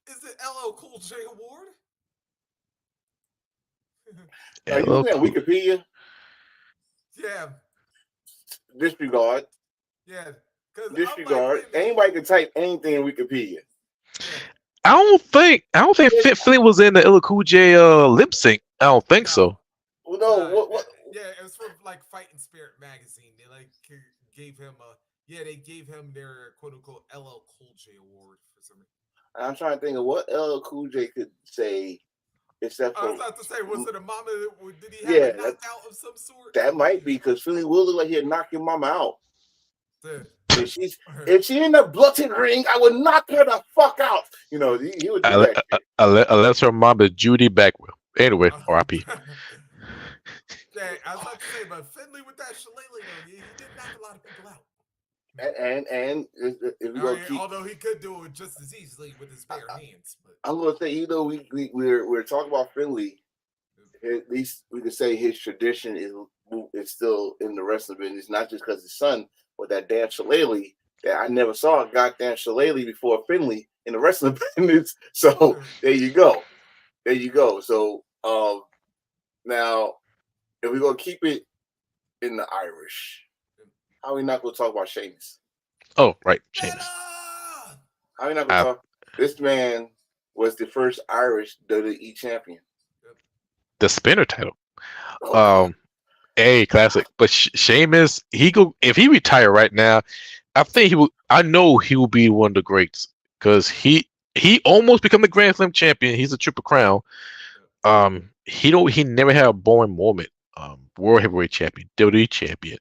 Speaker 3: is the LL Cool J award?
Speaker 1: are you
Speaker 2: Hello,
Speaker 1: looking at
Speaker 2: cool.
Speaker 1: Wikipedia?
Speaker 3: Yeah,
Speaker 1: Disregard,
Speaker 3: yeah. Because I'm like,
Speaker 1: disregard.
Speaker 3: wait a minute.
Speaker 1: Anybody can type anything in Wikipedia.
Speaker 3: Yeah,
Speaker 2: I don't think Philly was in the Illa Cool J lip sync. I don't think
Speaker 3: no,
Speaker 2: so.
Speaker 1: Well, no,
Speaker 3: no.
Speaker 1: what?
Speaker 3: Yeah, it was from like Fighting Spirit magazine. They like gave him a yeah, they gave him their quote unquote LL Cool J award for some reason.
Speaker 1: I'm trying to think of what LL Cool J could say except
Speaker 3: I was
Speaker 1: for
Speaker 3: about to say, was it a mama? Did he have a
Speaker 1: yeah,
Speaker 3: knockout of some sort?
Speaker 1: that might be because Philly will look like he'd knock your mama out.
Speaker 3: The-
Speaker 1: If she in the blooded ring, I would knock her the fuck out. You know, he would do that shit.
Speaker 2: Unless her mom is Judy Bagwell. Anyway, R.I.P.
Speaker 3: yeah, I was about to say, but Finley with that shillelagh though, he did knock a lot of people out.
Speaker 1: And if we
Speaker 3: All
Speaker 1: go
Speaker 3: right,
Speaker 1: keep,
Speaker 3: although he could do it just as easily with his bare hands, but
Speaker 1: I'm gonna say, we're talking about Finley. At least we could say his tradition is still in the wrestling business, not just because his son, but that damn shillelagh that I never saw a goddamn shillelagh before Finley in the wrestling business. So there you go, there you go. So now if we're gonna keep it in the Irish, how are we not gonna talk about Sheamus?
Speaker 2: Oh, right, James.
Speaker 3: Meta!
Speaker 1: How are we not gonna
Speaker 2: I,
Speaker 1: talk? This man was the first Irish WWE champion.
Speaker 2: the spinner title.
Speaker 1: Oh God.
Speaker 2: Um, classic. But Sheamus, he go if he retire right now, I think he will. I know he will be one of the greats because he almost become the Grand Slam champion. He's a triple crown. He never had a boring moment. World Heavyweight Champion, WWE Champion,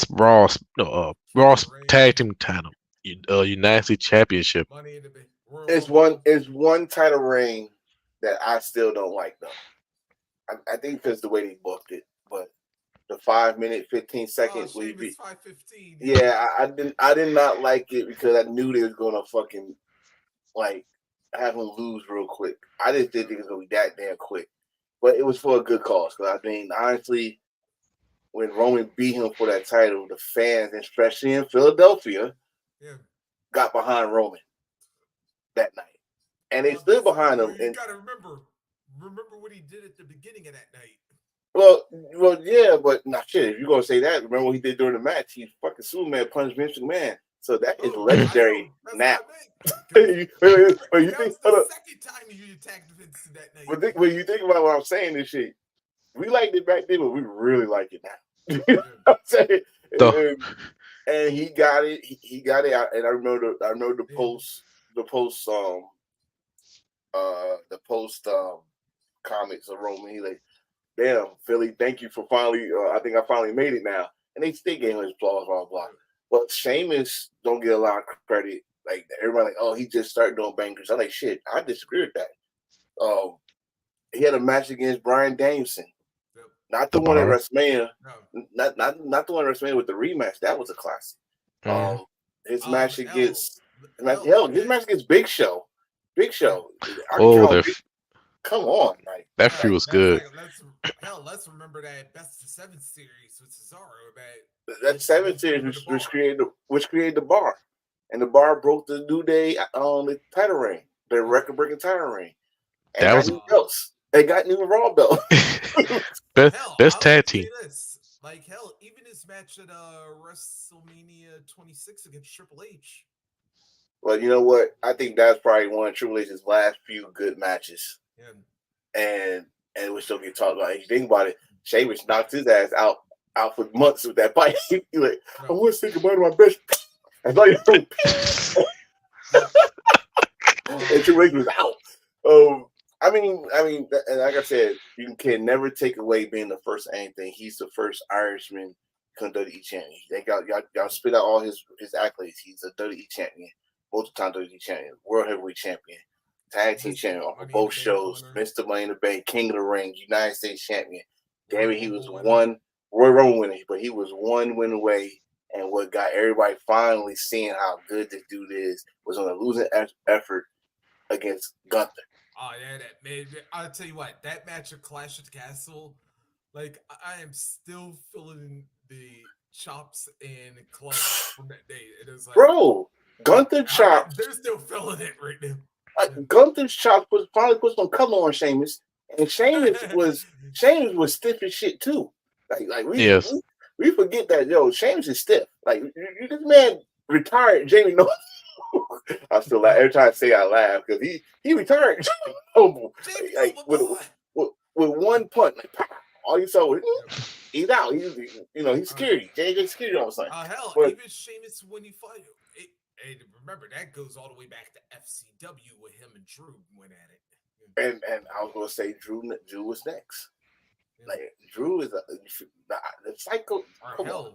Speaker 2: Raw, no, Raw
Speaker 3: Triple
Speaker 2: Tag
Speaker 3: reign,
Speaker 2: Team title, United States Championship.
Speaker 3: money in the bank, Royal
Speaker 1: It's one
Speaker 3: Rumble.
Speaker 1: it's one title reign that I still don't like though. I think because the way they booked it, but the 5 minute, 15
Speaker 3: Oh,
Speaker 1: second where you
Speaker 3: Sheamus
Speaker 1: be
Speaker 3: 515. Yeah.
Speaker 1: yeah, I did not like it because I knew they was gonna fucking like have him lose real quick. I just didn't think it was gonna be that damn quick. But it was for a good cause. Cause I mean, honestly, when Roman beat him for that title, the fans, especially in Philadelphia,
Speaker 3: Yeah.
Speaker 1: got behind Roman that night. And they
Speaker 3: Well,
Speaker 1: stood behind
Speaker 3: well,
Speaker 1: him.
Speaker 3: you
Speaker 1: And
Speaker 3: got to remember what he did at the beginning of that night.
Speaker 1: Well, yeah, but not shit. If you're gonna say that, remember what he did during the match? He fucking Superman punched Vince McMahon. So that is
Speaker 3: Oh, I
Speaker 1: legendary.
Speaker 3: know. That's
Speaker 1: Now,
Speaker 3: what I meant. 'Cause
Speaker 1: you
Speaker 3: that
Speaker 1: think?
Speaker 3: was
Speaker 1: Hold
Speaker 3: the
Speaker 1: up.
Speaker 3: second time you attacked Vince that night.
Speaker 1: But when you think about what I'm saying, this shit, we liked it back then, but we really like it now. You know
Speaker 3: Yeah.
Speaker 1: what I'm saying?
Speaker 2: The
Speaker 1: And he got it. He got it out. And I remember the
Speaker 3: And
Speaker 1: post comments of Roman. He like, damn, Philly, thank you for finally. I think I finally made it now. And they still gave him his applause, blah blah. But Sheamus don't get a lot of credit. Like everybody, like, oh, he just started doing bangers. I'm like, shit, I disagree with that. He had a match against Bryan Danielson,
Speaker 3: Yep.
Speaker 1: not the
Speaker 2: the
Speaker 1: one at
Speaker 2: bar.
Speaker 1: WrestleMania,
Speaker 3: No.
Speaker 1: not the one at WrestleMania with the rematch. That was a classic.
Speaker 2: Mhm.
Speaker 1: His match
Speaker 3: Hell,
Speaker 1: against his
Speaker 3: even
Speaker 1: match against Big Show. Big
Speaker 3: yeah,
Speaker 1: Show. I can
Speaker 2: Oh,
Speaker 1: count. Come on, like
Speaker 2: that
Speaker 3: yeah,
Speaker 2: feud was
Speaker 3: that's
Speaker 2: good.
Speaker 3: like let's remember that Best of Seven series with Cesaro
Speaker 1: that
Speaker 3: that
Speaker 1: seven
Speaker 3: put him
Speaker 1: series
Speaker 3: in the bar.
Speaker 1: which created the bar, and the bar broke the New Day the title reign, the record breaking title reign, and
Speaker 2: That
Speaker 1: got
Speaker 2: was
Speaker 1: new belts. They got new Raw belts.
Speaker 2: best
Speaker 3: I'll
Speaker 2: tag
Speaker 3: even say
Speaker 2: team.
Speaker 3: this. Like even his match at WrestleMania 26 against Triple H.
Speaker 1: Well, you know what? I think that's probably one of Triple H's last few good matches,
Speaker 3: Yeah.
Speaker 1: and we still get talked about. If you think about it, Sheamus knocked his ass out for months with that fight. He like, I
Speaker 3: No.
Speaker 1: want to say goodbye to my best. And like, and Triple H was out. And like I said, you can never take away being the first anything. He's the first Irishman WWE champion. They got y'all spit out all his accolades. He's a WWE champion, multiple time WWE champion, world heavyweight champion, tag team champion off of
Speaker 3: Money in the
Speaker 1: both
Speaker 3: Bank
Speaker 1: shows,
Speaker 3: winner.
Speaker 1: Mr. Money in the Bank, King of the Ring, United States champion. Damn
Speaker 3: Royal
Speaker 1: it, he was
Speaker 3: Rumble winner.
Speaker 1: one Royal Rumble winner, but he was one win away. And what got everybody finally seeing how good this dude is was on a losing effort against Gunther.
Speaker 3: Oh yeah, that man. I'll tell you what, that match at Clash at the Castle, like I am still feeling the chops and clubs from that day. It is like,
Speaker 1: Bro, Gunther chops.
Speaker 3: they're still feeling it right now.
Speaker 1: Gunther's chops finally put some color on Sheamus, and Sheamus was stiff as shit too. Like
Speaker 2: Yes.
Speaker 1: we forget that Sheamus is stiff. Like this man retired Jamie Noble. I still laugh every time I say I laugh because he retired Jamie Noble
Speaker 3: Jamie
Speaker 1: like
Speaker 3: Noble,
Speaker 1: with one punch. Like, pow, all you saw was
Speaker 3: boy.
Speaker 1: he's out. He's security. JJ security all of a sudden.
Speaker 3: Hell,
Speaker 1: But
Speaker 3: even Sheamus when he fought, remember that goes all the way back to FCW with him and Drew went at it.
Speaker 1: and I was gonna say Drew was next. Like Drew is the psycho.
Speaker 3: Or
Speaker 1: Come on.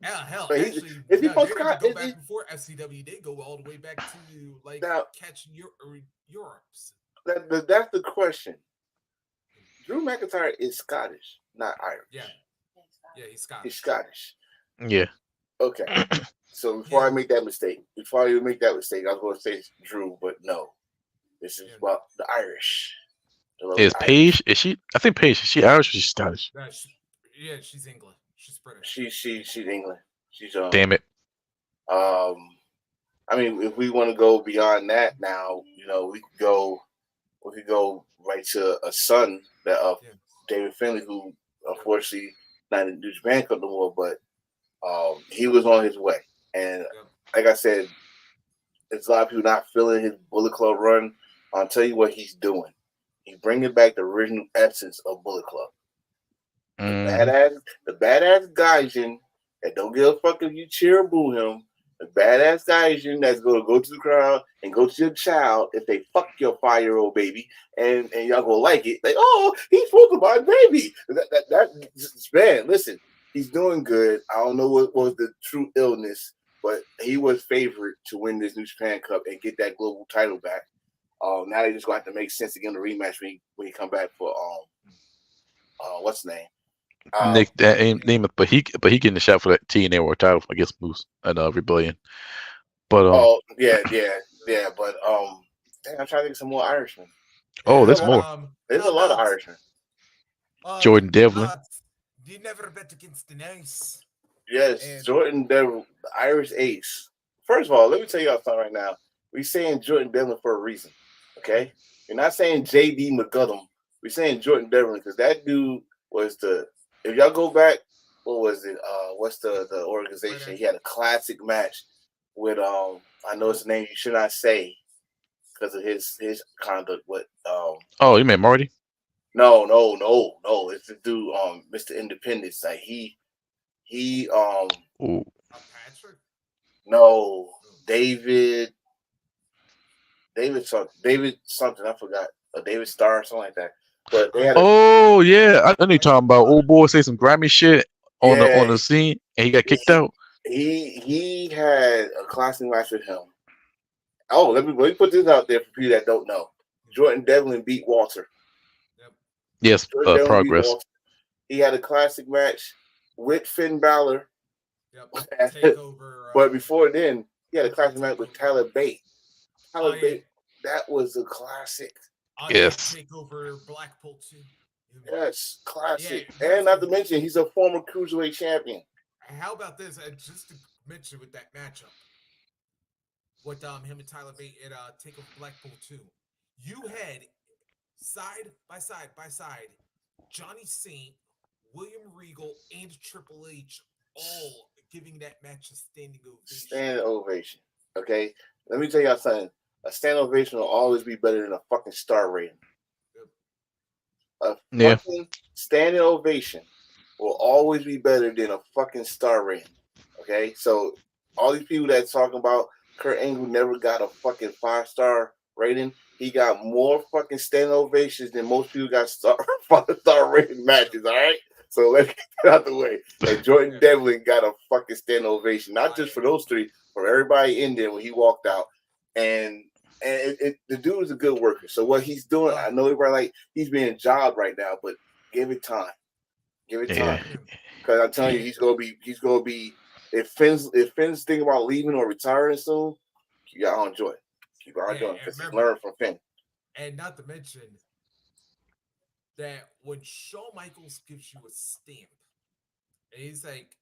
Speaker 3: hell.
Speaker 1: But
Speaker 3: Actually,
Speaker 1: is he
Speaker 3: no,
Speaker 1: post
Speaker 3: they even go back before FCW. They go all the way back to like
Speaker 1: now,
Speaker 3: catching Europe's.
Speaker 1: that's the question. Drew McIntyre is Scottish, not Irish.
Speaker 3: Yeah, he's Scottish.
Speaker 1: He's Scottish.
Speaker 2: Yeah.
Speaker 1: Okay. So before I make that mistake, I was going to say Drew, but no. This is about the Irish.
Speaker 2: Is Paige? Is she? I think Paige. Is she Irish or she's Scottish?
Speaker 3: She's English. She's British.
Speaker 1: She's England. She's
Speaker 2: Damn it.
Speaker 1: I mean, if we want to go beyond that now, we could go right to a son that of David Finlay, who unfortunately not in New Japan Cup no more, but he was on his way. And like I said, there's a lot of people not feeling his Bullet Club run. I'll tell you what he's doing. He's bringing back the original essence of Bullet Club. The badass Gaijin that don't give a fuck if you cheer or boo him. The badass Gaijin that's going to go to the crowd and go to your child if they fuck your 5-year-old baby and y'all gonna like it. Like, oh, he spoke about baby. Man, listen, he's doing good. I don't know what was the true illness, but he was favored to win this New Japan Cup and get that global title back. Now they just going to have to make sense to give him a rematch when he come back for what's the name?
Speaker 2: Nick, name it, but he getting the shot for that TNA World Title against Moose and Rebellion. But
Speaker 1: but I'm trying to think of some more Irishmen.
Speaker 2: There's more.
Speaker 1: There's a lot of Irishmen.
Speaker 2: Jordan Devlin.
Speaker 3: You never bet against the nice.
Speaker 1: Yes, Jordan Devlin, the Irish ace. First of all, let me tell y'all something right now. We're saying Jordan Devlin for a reason. Okay? You're not saying JD McGutham. We're saying Jordan Devlin because that dude was the if y'all go back, what was it? What's the organization? He had a classic match with I know his name you should not say because of his conduct. But
Speaker 2: Oh, you meant Marty?
Speaker 1: no. It's the dude Mr. Independence. Like he
Speaker 2: Ooh.
Speaker 3: Patrick.
Speaker 1: no David something I forgot David Starr or something like that. But they had a
Speaker 2: Oh yeah, I know you're talking about. Old boy say some Grammy shit on
Speaker 1: yeah
Speaker 2: the scene, and he got kicked
Speaker 1: he
Speaker 2: out.
Speaker 1: he had a classic match with him. Oh, let me put this out there for people that don't know. Jordan Devlin beat Walter.
Speaker 3: Yep.
Speaker 2: Yes,
Speaker 1: Jordan Devlin beat
Speaker 2: progress.
Speaker 1: Walter. He had a classic match with Finn Balor.
Speaker 3: Yep. Takeover.
Speaker 1: But before then, he had a classic match with Tyler Bate. Tyler Bate, that was a classic.
Speaker 2: Yes.
Speaker 3: Takeover Blackpool too.
Speaker 1: Yes, classic.
Speaker 3: Yeah,
Speaker 1: and not to mention, he's a former cruiserweight champion.
Speaker 3: How about this? Just to mention with that matchup, with him and Tyler Bate at Takeover Blackpool 2, you had side by side Johnny Saint, William Regal, and Triple H all giving that match a standing ovation.
Speaker 1: Standing ovation. Okay, let me tell y'all something. A standing ovation will always be better than a fucking star rating. A fucking standing ovation will always be better than a fucking star rating. Okay, so all these people that's talking about Kurt Angle never got a fucking 5-star rating. He got more fucking standing ovations than most people got 5-star rating matches. All right, so let's get that out the way. And Jordan Devlin got a fucking standing ovation, not just for those three, for everybody in there when he walked out. And the dude is a good worker. So what he's doing, I know everybody like he's being jobbed right now, but give it time. Give it time. Because I'm telling you, he's gonna be. If Finn's thinking about leaving or retiring soon, you gotta enjoy it. Keep on doing because he's learned from Finn.
Speaker 3: And not to mention that when Shawn Michaels gives you a stamp, and he's like,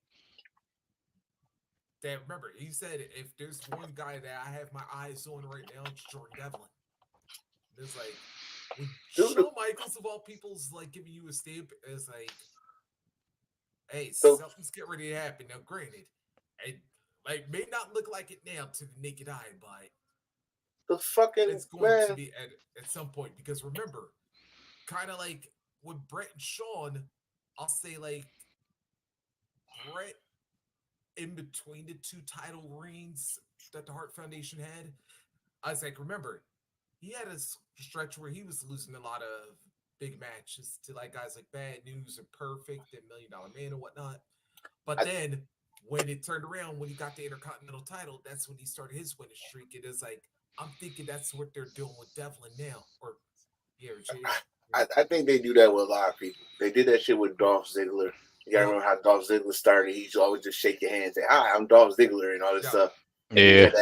Speaker 3: that remember, he said if there's one guy that I have my eyes on right now, it's Jordan Devlin. And it's like when Shawn Michaels of all people's like giving you a stamp, it's like, hey, something's getting ready to happen. Now, granted, it like may not look like it now to the naked eye, but it's going to be at some point. Because remember, kind of like with Brett and Shawn, I'll say like Brett in between the two title reigns that the Hart Foundation had. I was like, remember, he had a stretch where he was losing a lot of big matches to like guys like Bad News and Perfect and $1 Million Man and whatnot. But then when it turned around, when he got the Intercontinental title, that's when he started his winning streak. It is like, I'm thinking that's what they're doing with Devlin now. Or
Speaker 1: I think they do that with a lot of people. They did that shit with Dolph Ziggler. You gotta remember how Dolph Ziggler started. He's always just shake your hand and say, "Hi, I'm Dolph Ziggler," and all this stuff. And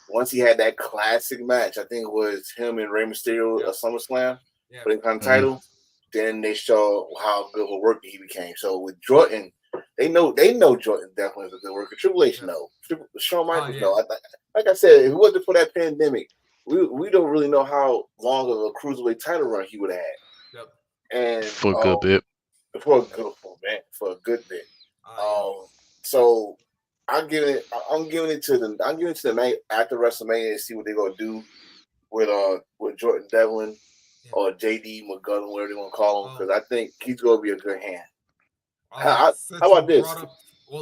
Speaker 1: once he had that classic match, I think it was him and Rey Mysterio at SummerSlam for the title. Then they show how good of a worker he became. So with Jordan, they know Jordan definitely is a good worker. Triple H know. Shawn Michaels know. Like I said, if it wasn't for that pandemic, we don't really know how long of a cruiserweight title run he would have had. And
Speaker 2: for a good bit.
Speaker 1: For a good bit. So I'm giving it to the night after WrestleMania and see what they're gonna do with Jordan Devlin or JD McGunnum, whatever they want to call him, because I think he's gonna be a good hand. How about this?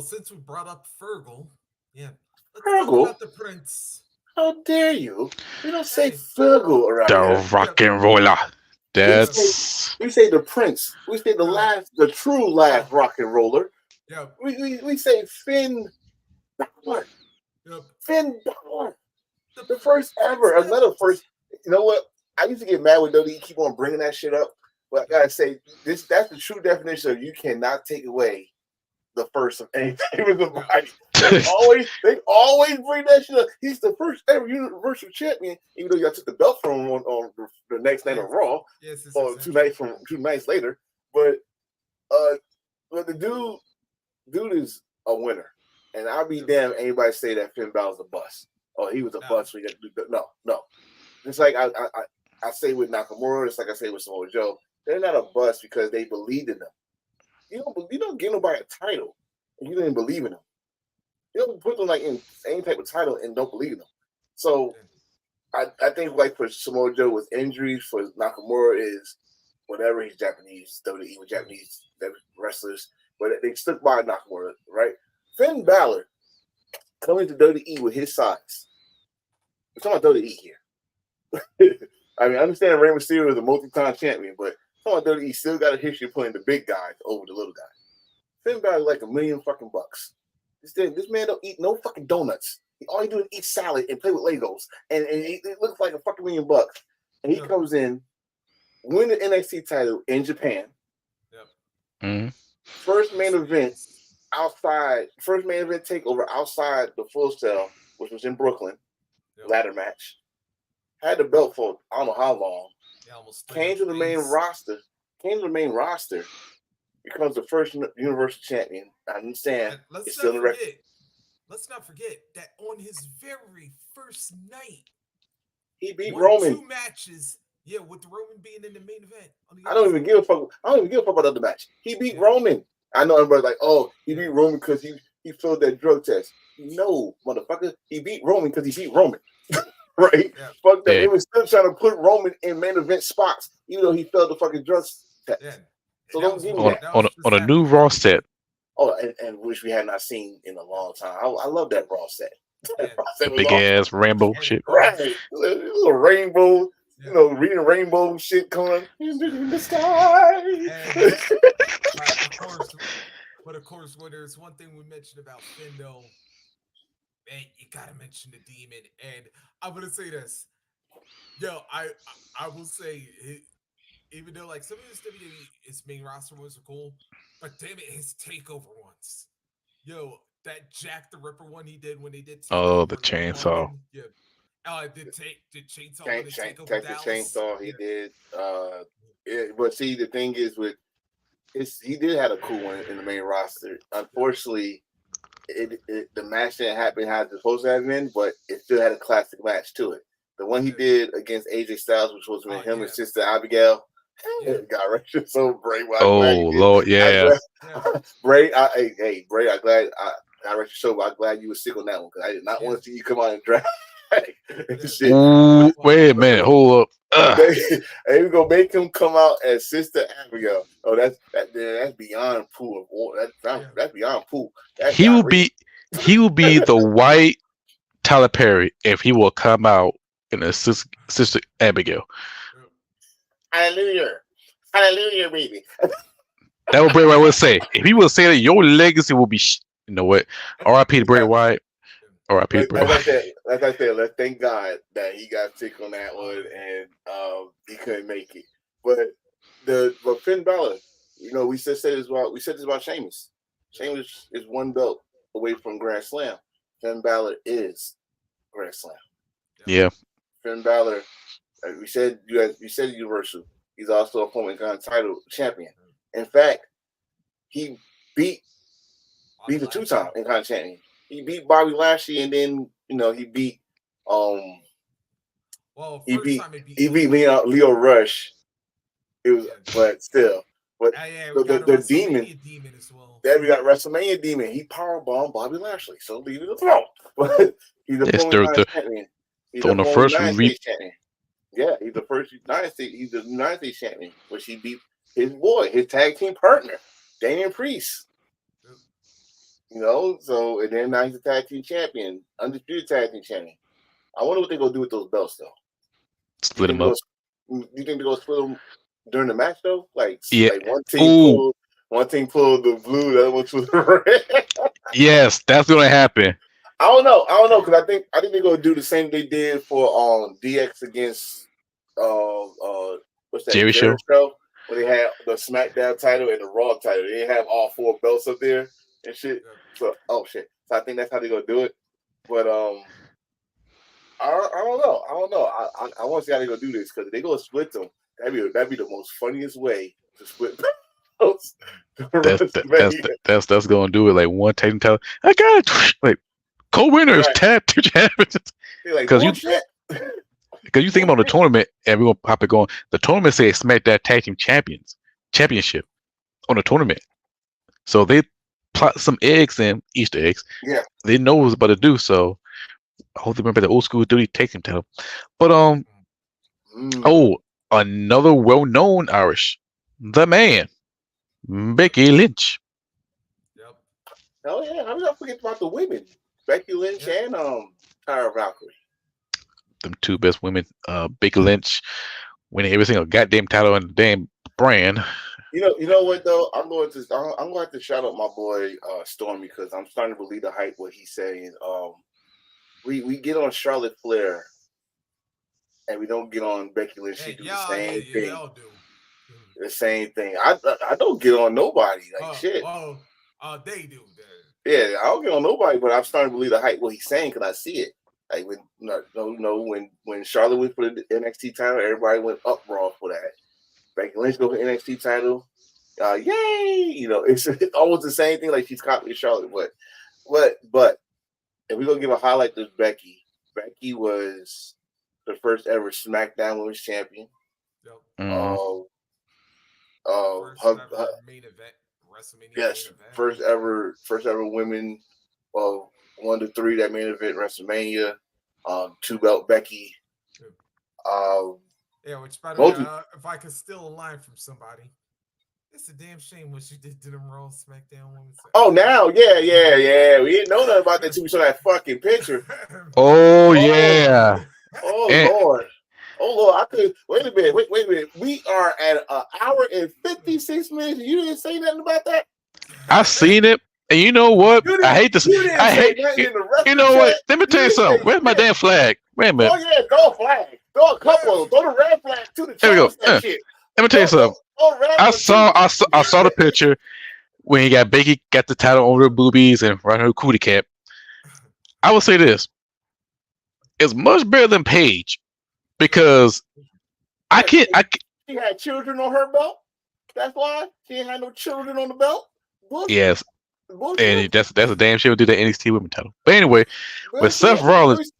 Speaker 3: Since we brought up Fergal, let's
Speaker 1: Fergal?
Speaker 3: talk about the Prince.
Speaker 1: How dare you? We don't say Fergal around here.
Speaker 2: The rock and roller. That's
Speaker 1: we say the Prince. We say the true last rock and roller.
Speaker 3: Yeah.
Speaker 1: We say Finn Balor. Finn Balor. The first ever. Another first. You know what? I used to get mad with WWE keep on bringing that shit up. But I gotta say, that's the true definition of you cannot take away the first of anything with the body. They always bring that shit up. He's the first ever Universal Champion, even though y'all took the belt from him on the next night of Raw, or two nights later. But the dude is a winner, and I'll be damned anybody say that Finn Balor's a bust. Oh, he was a bust. No. Just like I say with Nakamura, it's like I say with Samoa Joe. They're not a bust because they believed in them. you don't give nobody a title and you didn't believe in them. You don't put them like in any type of title and don't believe in them. So I think like for Samoa Joe with injuries, for Nakamura is whatever, he's Japanese, WWE with Japanese wrestlers, but they stuck by Nakamura, right? Finn Balor coming to WWE with his size. We're talking about WWE here. I mean, I understand Rey Mysterio is a multi-time champion, but come on, WWE still got a history of putting the big guys over the little guys. Finn Balor like $1 million fucking bucks. This man don't eat no fucking donuts. All he do is eat salad and play with Legos, and it looks like a fucking $1 million bucks. And he comes in, win the NXT title in Japan.
Speaker 3: Yep.
Speaker 2: Mm-hmm.
Speaker 1: First main event takeover outside the Full Sail, which was in Brooklyn.
Speaker 3: Yep.
Speaker 1: Ladder match. Had the belt for I don't know how long.
Speaker 3: Yeah, almost
Speaker 1: Came to the main roster. Becomes the first Universal Champion. I understand.
Speaker 3: Let's not forget that on his very first night,
Speaker 1: he beat Roman.
Speaker 3: 2 matches. Yeah, with Roman being in the main event.
Speaker 1: I don't even give a fuck about the other match. He beat Roman. I know everybody's like, oh, he beat Roman because he failed that drug test. No, motherfucker. He beat Roman because he beat Roman. Right? Yeah. Fuck that. They were still trying to put Roman in main event spots, even though he failed the fucking drug test. Yeah. So don't give me that.
Speaker 2: On a new Raw set.
Speaker 1: Oh, and which we had not seen in a long time. I love that Raw set.
Speaker 2: Big ass rainbow shit.
Speaker 1: Right. Little rainbow, reading rainbow shit coming in the sky.
Speaker 3: Of course, when there's one thing we mentioned about Finn, though, man, you gotta mention the demon. And I'm gonna say this. Yo, I will say, even though like some of his WWE, his main roster was cool, but damn it, his takeover ones. Yo, that Jack the Ripper one he did when they did.
Speaker 2: The chainsaw.
Speaker 3: Yeah. Did chainsaw.
Speaker 1: Texas Chainsaw. He did. But see, the thing is with he did have a cool one in the main roster. Unfortunately, the match didn't happen how it's supposed to have been, but it still had a classic match to it. The one he did against AJ Styles, which was with him and Sister Abigail. Got right. So Bray.
Speaker 2: Lord, yeah.
Speaker 1: Bray, Bray. I'm glad I got right show, but I'm glad you were sick on that one because I did not want to see you come out and drag.
Speaker 2: Ooh, wait a minute, hold up.
Speaker 1: They gonna make him come out as Sister Abigail. Oh, that's beyond pool. That's beyond pool.
Speaker 2: He will be the white Tyler Perry if he will come out in a Sister Abigail.
Speaker 1: Hallelujah, baby.
Speaker 2: That would Bray Wyatt would say. If he would say that, your legacy will be. You know what? R.I.P. to Bray Wyatt. R.I.P. to Bray Wyatt.
Speaker 1: Like I said, let's thank God that he got sick on that one and he couldn't make it. But Finn Balor, we said this about Sheamus. Sheamus is one belt away from Grand Slam. Finn Balor is Grand Slam.
Speaker 2: Yeah.
Speaker 1: Finn Balor, we said Universal. He's also a former title champion. In fact, he beat the 2-time Intercontinental champion. He beat Bobby Lashley, and then he beat he beat Leo Rush. It was, but still, the demon. Then we got WrestleMania demon. He powerbombed Bobby Lashley, so leave it alone. But he's a former champion. He's on the first champion. Yeah, he's the first United States. He's the United States champion, which he beat his tag team partner, Damian Priest. So and then now he's a tag team champion, undisputed tag team champion. I wonder what they're gonna do with those belts though.
Speaker 2: Split them up.
Speaker 1: You think they're gonna split them during the match though? Like one team pulled the blue, the other one pulled the red.
Speaker 2: Yes, that's gonna happen.
Speaker 1: I don't know because I think they're gonna do the same they did for DX against what's that
Speaker 2: Jericho
Speaker 1: show where they had the SmackDown title and the Raw title. They didn't have all 4 belts up there and shit. So shit. So I think that's how they're gonna do it. But I don't know. I want to see how they're gonna do this because if they gonna split them, that'd be the most funniest way to split belts.
Speaker 2: That's gonna do it like one tag team. I got it. Like co-winners, tag team champions. Because you think about the tournament, and we're gonna pop it going. The tournament says smack that tag team championship on the tournament. So they plot some eggs in, Easter eggs.
Speaker 1: Yeah.
Speaker 2: They know what was about to do, so I hope they remember the old school duty taking title. But
Speaker 1: Mm.
Speaker 2: another well-known Irish, the man, Becky Lynch.
Speaker 3: Yep.
Speaker 1: Oh yeah, how did I forget about the women? Becky Lynch and Tyra Valkyrie.
Speaker 2: Them two best women, Becky Lynch winning every single goddamn title in the damn brand.
Speaker 1: You know what though? I'm going to have to shout out my boy Stormy because I'm starting to believe the hype what he's saying. We get on Charlotte Flair and we don't get on Becky Lynch. She do the same thing.
Speaker 3: Y'all do.
Speaker 1: The same thing. I don't get on nobody like shit.
Speaker 3: They do.
Speaker 1: Yeah, I don't get on nobody, but I'm starting to believe the hype what he's saying because I see it. Like when Charlotte went for the NXT title, everybody went uproar for that. Becky Lynch go for the NXT title, yay! It's almost the same thing. Like she's copying Charlotte, but if we're gonna give a highlight to Becky, Becky was the first ever SmackDown Women's Champion.
Speaker 3: Yep.
Speaker 1: First
Speaker 3: ever main event, WrestleMania.
Speaker 1: Yes,
Speaker 3: main event.
Speaker 1: first ever women of 1 to 3 that main event WrestleMania. 2-belt Becky.
Speaker 3: Which by the way, if I could steal a line from somebody, it's a damn shame what you did to them Raw SmackDown women.
Speaker 1: Oh, now, yeah. We didn't know nothing about that until we saw that fucking picture.
Speaker 2: Yeah.
Speaker 1: Lord. I could wait a minute. We are at an hour and 56 minutes. And you didn't say nothing about that?
Speaker 2: I seen it, and you know what? I hate this. You know what? Let me tell you something. Where's my damn flag? Wait a minute.
Speaker 1: Oh yeah, throw a flag. Throw a couple. Throw the red flag to the
Speaker 2: There we go.
Speaker 1: Shit.
Speaker 2: Let me tell you something. I saw the picture when he got Becky got the title over her boobies and right her cootie cap. I will say this: it's much better than Paige because
Speaker 1: She had children on her belt. That's why she didn't have no children on the belt. Bullshit.
Speaker 2: Yes.
Speaker 1: Bullshit.
Speaker 2: And that's a damn shame to do that NXT Women title. But anyway, with Seth Rollins,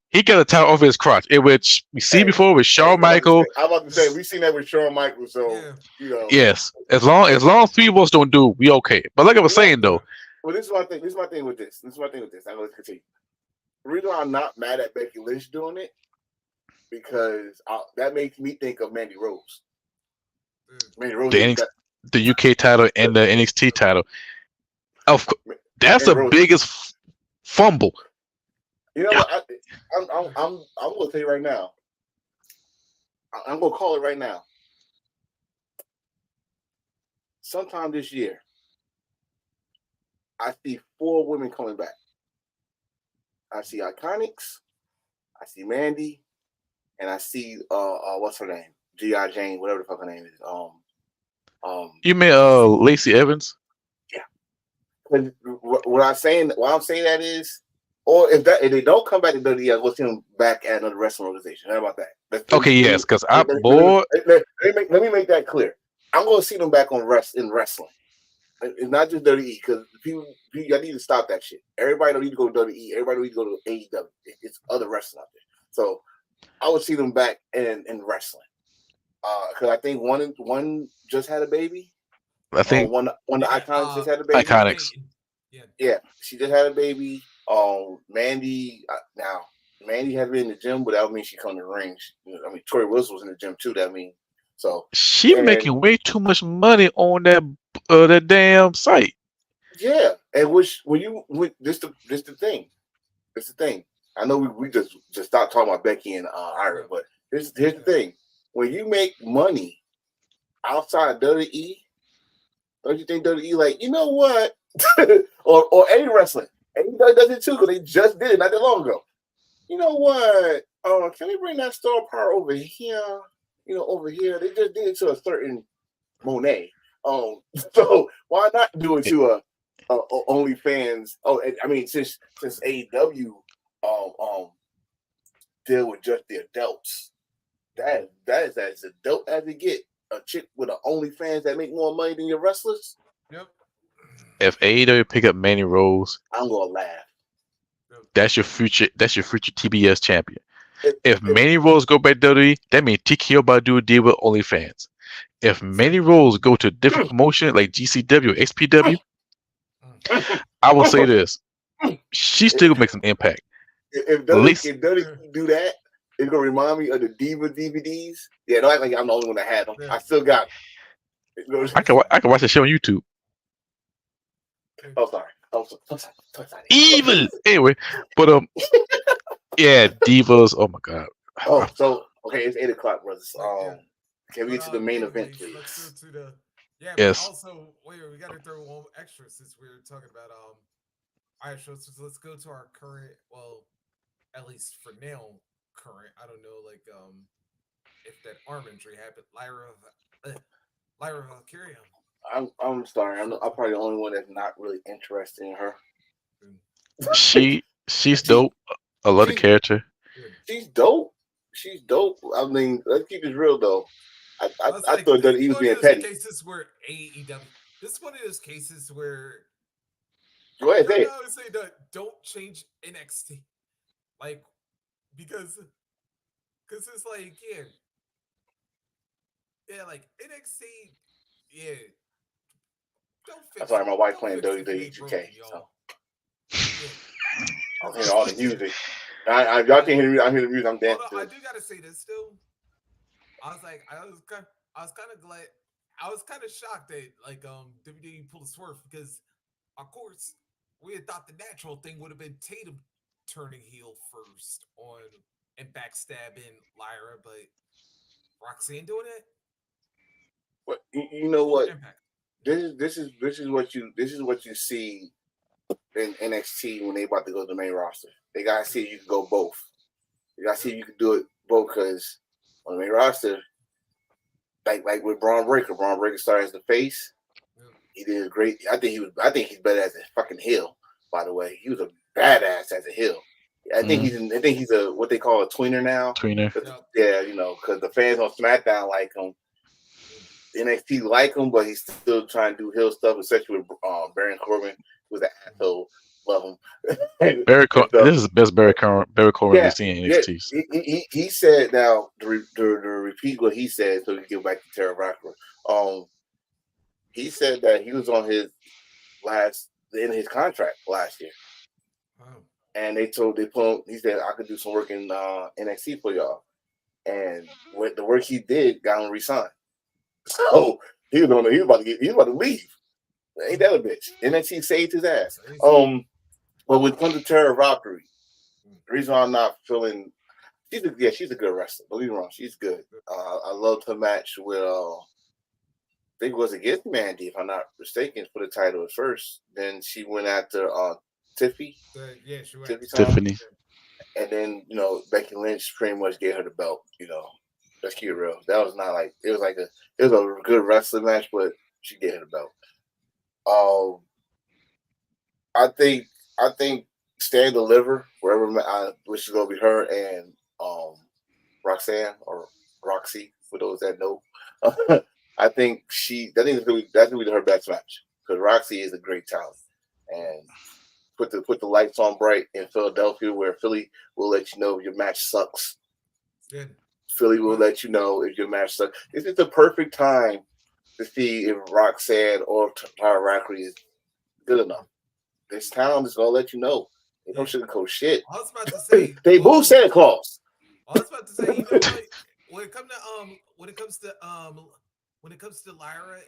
Speaker 2: he got a title over his crotch, in which we see before with Shawn Michaels.
Speaker 1: I'm about to say we've seen that with Shawn Michaels, so
Speaker 2: Yes, as long as three of us don't do it, we okay. But like I was saying though,
Speaker 1: well, this is my thing. This is my thing with this. I'm going to continue. The reason why I'm not mad at Becky Lynch doing it because that makes me think of Mandy Rose. Mandy Rose,
Speaker 2: the UK title and the NXT title. Of course, that's the biggest fumble.
Speaker 1: You know what? I'm going to tell you right now. I'm going to call it right now. Sometime this year, I see 4 women coming back. I see Iconics, I see Mandy, and I see what's her name? G.I. Jane, whatever the fuck her name is.
Speaker 2: You mean Lacey Evans?
Speaker 1: Yeah. What I'm saying that is, or if they don't come back to WWE, we'll see them back at another wrestling organization. How about that?
Speaker 2: Yes, because I'm
Speaker 1: bored. Let me make that clear. I'm going to see them back in wrestling. It's not just WWE because people, I need to stop that shit. Everybody don't need to go to WWE. Everybody don't need to go to AEW. It's other wrestling out there. So I would see them back in wrestling. Because I think one just had a baby.
Speaker 2: I think
Speaker 1: one of the Iconics just had a baby.
Speaker 2: Iconics.
Speaker 1: Yeah, she just had a baby. Mandy Mandy has been in the gym, but that would mean she come to the ring. I mean, Tori Wilson was in the gym too. That mean so
Speaker 2: she making way too much money on that damn site.
Speaker 1: Yeah, and this the thing. It's the thing. I know we just stopped talking about Becky and Ira, but here's the thing. When you make money outside WWE, don't you think WWE like, you know what? or any wrestling. AEW does it too, because they just did it not that long ago. You know what? Can we bring that star power over here? Over here. They just did it to a certain Monet. So why not do it to a OnlyFans? Oh, I mean, since AEW deal with just the adults, that is as adult as it get. A chick with an OnlyFans that make more money than your wrestlers.
Speaker 3: Yep.
Speaker 2: If AEW pick up Mandy Rose,
Speaker 1: I'm gonna laugh.
Speaker 2: That's your future TBS champion. If Mandy Rose go back to WWE, that means TKO about to do a deal with OnlyFans. if Mandy Rose go to a different promotion like GCW, XPW, I will say this: she still makes an impact.
Speaker 1: If
Speaker 2: At
Speaker 1: Dudley
Speaker 2: least
Speaker 1: do that, it's gonna remind me of the Diva DVDs. Yeah, don't act like I'm the only one that had them.
Speaker 3: Yeah.
Speaker 1: I still got them.
Speaker 2: I can watch the show on YouTube.
Speaker 1: Oh, sorry. I'm sorry.
Speaker 2: Evil. Anyway, but yeah, divas. Oh my god.
Speaker 1: Oh, so okay, it's 8 o'clock, brothers.
Speaker 3: Yeah.
Speaker 1: Can we get to the main event,
Speaker 3: anyways,
Speaker 1: please?
Speaker 3: let's go to the yeah.
Speaker 2: Yes.
Speaker 3: But also, wait, we got to throw one extra since we were talking about All right, so let's go to our current. Well, at least for now, current. I don't know, like if that arm injury happened. Lyra Valkyria.
Speaker 1: I'm sorry. I'm probably the only one that's not really interested in her.
Speaker 2: She's dope. I love the character.
Speaker 1: She's dope. She's dope. I mean, let's keep it real though. I
Speaker 3: like,
Speaker 1: thought that he was being petty.
Speaker 3: Cases where AEW. This is one of those cases where.
Speaker 1: Go ahead, say it.
Speaker 3: I would say that don't change NXT, like because it's like like NXT, yeah. Don't fix.
Speaker 1: I'm sorry, my wife playing
Speaker 3: fix
Speaker 1: WWE 2K. So.
Speaker 3: Yeah.
Speaker 1: I'm hearing all the music. Y'all can't hear me. I'm hearing the music. I'm dancing.
Speaker 3: I do gotta say this still. I was kind of glad. I was kind of shocked that like WWE pulled a swerve because, of course, we had thought the natural thing would have been Tatum turning heel first and backstabbing Lyra, but Roxanne doing it.
Speaker 1: But you know what? This is what you see in NXT when they about to go to the main roster. They gotta see if you can go both. You gotta see if you can do it both because on the main roster, like with Braun Breaker started as the face. He did great. I think he's better as a fucking heel. By the way, he was a badass as a heel. I think he's a what they call a tweener now.
Speaker 2: Tweener.
Speaker 1: Yeah, because the fans on SmackDown like him. NXT like him, but he's still trying to do heel stuff, especially with Baron Corbin, who's an asshole. Love him.
Speaker 2: This is the best Barry Corbin we've seen in NXT.
Speaker 1: Yeah. He said now to repeat what he said so we can get back to Terra Rocker. He said that he was on the end of his contract last year. Wow. And he said I could do some work in NXT for y'all. And with the work he did, got him re-signed. So he was about to leave. Ain't that a bitch? NXT saved his ass. But when it comes to Terra Valkyrie, the reason why I'm not feeling she's a good wrestler. Don't get me wrong, she's good. I loved her match with I think it was against Mandy, if I'm not mistaken, for the title at first. Then she went after Tiffany.
Speaker 3: She went
Speaker 2: Tiffany.
Speaker 1: And then Becky Lynch pretty much gave her the belt. Let's keep it real. That was not like it was a good wrestling match, but she gave her the belt. I think Stand Deliver, which is gonna be her and Roxanne or Roxy for those that know. I think that's gonna be her best match because Roxy is a great talent and put the lights on bright in Philadelphia where Philly will let you know if your match sucks.
Speaker 3: Good.
Speaker 1: Philly will let you know if your match sucks. This is the perfect time to see if Roxanne or Tara Valkyrie is good enough. This town is gonna let you know. They don't sugarcoat shit.
Speaker 3: I was about to say
Speaker 1: they boo Santa Claus.
Speaker 3: I was about to say, you know what? When it comes to Lyra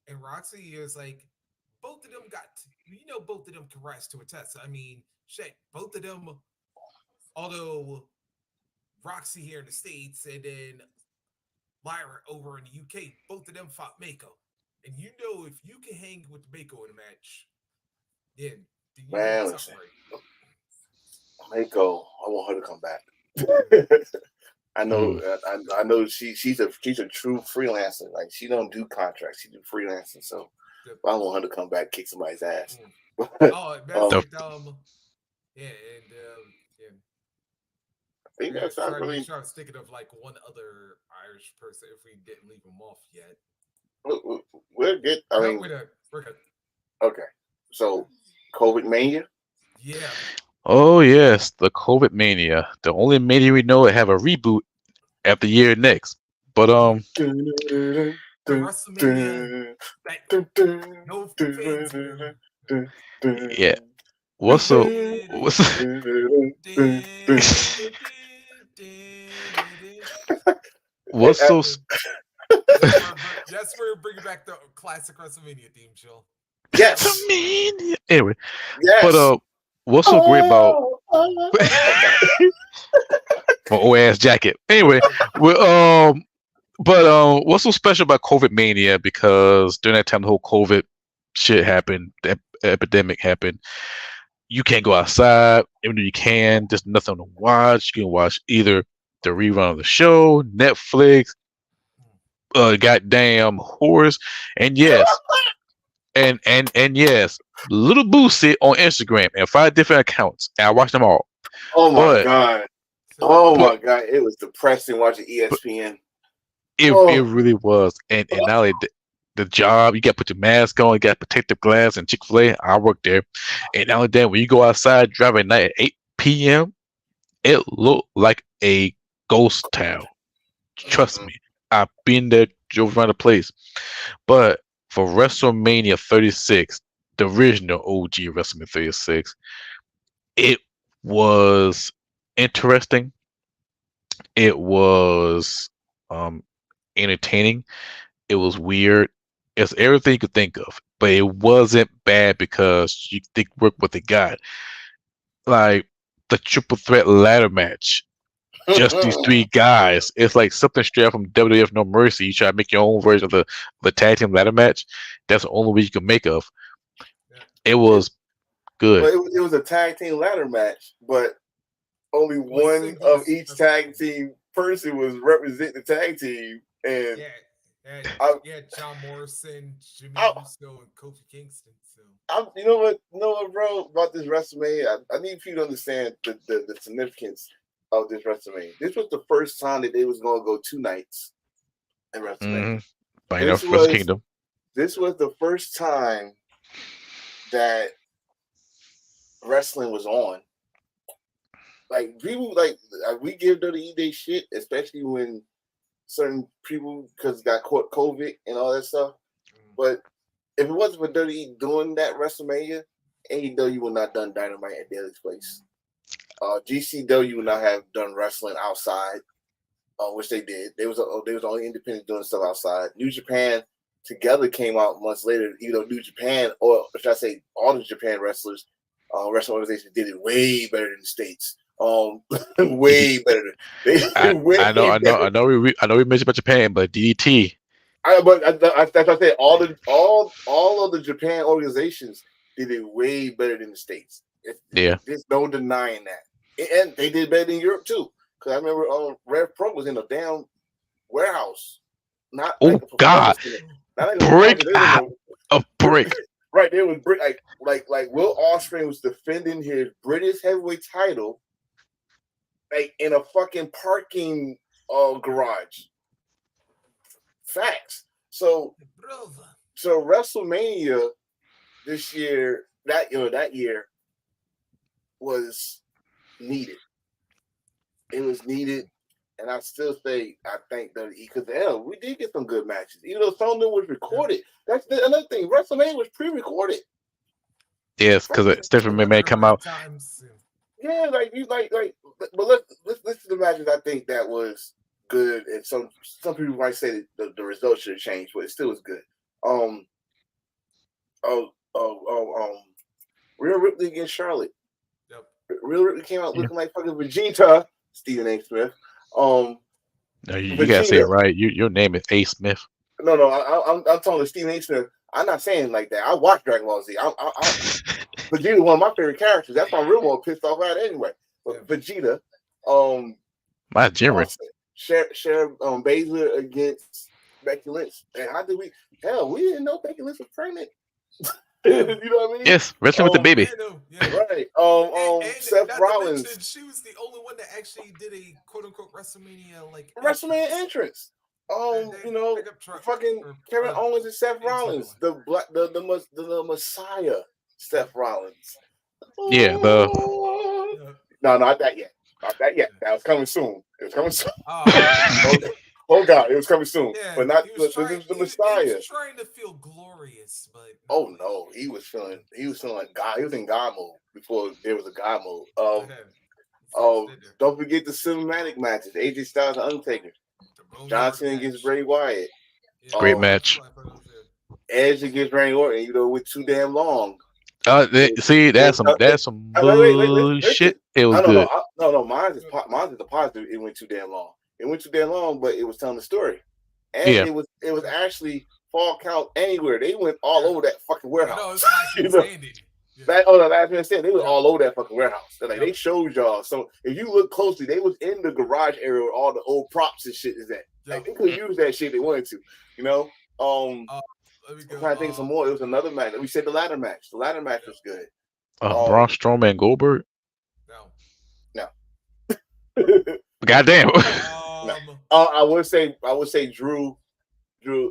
Speaker 3: and Roxy, it's like both of them both of them can rise to a test. I mean, shit, both of them, although Roxy here in the States and then Lyra over in the UK, both of them fought Mako. And if you can hang with Mako in a match, then
Speaker 1: man, listen, Mako, I want her to come back. I know she's a true freelancer. Like she don't do contracts, she do freelancing. So I want her to come back, kick somebody's ass.
Speaker 3: I think that's not really. I was thinking of like one other Irish person if we didn't leave them off yet.
Speaker 1: We're good. We're good. Okay, so COVID Mania.
Speaker 3: Yeah.
Speaker 2: Oh yes, the COVID Mania. The only Mania we know that have a reboot after year next. But
Speaker 3: The WrestleMania that no fans were.
Speaker 2: yeah. What's so what's what's so s-
Speaker 3: Yes, we're bringing back the classic WrestleMania theme, Jill.
Speaker 1: Yes,
Speaker 2: anyway? But
Speaker 1: yes.
Speaker 2: what's so great about
Speaker 1: Oh, oh, oh. Oh, sorry.
Speaker 2: my old ass jacket? Anyway, well, but what's so special about COVID mania? Because during that time, the whole COVID shit happened, the epidemic happened. You can't go outside, even though you can. There's nothing to watch. You can watch either the rerun of the show, Netflix, goddamn horse, and yes, and yes, Little Boosie on Instagram and 5 different accounts, and I watched them all.
Speaker 1: Oh my
Speaker 2: But
Speaker 1: god.
Speaker 3: So,
Speaker 1: Oh
Speaker 2: but
Speaker 1: my god. It was depressing watching
Speaker 2: but
Speaker 1: ESPN.
Speaker 2: it
Speaker 1: Oh,
Speaker 2: really was, and now the job you got to put your mask on, you got protective glass, and Chick-fil-A. I work there, and now and then when you go outside driving at night at 8 p.m., it looked like a ghost town. Trust
Speaker 1: mm-mm.
Speaker 2: me, I've been there, drove around the place. But for WrestleMania 36, the original OG WrestleMania 36, it was interesting. It was um entertaining. It was weird. It's everything you could think of, but it wasn't bad because you think work what they got. Like the triple threat ladder match. Just these three guys. It's like something straight out from WWF No Mercy. You try to make your own version of the tag team ladder match. That's the only way you can make of.
Speaker 3: yeah.
Speaker 2: It
Speaker 1: it,
Speaker 2: was good.
Speaker 1: but it was a tag team ladder match, but only
Speaker 3: Only
Speaker 1: one of
Speaker 3: singles.
Speaker 1: each tag team person was representing the tag team. And
Speaker 3: Yeah, yeah,
Speaker 1: I,
Speaker 3: yeah. John Morrison, Jimmy
Speaker 1: I,
Speaker 3: Uso, and Kofi Kingston. So
Speaker 1: you know what, bro, about this WrestleMania, I need you to understand the significance of this WrestleMania. This was the first time that they was gonna go 2 nights in WrestleMania.
Speaker 2: Mm-hmm. But you know,
Speaker 1: This
Speaker 2: Wrestle
Speaker 1: was
Speaker 2: Kingdom.
Speaker 1: this was the first time that wrestling was on. Like people, we give WWE they shit, especially when certain people because got caught COVID and all that stuff. But if it wasn't for WWE doing that WrestleMania, AEW would not done Dynamite at Daily's Place. GCW would not have done wrestling outside, which they did. They was only independent doing stuff outside. New Japan together came out months later. You know, New Japan, or should I say, all the Japan wrestlers, wrestling organizations did it way better than the states. Way better. They way better.
Speaker 2: I know we mentioned about Japan, but DDT.
Speaker 1: That's what I said. All of the Japan organizations did it way better than the states.
Speaker 2: Yeah.
Speaker 1: There's no denying that, and they did better than Europe too. Because I remember Rev Pro was in a damn warehouse, not
Speaker 2: Oh
Speaker 1: like a
Speaker 2: God,
Speaker 1: performance center, not like a
Speaker 2: break
Speaker 1: performance
Speaker 2: out
Speaker 1: center.
Speaker 2: a brick.
Speaker 1: Right there was like Will Ospreay was defending his British heavyweight title, like in a fucking parking garage. Facts. So WrestleMania this year, that year was needed. It was needed, and I still say I thank WWE because hell, we did get some good matches. Even though some of them was recorded. That's another thing. WrestleMania was pre-recorded.
Speaker 2: Yes, because Stephanie may come out.
Speaker 1: Yeah, but let's listen to the matches. I think that was good, and some people might say that the results should have changed, but it still was good. Oh, Rhea Ripley against Charlotte. Yep. Rhea Ripley came out looking like fucking Vegeta. Stephen A. Smith.
Speaker 2: No, you gotta say it right. Your name is A. Smith.
Speaker 1: No, I'm talking to Stephen A. Smith. I'm not saying like that. I watch Dragon Ball Z. Vegeta, one of my favorite characters. That's why I'm real more pissed off at anyway. But Vegeta,
Speaker 2: my Jiren.
Speaker 1: Share Baszler against Becky Lynch. And how did we? Hell, we didn't know Becky Lynch was pregnant. You know what I mean?
Speaker 2: Yes, wrestling with the baby.
Speaker 1: Right.
Speaker 3: And
Speaker 1: Seth Rollins.
Speaker 3: She was the only one that actually did a quote unquote WrestleMania
Speaker 1: WrestleMania entrance. You know, fucking Kevin Owens and Seth Rollins, the Messiah, Seth Rollins.
Speaker 2: Yeah,
Speaker 1: no, not that yet. Not that yet. That was coming soon. It was coming soon. Oh God, it was coming soon,
Speaker 3: Yeah,
Speaker 1: but not.
Speaker 3: he was
Speaker 1: But
Speaker 3: trying.
Speaker 1: this is the
Speaker 3: He
Speaker 1: Messiah.
Speaker 3: was trying to feel glorious, but
Speaker 1: Oh no, he was feeling. He was feeling like God. He was in God mode before there was a God mode.
Speaker 3: so instead of
Speaker 1: Don't forget the cinematic matches: AJ Styles and Undertaker,
Speaker 3: the boneyard
Speaker 1: Johnson
Speaker 3: match.
Speaker 1: against Bray Wyatt,
Speaker 3: Yeah,
Speaker 2: Great
Speaker 1: um,
Speaker 2: match.
Speaker 3: that's what I thought it was.
Speaker 1: Edge against Randy Orton. You know, with too damn long.
Speaker 2: See,
Speaker 1: It was,
Speaker 2: that's some
Speaker 1: wait,
Speaker 2: bullshit.
Speaker 1: listen.
Speaker 2: It was
Speaker 1: No, no,
Speaker 2: good.
Speaker 1: no. Mine is the positive. It went too damn long. It went too damn long, but it was telling the story, and
Speaker 2: Yeah,
Speaker 1: it was actually fall count anywhere. They went all over that fucking
Speaker 3: I know
Speaker 1: warehouse.
Speaker 3: it's last
Speaker 1: You
Speaker 3: man
Speaker 1: know,
Speaker 3: standing. Yeah.
Speaker 1: the last man said they was
Speaker 3: Yeah.
Speaker 1: all over that fucking warehouse. They're like
Speaker 3: Yep.
Speaker 1: they showed y'all. So if you look closely, they was in the garage area where all the old props and shit is at. Like they could use that shit they wanted to. You know.
Speaker 3: Let me
Speaker 1: I'm
Speaker 3: go.
Speaker 1: trying to think of some more. It was another match. We said the ladder match. The ladder match was good.
Speaker 2: Braun Strowman Goldberg.
Speaker 3: No.
Speaker 2: Goddamn.
Speaker 1: No. I would say Drew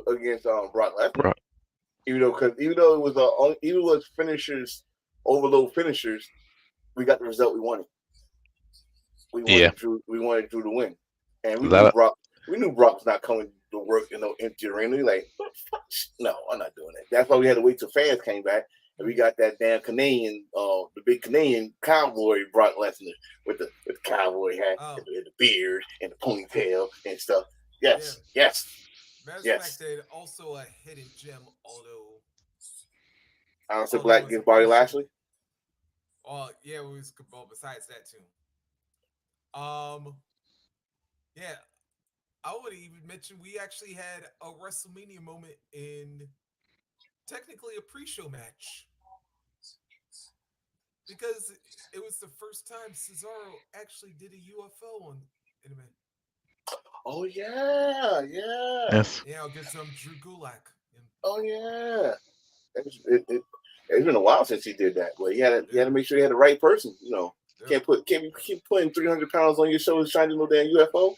Speaker 1: against Brock Lesnar.
Speaker 2: Right.
Speaker 1: Even though it was even though it's finishers overload finishers, we got the result we wanted. We wanted Drew to win, and we knew Brock was not coming to work in no empty arena. Like, no, I'm not doing that. That's why we had to wait till fans came back, and we got that damn Canadian, the big Canadian cowboy Brock Lesnar with the cowboy hat, and the beard, and the ponytail and stuff. Yes.
Speaker 3: Matter of fact, they also a hidden gem, although
Speaker 1: Aleister Black against Bobby Lashley.
Speaker 3: Oh yeah, it was well, besides that too. Yeah, I would even mention we actually had a WrestleMania moment in technically a pre-show match because it was the first time Cesaro actually did a UFO on in a minute.
Speaker 1: Oh yeah.
Speaker 2: Yes.
Speaker 3: Yeah, I'll get some Drew Gulak.
Speaker 1: Oh yeah. It's been a while since he did that. But he had to make sure he had the right person. You know, can't keep putting 300 pounds on your shoulders trying to do no damn UFO.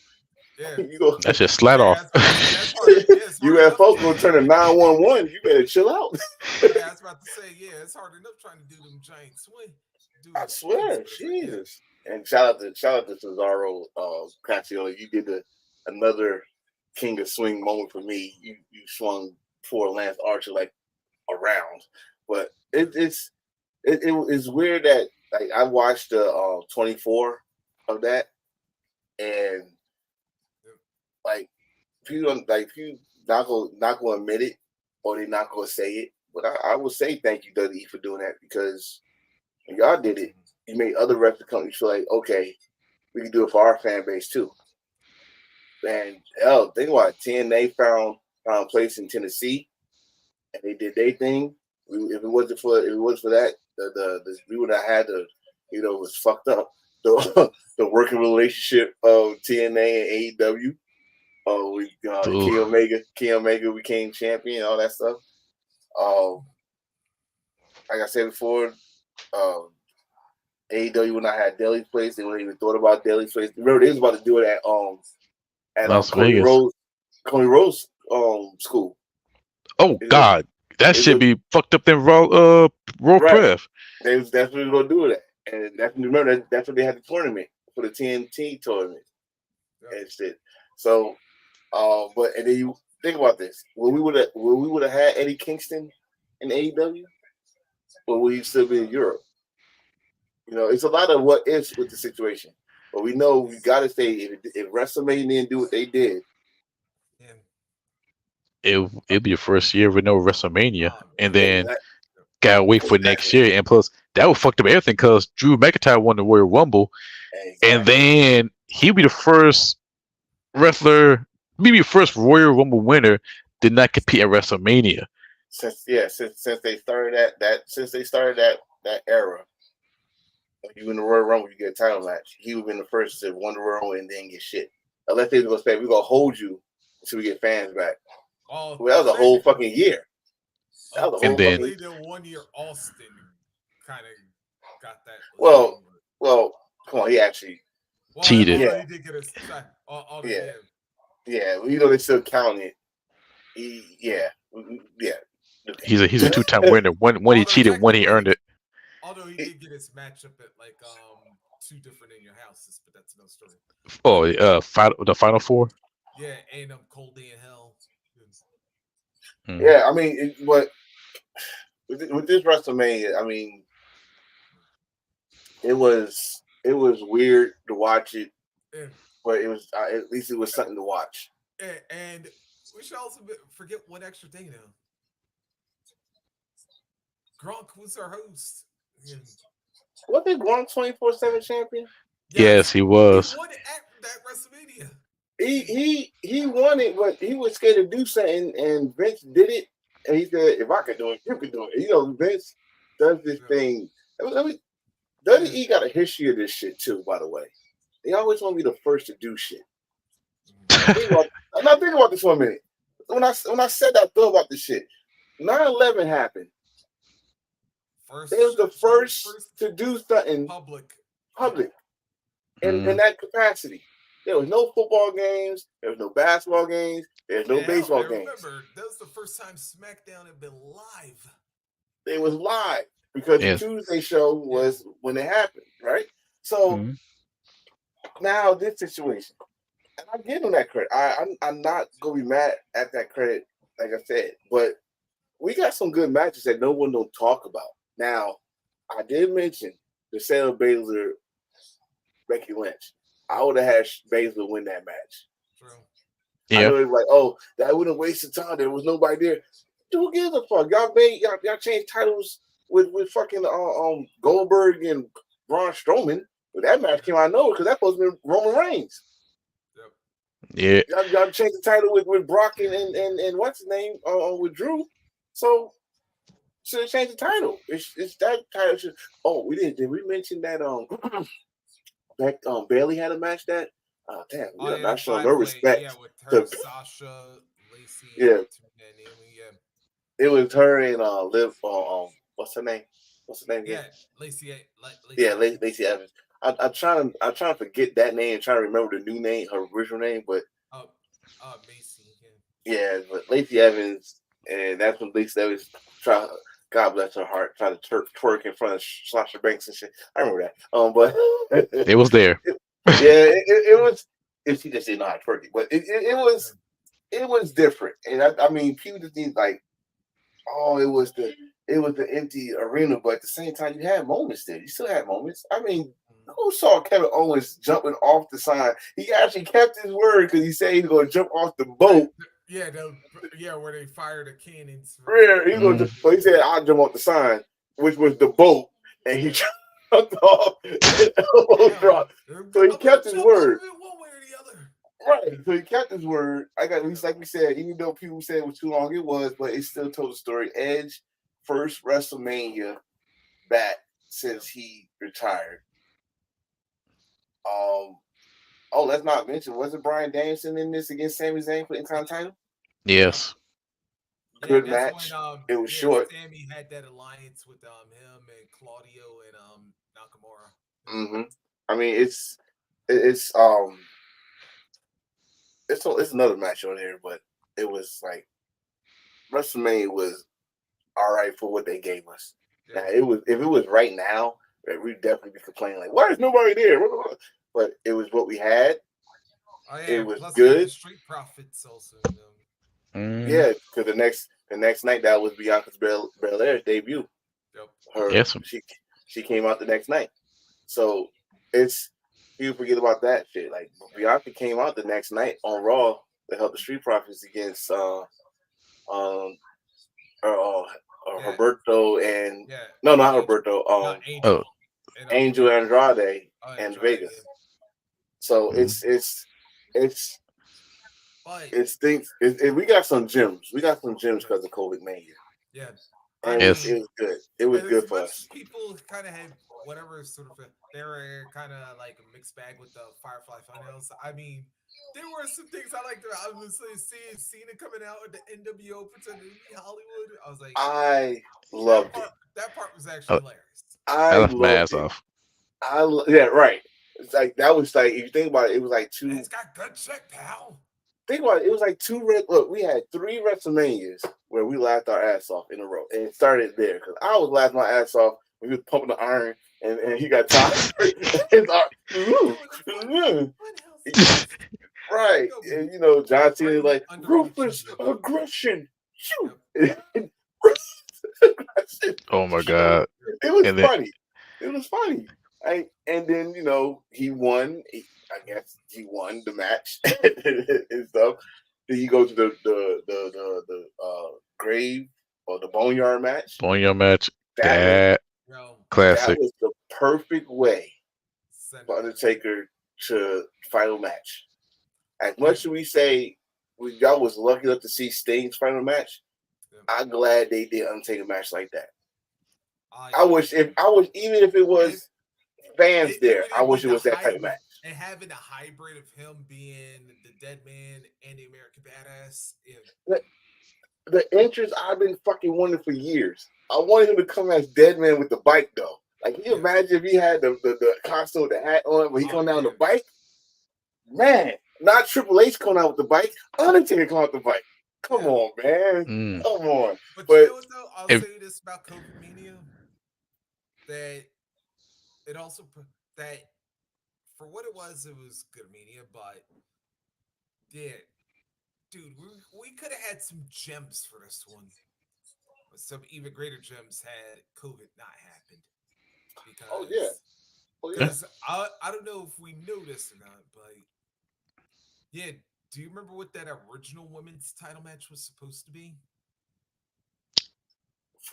Speaker 3: Yeah,
Speaker 1: you go.
Speaker 2: That's just slat off.
Speaker 3: That's hard,
Speaker 1: UFO gonna turn to 911. You better chill out.
Speaker 3: Yeah, I was about to say, yeah, it's hard enough trying to do them giant swing.
Speaker 1: I swear, Jesus. And shout out to Cesaro, Cassiano. You did another King of Swing moment for me. You swung poor Lance Archer like around, but it's weird that like I watched the 24 of that, and like people don't like you not gonna admit it or they not gonna say it, but I will say thank you WWE for doing that because when y'all did it, you made other wrestling companies feel like okay, we can do it for our fan base too. And think about it, TNA found a place in Tennessee, and they did their thing. If it wasn't for that, we would have had to, it was fucked up. The the working relationship of TNA and AEW. We Kenny Omega became champion, all that stuff. Like I said before, AEW when I had Daily's Place, they wouldn't even thought about Daily's Place. Remember, they was about to do it at
Speaker 2: Las
Speaker 1: Cody
Speaker 2: Vegas.
Speaker 1: Rhodes school.
Speaker 2: Oh God, that should be fucked up in Raw Pref.
Speaker 1: That's what we were gonna do with that, and remember that's what they had the tournament for the TNT tournament and shit. So, but and then you think about this: when we would have had Eddie Kingston in AEW, or would he still be in Europe? You know, it's a lot of what ifs with the situation, but we know we got to say if WrestleMania didn't do what they did.
Speaker 2: It'll be your first year with no WrestleMania, and then gotta wait for next year. And plus, that would fuck up everything because Drew McIntyre won the Royal Rumble, and then he'll be the first wrestler, maybe the first Royal Rumble winner, did not compete at WrestleMania.
Speaker 1: Since they started that era, when you win the Royal Rumble, you get a title match. He would have been the first to win the Royal Rumble and then get shit. Unless they were gonna say we're gonna hold you until we get fans back. Well, that was a whole fucking year. That was a whole fucking.
Speaker 3: The 1 year Austin kind of got that.
Speaker 1: Well, come on, he actually
Speaker 2: cheated.
Speaker 3: He did get a
Speaker 1: yeah. You know they still count it. Yeah.
Speaker 2: He's a 2-time winner. One he cheated, one he earned it.
Speaker 3: Although he did get his matchup at like 2 different in your houses, but that's no story.
Speaker 2: Oh, the Final Four.
Speaker 3: Yeah, and cold day in hell.
Speaker 1: Yeah, I mean, but with this WrestleMania, I mean, it was weird to watch it,
Speaker 3: And,
Speaker 1: but it was at least it was something to watch.
Speaker 3: and we should also forget one extra thing now. Gronk was our host. And
Speaker 1: Was it Gronk 24/7 champion?
Speaker 2: Yes,
Speaker 3: yes,
Speaker 2: he
Speaker 3: he
Speaker 2: was.
Speaker 3: won at that WrestleMania.
Speaker 1: He won it, but he was scared to do something, and Vince did it, and he said, "If I could do it, you could do it." You know, Vince does this thing. I mean, WWE got a history of this shit too. By the way, they always want to be the first to do shit. I'm not thinking about this for a minute. When I said that, I thought about this shit. 9/11 happened. They was the first to do something
Speaker 3: public.
Speaker 1: in that capacity. There was no football games. There was no basketball games. There's no baseball games.
Speaker 3: Remember, that was the first time SmackDown had been live.
Speaker 1: They was live because the Tuesday show was when it happened, right? So now this situation, and I give them that credit. I'm not gonna be mad at that credit, like I said, but we got some good matches that no one don't talk about. Now, I did mention the Shayna Baszler, Becky Lynch. I would have had Baszler win that match.
Speaker 3: True.
Speaker 1: I know it was like, oh, that wouldn't have wasted time. There was nobody there. Who gives a fuck? Y'all changed titles with fucking Goldberg and Braun Strowman. But that match came out of nowhere because that supposed to be Roman Reigns.
Speaker 2: Yeah.
Speaker 1: Y'all changed the title with Brock and what's his name with Drew. So should have changed the title. It's that title. We did. Did we mention that Bailey had a match that? Oh damn! You're not showing no respect.
Speaker 3: Yeah, with her, Sasha, Lacey,
Speaker 1: yeah.
Speaker 3: Naomi, yeah.
Speaker 1: It was her and Liv. What's her name?
Speaker 3: Yeah, Lacey.
Speaker 1: Yeah, Lacey Evans. I'm trying to forget that name and trying to remember the new name, her original name, but
Speaker 3: Macy.
Speaker 1: Yeah, but Lacey Evans, and that's when Lacey Evans God bless her heart, tried to twerk in front of Sasha Banks and shit. I remember that. But
Speaker 2: it was there.
Speaker 1: It was. If she just didn't know how to twerk it, but it was different, and I mean, people just need like, it was the empty arena, but at the same time, you had moments there. You still had moments. I mean, who saw Kevin Owens jumping off the sign? He actually kept his word because he said he's going to jump off the boat.
Speaker 3: Yeah, where they fired the cannons.
Speaker 1: He said, "I'll jump off the sign," which was the boat, and he jumped off and almost dropped. So he kept his word.
Speaker 3: One way or the other.
Speaker 1: Right. So he kept his word. I got, at least like we said, even though people said it was too long, it was, but it still told the story. Edge, first WrestleMania back since he retired. Let's not mention, wasn't Bryan Danielson in this against Sami Zayn for the Intercontinental title?
Speaker 2: Yes.
Speaker 1: Good match.
Speaker 3: When,
Speaker 1: it was short.
Speaker 3: Sammy had that alliance with him and Claudio and Nakamura.
Speaker 1: Mm-hmm. I mean, it's another match on here, but it was like WrestleMania was all right for what they gave us. Yeah. Now, if it was right now, we'd definitely be complaining like, why is nobody there? But it was what we had. It was
Speaker 3: plus
Speaker 1: good.
Speaker 3: The Street Profits also.
Speaker 1: Yeah, because the next night that was Bianca's Belair's debut.
Speaker 3: Yep.
Speaker 1: She came out the next night. So it's people forget about that shit. Like Bianca came out the next night on Raw to help the Street Profits against Roberto and not Roberto. Angel Andrade and Vegas. So it's things. We got some gems. We got some gems because of COVID Mania.
Speaker 3: Yeah.
Speaker 1: And it was good. It was good for us.
Speaker 3: People kind of had whatever sort of they were kind of like a mixed bag with the Firefly Funhouse. I mean, there were some things I liked. I was seeing Cena coming out with the NWO pretending to be Hollywood. I was like,
Speaker 1: I loved it.
Speaker 3: That part was actually hilarious.
Speaker 2: I left my ass off.
Speaker 1: Right. It's like that was like if you think about it, it was like two.
Speaker 3: It's got good check, pal.
Speaker 1: Think about it. It was like we had 3 WrestleManias where we laughed our ass off in a row, and it started there because I was laughing my ass off when he was pumping the iron and he got tired. Right.
Speaker 3: Go
Speaker 1: And John Cena is
Speaker 3: bring it
Speaker 1: like
Speaker 3: underneath
Speaker 1: ruthless
Speaker 3: TV.
Speaker 1: aggression. Shoot.
Speaker 3: Yep.
Speaker 2: Oh my
Speaker 1: Shoot.
Speaker 2: god.
Speaker 1: It was
Speaker 2: And then
Speaker 1: funny. It was funny. And then, he won. I guess he won the match and stuff. Then you go to the grave or the boneyard match.
Speaker 2: Boneyard match,
Speaker 1: That was
Speaker 2: that
Speaker 3: Yo,
Speaker 1: that
Speaker 2: classic.
Speaker 1: was the perfect way
Speaker 3: send
Speaker 1: for
Speaker 3: it.
Speaker 1: Undertaker to final match. As
Speaker 3: Yeah.
Speaker 1: much as we say y'all was lucky enough to see Sting's final match,
Speaker 3: Yeah.
Speaker 1: I'm glad they did Undertaker match like that.
Speaker 3: Oh,
Speaker 1: I
Speaker 3: yeah.
Speaker 1: wish even if it was fans there,
Speaker 3: Even
Speaker 1: I
Speaker 3: with
Speaker 1: wish it
Speaker 3: the
Speaker 1: was that type of match.
Speaker 3: and having a hybrid of him being the Dead Man and the American Badass. Yeah.
Speaker 1: The entrance I've been fucking wanting for years. I wanted him to come as Dead Man with the bike though. Like, can you
Speaker 3: Yeah.
Speaker 1: imagine if he had the costume with the hat on, but he
Speaker 3: Oh,
Speaker 1: come down
Speaker 3: yeah.
Speaker 1: the bike? Man, not Triple H coming out with the bike. Undertaker coming out with the bike. Come
Speaker 3: Yeah.
Speaker 1: on, man.
Speaker 2: Mm.
Speaker 1: Come on.
Speaker 3: But you
Speaker 1: But
Speaker 3: know what though? I'll
Speaker 2: If
Speaker 3: say this about COVID Mania that it also that for what it was good mania, but yeah, dude, we could have had some gems for this one. But some even greater gems had COVID not happened
Speaker 1: oh yeah.
Speaker 3: because
Speaker 1: Oh yeah.
Speaker 2: yeah,
Speaker 3: because I don't know if we know this or not, but yeah, do you remember what that original women's title match was supposed to be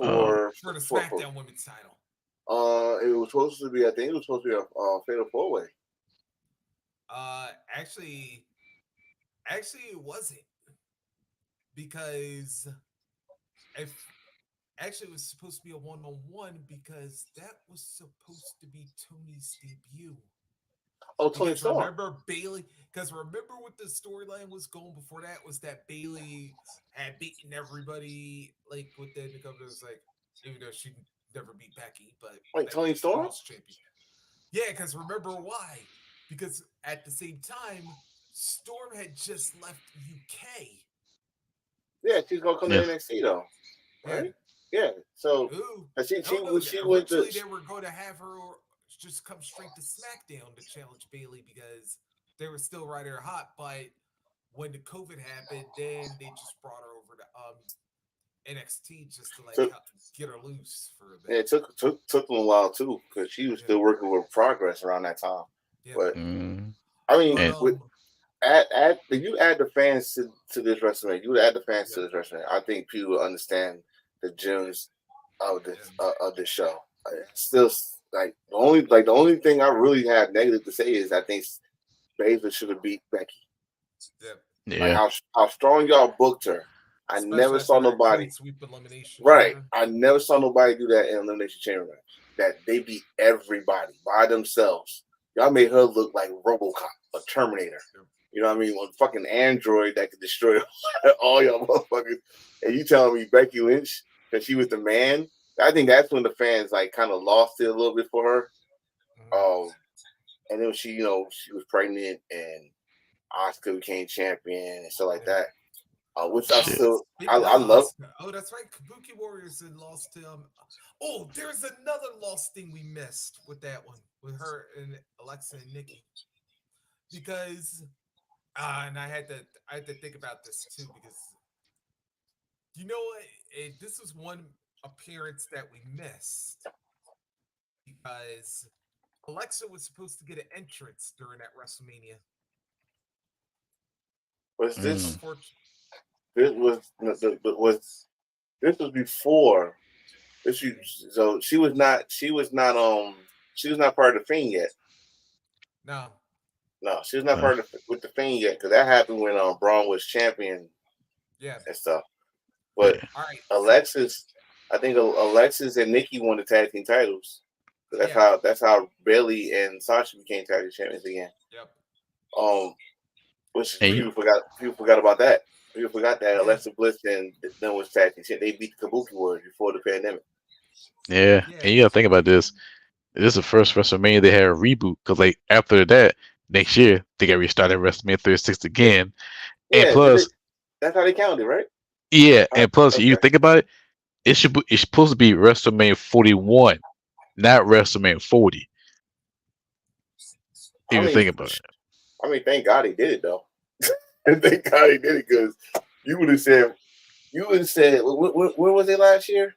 Speaker 2: um,
Speaker 3: for the
Speaker 1: For
Speaker 3: SmackDown women's title?
Speaker 1: it was supposed to be. I think it was supposed to be a fatal four way.
Speaker 3: Uh, actually, actually, it wasn't because if actually it was supposed to be a one-on-one because that was supposed to be Tony's debut.
Speaker 1: Oh, Tony
Speaker 3: Because
Speaker 1: Storm.
Speaker 3: remember Bailey, because remember what the storyline was going before that was that Bailey had beaten everybody, like with the Nicole was like, even though she never beat Becky, but
Speaker 1: Wait,
Speaker 3: Becky
Speaker 1: Tony
Speaker 3: was
Speaker 1: Storm?
Speaker 3: world's champion. Yeah, because remember why? Because at the same time, Storm had just left UK.
Speaker 1: Yeah, she's gonna come to
Speaker 2: yeah,
Speaker 1: NXT though,
Speaker 3: Yeah.
Speaker 1: right? Yeah. So
Speaker 3: Ooh.
Speaker 1: she
Speaker 3: Oh
Speaker 1: she
Speaker 3: no,
Speaker 1: she went to
Speaker 3: originally they were going to have her just come straight to SmackDown to challenge Bailey because they were still right here hot, but when the COVID happened, then they just brought her over to NXT just to like
Speaker 1: took
Speaker 3: get her loose for a
Speaker 1: yeah,
Speaker 3: bit.
Speaker 1: it took them a while too because she was
Speaker 3: Yeah,
Speaker 1: still working with Progress around that time.
Speaker 3: yeah.
Speaker 1: But
Speaker 2: mm,
Speaker 1: I mean,
Speaker 3: But
Speaker 2: and
Speaker 1: with add if you add the fans to this wrestling, you would add the fans to
Speaker 3: yeah,
Speaker 1: this wrestling. I think people will understand the gems
Speaker 3: yeah,
Speaker 1: of this show. Still, the only thing I really have negative to say is I think Baszler should have beat Becky.
Speaker 3: yeah.
Speaker 1: Like
Speaker 2: yeah,
Speaker 1: how strong y'all booked her. I never
Speaker 3: Especially
Speaker 1: saw
Speaker 3: after that clean
Speaker 1: nobody.
Speaker 3: sweep elimination
Speaker 1: Right.
Speaker 3: chamber.
Speaker 1: I never saw nobody do that in Elimination Chamber match. That they beat everybody by themselves. Y'all made her look like RoboCop, a Terminator.
Speaker 3: Yeah.
Speaker 1: You know what I mean? One fucking android that could destroy all y'all motherfuckers. And you telling me Becky Lynch that she was the man? I think that's when the fans like kind of lost it a little bit for her.
Speaker 3: Mhm.
Speaker 1: And then she was pregnant and Oscar became champion and stuff like
Speaker 3: Yeah.
Speaker 1: that. Which I
Speaker 2: shit.
Speaker 1: still
Speaker 3: Speaking of
Speaker 1: I love.
Speaker 3: Asuka, oh, that's right. Kabuki Warriors had lost to Oh, there's another lost thing we missed with that one with her and Alexa and Nikki because and I had to think about this too because you know what this was one appearance that we missed because Alexa was supposed to get an entrance during that WrestleMania.
Speaker 1: Was
Speaker 2: Mm,
Speaker 3: Unfortunately,
Speaker 1: this was before this so she was not part of the Fiend yet.
Speaker 3: no,
Speaker 1: No, she was not
Speaker 2: uh,
Speaker 1: part of with the Fiend yet because that happened when Braun was champion
Speaker 3: yeah,
Speaker 1: and stuff. But
Speaker 2: yeah,
Speaker 3: all right, so
Speaker 1: Alexis, I think Alexis and Nikki won the tag team titles. So that's
Speaker 3: yeah,
Speaker 1: how Bailey and Sasha became tag team champions again.
Speaker 3: yep,
Speaker 1: Um, which
Speaker 2: and
Speaker 1: people forgot. People forgot about that. People forgot that
Speaker 3: yeah,
Speaker 1: Alexa Bliss and then was tag team champ. They beat the Kabuki Warriors before the pandemic.
Speaker 2: yeah,
Speaker 3: yeah,
Speaker 2: and you gotta think about this. This is the first WrestleMania they had a reboot because like after that next year they got restarted WrestleMania 36 again, and
Speaker 1: Yeah,
Speaker 2: plus
Speaker 1: that's how they counted, right?
Speaker 2: yeah, and plus you
Speaker 1: Okay.
Speaker 2: think about it, it's supposed to be WrestleMania 41, not WrestleMania 40. If
Speaker 1: I
Speaker 2: you
Speaker 1: mean,
Speaker 2: think about it,
Speaker 1: thank God he did it though. And thank God he did it because you would have said, where was they last year?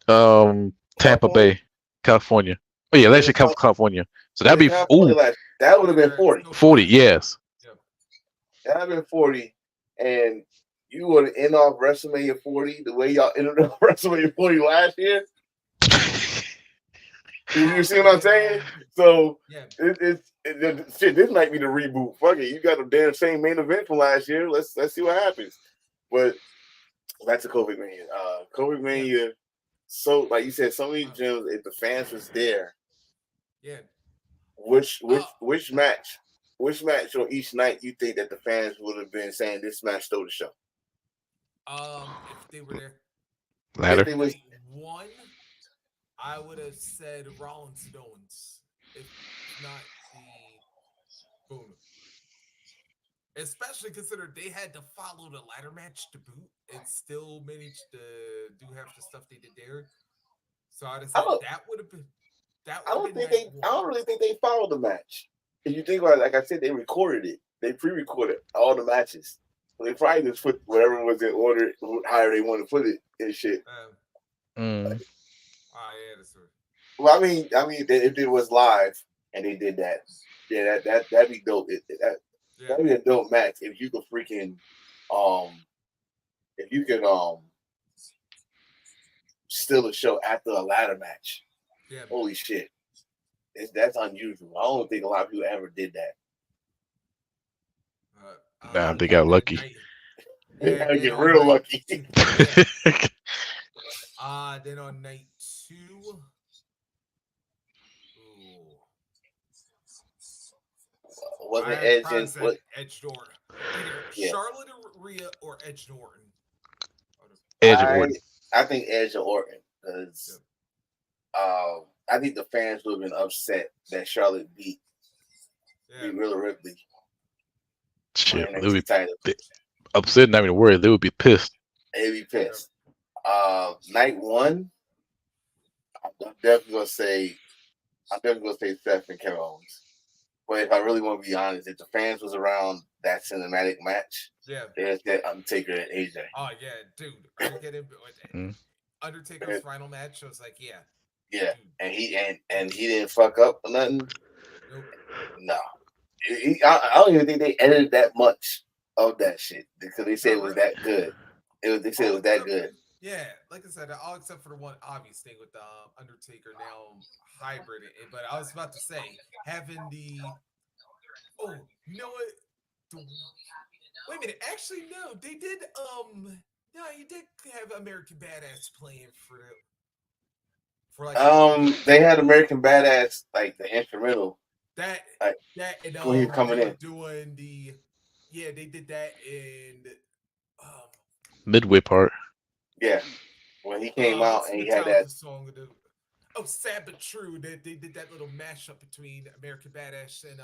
Speaker 2: Tampa
Speaker 1: California?
Speaker 2: Bay, California. Oh yeah,
Speaker 1: Was
Speaker 2: let's say
Speaker 1: it
Speaker 2: California. So
Speaker 1: was
Speaker 2: that'd
Speaker 1: it
Speaker 2: be
Speaker 1: California last? That would have been 40.
Speaker 2: 40. Yes.
Speaker 3: Yep.
Speaker 1: That would have been 40, and you would end off WrestleMania 40 the way y'all ended off WrestleMania 40 last year. You see what I'm saying? So
Speaker 3: Yeah.
Speaker 1: Shit. This might be the reboot. Fuck it, you got the damn same main event from last year. Let's see what happens. But back to COVID Mania. COVID Mania. So like you said, so many gyms. If the fans was there,
Speaker 3: Yeah.
Speaker 1: which match on each night you think that the fans would have been saying this match stole the show?
Speaker 3: If they were there,
Speaker 2: Ladder.
Speaker 1: If they was,
Speaker 3: night one, I would have said Rollins and Owens, if not the Boom. Especially considering they had to follow the ladder match to boot and still managed to do half the stuff they did there. So I'd have said that would have been
Speaker 1: I don't think
Speaker 3: night
Speaker 1: I don't really think they followed the match. If you think about it, like I said, they recorded it. They pre-recorded all the matches. So they probably just put whatever was in order, however they want to put it and shit.
Speaker 3: Yeah, that's right.
Speaker 1: Well, I mean, if it was live and they did that, yeah, that'd be dope. That'd be a dope match if you could freaking, if you could steal a show after a ladder match.
Speaker 3: Yeah.
Speaker 1: Holy shit, that's unusual. I don't think a lot of people ever did that.
Speaker 2: Nah, they got lucky.
Speaker 1: They gotta get real lucky.
Speaker 3: Then on night 2.
Speaker 1: Wasn't Edge and
Speaker 3: Edge Norton? Charlotte or Rhea or Edge Norton?
Speaker 2: Edge or Orton.
Speaker 1: I think Edge or Orton because I think the fans would have been upset that Charlotte beat Rhea Ripley.
Speaker 2: Shit, they would be upset. Not even worried. They would be pissed.
Speaker 1: They'd be pissed. Night 1, I'm definitely gonna say Seth and Kevin Owens. But if I really want to be honest, if the fans was around that cinematic match, there's that Undertaker and AJ.
Speaker 3: Oh yeah, dude. I get it with Undertaker's final match. I was like, yeah.
Speaker 1: Yeah, dude. and he didn't fuck up or nothing.
Speaker 3: Nope.
Speaker 1: No. I don't even think they edited that much of that shit because they said it was that good. They said it was that good.
Speaker 3: Yeah, like I said, all except for the one obvious thing with the Undertaker now hybrid. But I was about to say having the you know what? Wait a minute. Actually, no, they did. No, you did have American Badass playing for like.
Speaker 1: They had American Badass like the instrumental.
Speaker 3: That and
Speaker 1: when you're coming in
Speaker 3: doing the they did that in
Speaker 2: midway part.
Speaker 1: Yeah, when he came out and he had that
Speaker 3: song. Sad but true. They did that little mashup between American Badass and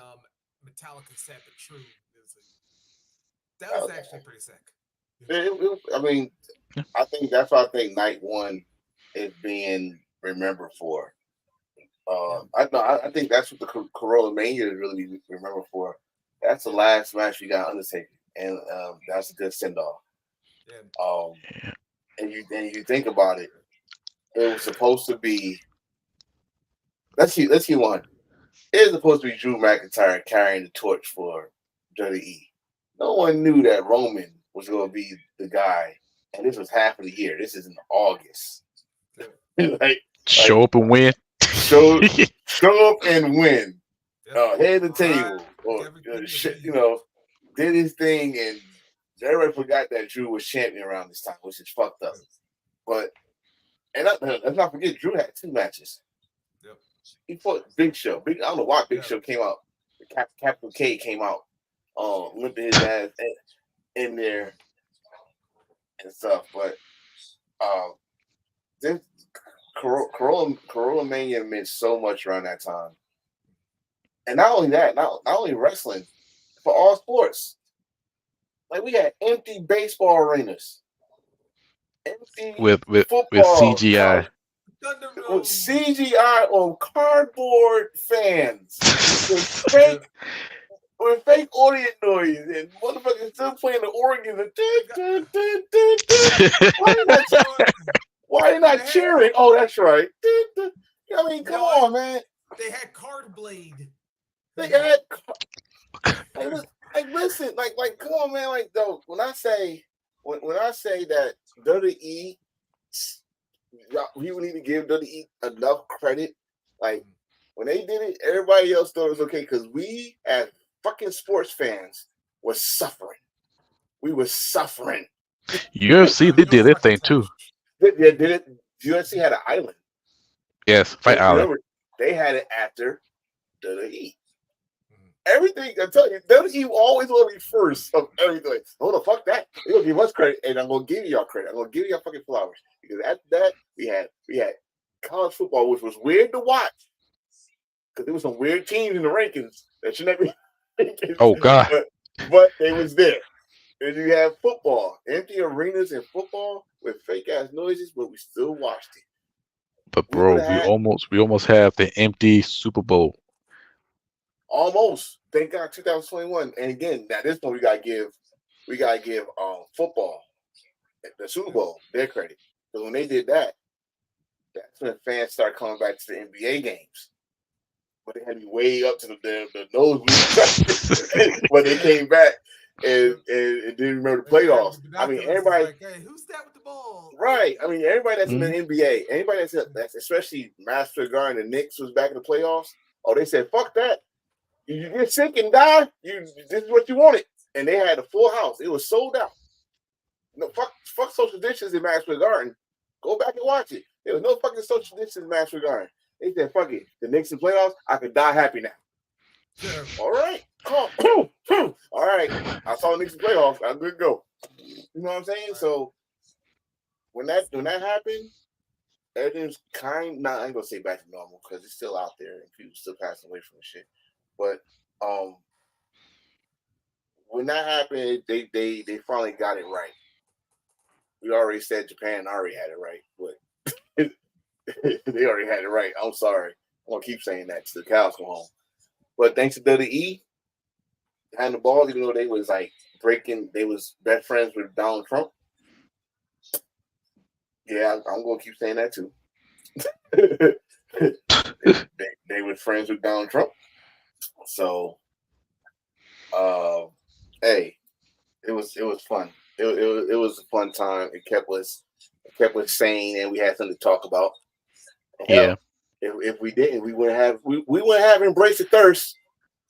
Speaker 3: Metallica. Sad but true. That was actually pretty sick.
Speaker 1: I mean, I think that's what I think night 1 is being remembered for. I think that's what the Corolla Mania is really remembered for. That's the last match we got Undertaker, and that's a good send off. Yeah. And you think about it, it was supposed to be. Let's see one. It was supposed to be Drew McIntyre carrying the torch for WWE. No one knew that Roman was going to be the guy, and this was half of the year. This is in August.
Speaker 2: Show up and win.
Speaker 1: Show up and win. Head the table, or did his thing, and everybody forgot that Drew was champion around this time, which is fucked up. But let's not forget, Drew had 2 matches.
Speaker 3: Yep.
Speaker 1: He fought Big Show. I don't know why Big Show came out. Capital K came out, limping his ass in there and stuff. But this Corolla Mania meant so much around that time. And not only that, not only wrestling, for all sports. Like we had empty baseball arenas. Empty
Speaker 2: with
Speaker 1: football
Speaker 2: CGI.
Speaker 1: With CGI on cardboard fans. With fake with fake audio noise and motherfuckers still playing the organ. Why are you not cheering? Oh, that's right. I mean, come on, man.
Speaker 3: They had Card Blade.
Speaker 1: They had. Listen, come on, man. Like, though, when I say that WWE, you need to give WWE enough credit. Like, when they did it, everybody else thought it was okay because we, as fucking sports fans, was suffering. We were suffering.
Speaker 2: UFC, they did their thing too.
Speaker 1: Did it? UFC had an island.
Speaker 2: Yes, Fight Island.
Speaker 1: Remember, they had it after WWE. Everything, I tell you, WWE always want to be first of everything. Hold the fuck that. They're gonna give us credit, and I'm gonna give y'all credit. I'm gonna give y'all fucking flowers. Because after that, we had college football, which was weird to watch. Because there was some weird teams in the rankings that should never be.
Speaker 2: Oh God.
Speaker 1: But they was there. And you have football, empty arenas in football with fake ass noises, but we still watched it.
Speaker 2: But bro, we almost have the empty Super Bowl.
Speaker 1: Almost. Thank God 2021. And again, now this one we gotta give football, the Super Bowl, their credit. Because when they did that, that's when fans started coming back to the NBA games. But they had to be way up to the nosebleed. But they came back and didn't remember the playoffs. I mean, everybody.
Speaker 3: Like, hey, who's that with the ball?
Speaker 1: Right. I mean, everybody that's in the NBA, anybody that's especially Master Garden and the Knicks was back in the playoffs. Oh, they said, fuck that. You get sick and die. This is what you wanted. And they had a full house. It was sold out. No, fuck social distance in Master Garden. Go back and watch it. There was no fucking social distance in Master Garden. They said, fuck it. The Knicks in playoffs, I could die happy now. Yeah. All right. All right. I saw the Knicks in playoffs. I'm good to go. You know what I'm saying? Right. So when that happened, everything's I ain't gonna say back to normal because it's still out there and people still passing away from the shit. But when that happened, they finally got it right. We already said Japan already had it right, but they already had it right. I'm sorry. I'm gonna keep saying that till the cows come home. But thanks to WWE and the ball, even though they was like they was best friends with Donald Trump. Yeah, I'm gonna keep saying that too. they were friends with Donald Trump. So hey, it was fun. It was a fun time. It kept us sane and we had something to talk about. Hell, if we didn't, we wouldn't have Embrace the Thirst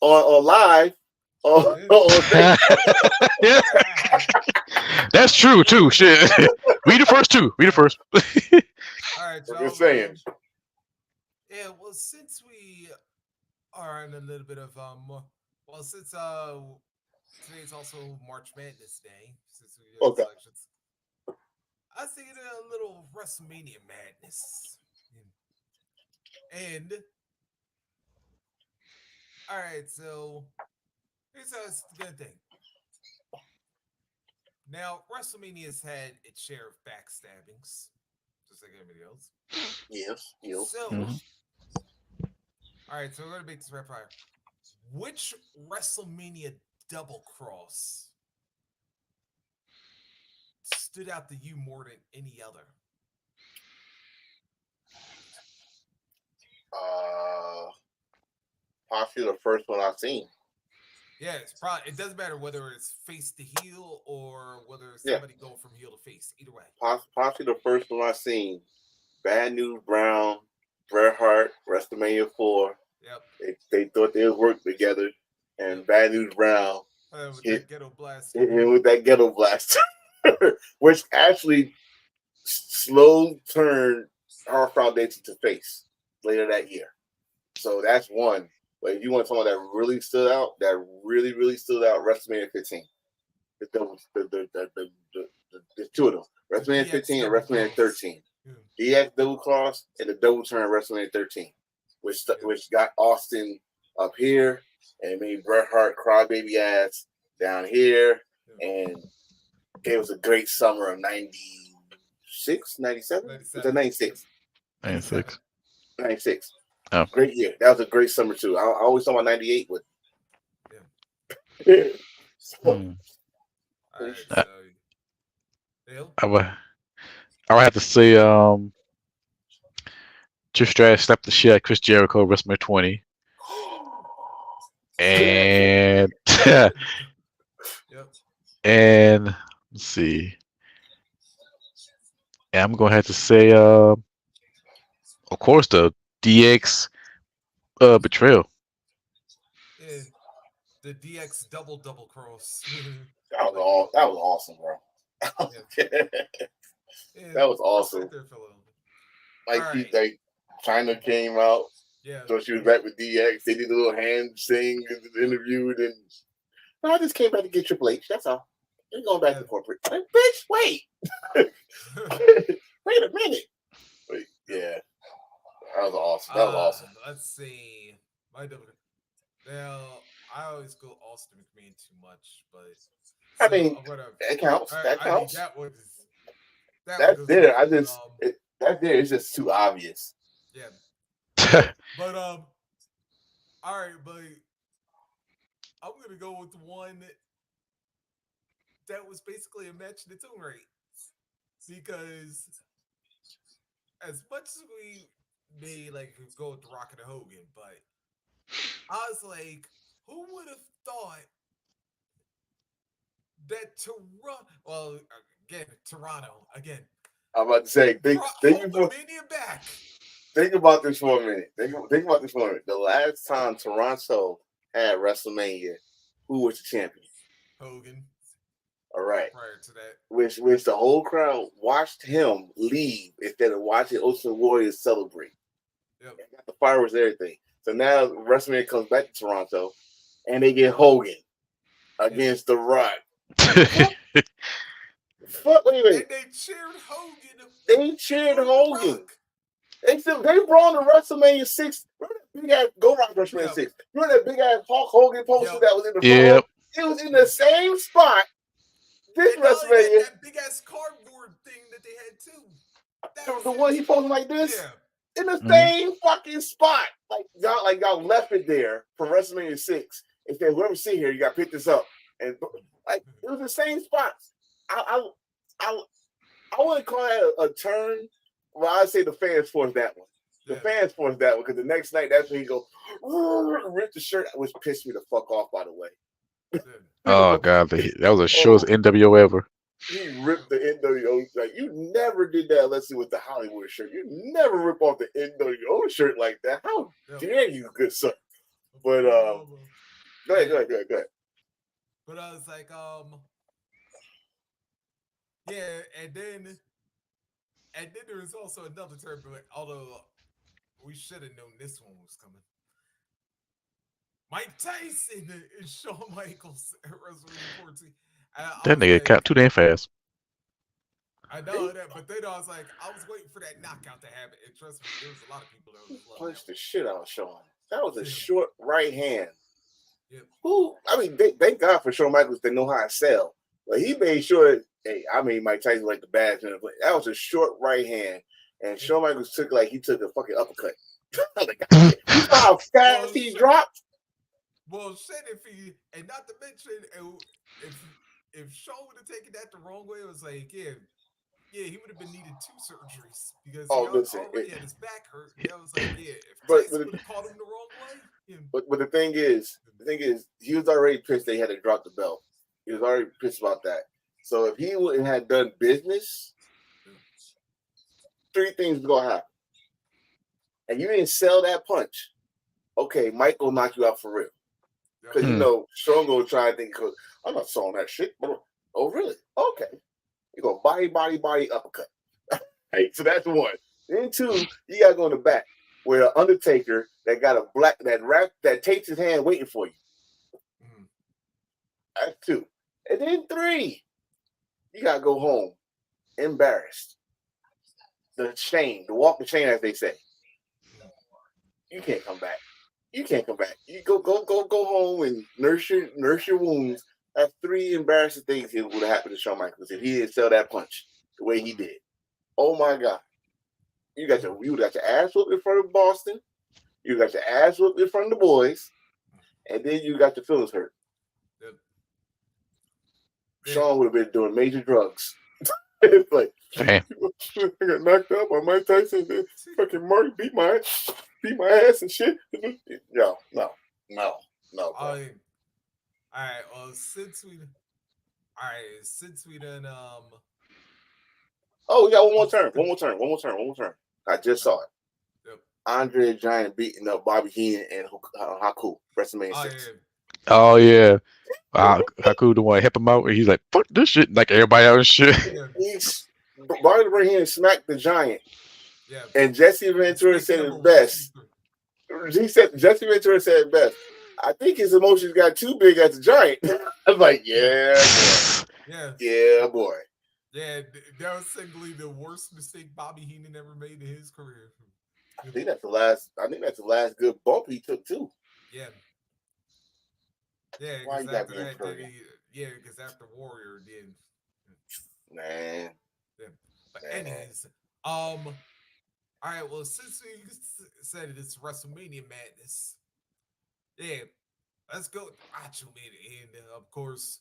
Speaker 1: on live on
Speaker 2: yeah. That's true too. Shit. We the first too. We the first.
Speaker 3: All right, y'all.
Speaker 1: Just saying.
Speaker 3: Yeah, well, since we are in a little bit of since today's also March Madness Day, since we have selections, I was thinking a little WrestleMania madness. And all right, so here's a good thing. Now, WrestleMania's had its share of backstabbings, just like everybody else.
Speaker 1: Yes.
Speaker 3: So, all right, so we're gonna make this rapid fire. Which WrestleMania double cross stood out to you more than any other?
Speaker 1: Possibly the first one I've seen.
Speaker 3: Yeah, it doesn't matter whether it's face to heel or whether it's somebody going from heel to face. Either way.
Speaker 1: Possibly the first one I've seen. Bad News Brown, Bret Hart, WrestleMania 4. Yep. They thought they would work together, and Bad News Brown
Speaker 3: that ghetto blast.
Speaker 1: Hit him with that ghetto blast, which actually slow turned our foundation to face later that year. So that's one. But if you want someone that really stood out, really stood out, WrestleMania 15. The two of them, WrestleMania 15 and WrestleMania 13. DX double cross and the double turn WrestleMania 13, which got Austin up here and made Bret Hart crybaby ass down here, and it was a great summer of 96, 97? Was that 96?
Speaker 2: 96.
Speaker 1: Oh. Great year. That was a great summer too. I always thought about 98, but So,
Speaker 2: Hmm.
Speaker 3: All right,
Speaker 2: I,
Speaker 3: so Dale.
Speaker 2: I would I would have to say Trish Stratus slapped the shit out of Chris Jericho WrestleMania 20, and
Speaker 3: Yep.
Speaker 2: and let's see, and I'm gonna have to say of course the DX betrayal.
Speaker 3: Yeah. The DX double cross.
Speaker 1: that was awesome, bro.
Speaker 3: Yeah. Yeah.
Speaker 1: That was
Speaker 3: That's right
Speaker 1: awesome.
Speaker 3: there, Phil. All
Speaker 1: Like
Speaker 3: right.
Speaker 1: China came out,
Speaker 3: Yeah.
Speaker 1: so she was back with DX. They did a little hand thing in the interview, and no, I just came back to get Triple H. That's all. They're going back
Speaker 3: Yeah.
Speaker 1: to corporate. Like, bitch, wait, wait a minute. Wait, yeah, that was awesome. That was awesome.
Speaker 3: Let's see. My double. Now, I always go Austin McMahon too much, but
Speaker 1: I
Speaker 3: so
Speaker 1: mean,
Speaker 3: whatever.
Speaker 1: that counts. That
Speaker 3: I mean
Speaker 1: counts.
Speaker 3: that one is that one
Speaker 1: That's
Speaker 3: goes
Speaker 1: there.
Speaker 3: easy, but
Speaker 1: That's there. It's just too obvious.
Speaker 3: yeah, but all right, but I'm gonna go with one that was basically a match in its own right because as much as we may like go with the Rock and Hogan, but I was like, who would have thought that Toronto? Well, again, Toronto again.
Speaker 1: I'm about to say,
Speaker 3: Brought Hulkamania back.
Speaker 1: think about this for a minute. Think about this for a minute. The last time Toronto had WrestleMania, who was the champion?
Speaker 3: Hogan.
Speaker 1: All right.
Speaker 3: Prior to that,
Speaker 1: Which the whole crowd watched him leave instead of watching Ocean Warriors celebrate.
Speaker 3: yep.
Speaker 1: They got the fireworks and everything. So now WrestleMania comes back to Toronto, and they get Hogan against The Rock. Fuck, wait.
Speaker 3: And they cheered Hogan.
Speaker 1: They cheered
Speaker 3: for The
Speaker 1: Hogan.
Speaker 3: Rock.
Speaker 1: They brought the WrestleMania 6. Remember that big ass Go Rock WrestleMania
Speaker 3: Yep.
Speaker 1: 6? Remember that big ass Hulk Hogan poster
Speaker 3: Yep.
Speaker 1: that was in the
Speaker 2: Yep.
Speaker 1: photo? It was in the same spot. This
Speaker 3: And not only
Speaker 1: WrestleMania,
Speaker 3: that big ass cardboard thing that they had too. That
Speaker 1: the
Speaker 3: was
Speaker 1: one
Speaker 3: it.
Speaker 1: he posted like this,
Speaker 3: Yeah.
Speaker 1: in the
Speaker 2: Mhm.
Speaker 1: same fucking spot. Like y'all left it there for WrestleMania 6. It said, whoever see here, you got to pick this up. And like it was the same spot. I wouldn't call that a turn. Well, I'd say the fans forced that one. The
Speaker 3: Yeah.
Speaker 1: fans forced that one because the next night, that's when he go rip the shirt, which pissed me the fuck off, by the way.
Speaker 3: Yeah.
Speaker 2: Oh god, that was the shortest NWO ever.
Speaker 1: He ripped the NWO. Like, you never did that unless it was the Hollywood shirt. You never rip off the NWO shirt like that. How dare you, good sir? But go ahead.
Speaker 3: But I was like, yeah, and then there was also another turn, but although we should have known this one was coming. Mike Tyson and Shawn Michaels at WrestleMania 14.
Speaker 2: That nigga got too damn fast.
Speaker 3: I know that, but then I was like, I was waiting for that knockout to happen. And trust me, there was a lot of people that was
Speaker 1: punched the shit out of Shawn. That was a
Speaker 3: Yeah.
Speaker 1: short right hand.
Speaker 3: Yep.
Speaker 1: Who? I mean, thank God for Shawn Michaels. They know how to sell, but he made sure. Hey, I mean, Mike Tyson like the bad man, but that was a short right hand, and Shawn Michaels took a fucking uppercut. Like, you saw how fast he dropped.
Speaker 3: Well, shit, and not to mention, if Shawn would have taken that the wrong way, it was like, yeah, he would have been needed 2 surgeries because he already had his back hurt. And that was like, yeah, if Tyson would have caught him the wrong way. Yeah.
Speaker 1: But the thing is, he was already pissed they had to drop the belt. He was already pissed about that. So if he wouldn't have done business, 3 things was gonna happen. And you didn't sell that punch. Okay, Mike will knock you out for real. Because you know, Shawn gonna try and think, I'm not selling that shit. Oh, really? Okay. You go body uppercut. Right, so that's 1. Then 2, you gotta go in the back where the Undertaker that got a black that takes his hand waiting for you.
Speaker 3: Mm-hmm.
Speaker 1: That's 2. And then 3, you gotta go home embarrassed. The walk the chain, as they say. You can't come back. You go home and nurse your wounds. That's 3 embarrassing things that would have happened to Shawn Michaels if he didn't sell that punch the way he did. Oh my God. You got your ass whooped in front of Boston. You got your ass whooped in front of the boys. And then you got your feelings hurt.
Speaker 3: Yep.
Speaker 1: Sean would have been doing major drugs. It's like,
Speaker 2: Damn.
Speaker 1: I got knocked out by Mike Tyson. Fucking Marty beat my ass and shit. No, bro.
Speaker 3: All right. Well, since we done
Speaker 1: Oh, we got one more turn. I just saw it.
Speaker 3: Yep.
Speaker 1: Andre the Giant beating up Bobby Heenan and Haku WrestleMania 6.
Speaker 2: Oh yeah. Haku the one hip him out and he's like, fuck this shit, like everybody else shit.
Speaker 1: Bobby Heenan smacked the Giant.
Speaker 3: Yeah.
Speaker 1: And Jesse Ventura said it best. Jesse Ventura said it best. I think his emotions got too big as a Giant. I was like, yeah, boy.
Speaker 3: Yeah, that was simply the worst mistake Bobby Heenan ever made in his career.
Speaker 1: I think that's the last good bump he took too.
Speaker 3: Yeah. Yeah,
Speaker 1: why you got me
Speaker 3: because after Warrior did.
Speaker 1: Man.
Speaker 3: Yeah. But anyways, all right, well, since we said it's WrestleMania madness, yeah, let's go with Macho Man. And of course,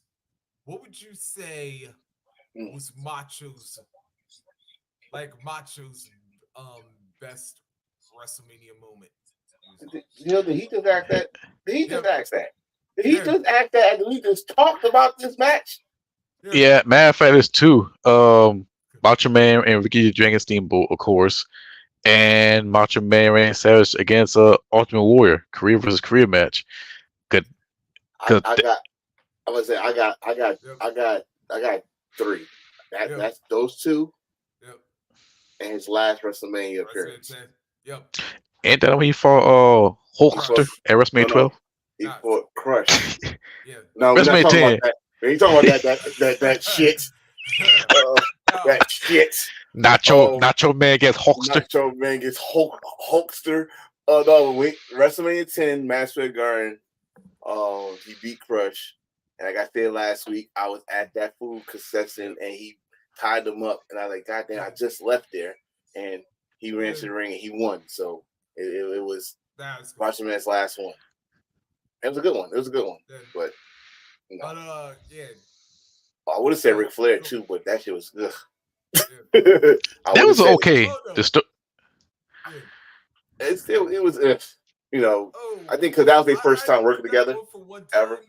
Speaker 3: what would you say was Macho's best WrestleMania moment?
Speaker 1: Did he just ask that? Did he just ask that after we just talked about this match?
Speaker 2: Yeah, matter of fact, there's two. Macho Man and Ricky the Dragon Steamboat, of course, and Macho Man Randy Savage against Ultimate Warrior, career versus career match. Good.
Speaker 1: I got three. That's those two.
Speaker 3: Yep.
Speaker 1: And his last WrestleMania appearance.
Speaker 3: Yep.
Speaker 2: Ain't that when he fought Hulkster at WrestleMania 12?
Speaker 1: He fought Crush.
Speaker 3: Yeah.
Speaker 1: No, we're not talking about that. We ain't talking about that shit. That shit.
Speaker 2: Nacho Man gets Hulkster.
Speaker 1: Nacho Man gets Hulkster. No, WrestleMania 10, Masvidal Garden. He beat Crush. And like I said last week, I was at that food concession and he tied them up. And I was like, God damn, I just left there. And he ran to the ring and he won. So it was Macho Man's last one. It was a good one.
Speaker 3: Yeah.
Speaker 1: But, you know.
Speaker 3: But, yeah.
Speaker 1: I would have said Ric Flair too, but that shit was good.
Speaker 2: Yeah. That was okay.
Speaker 1: It was, you know, I think because that was their first time working together ever.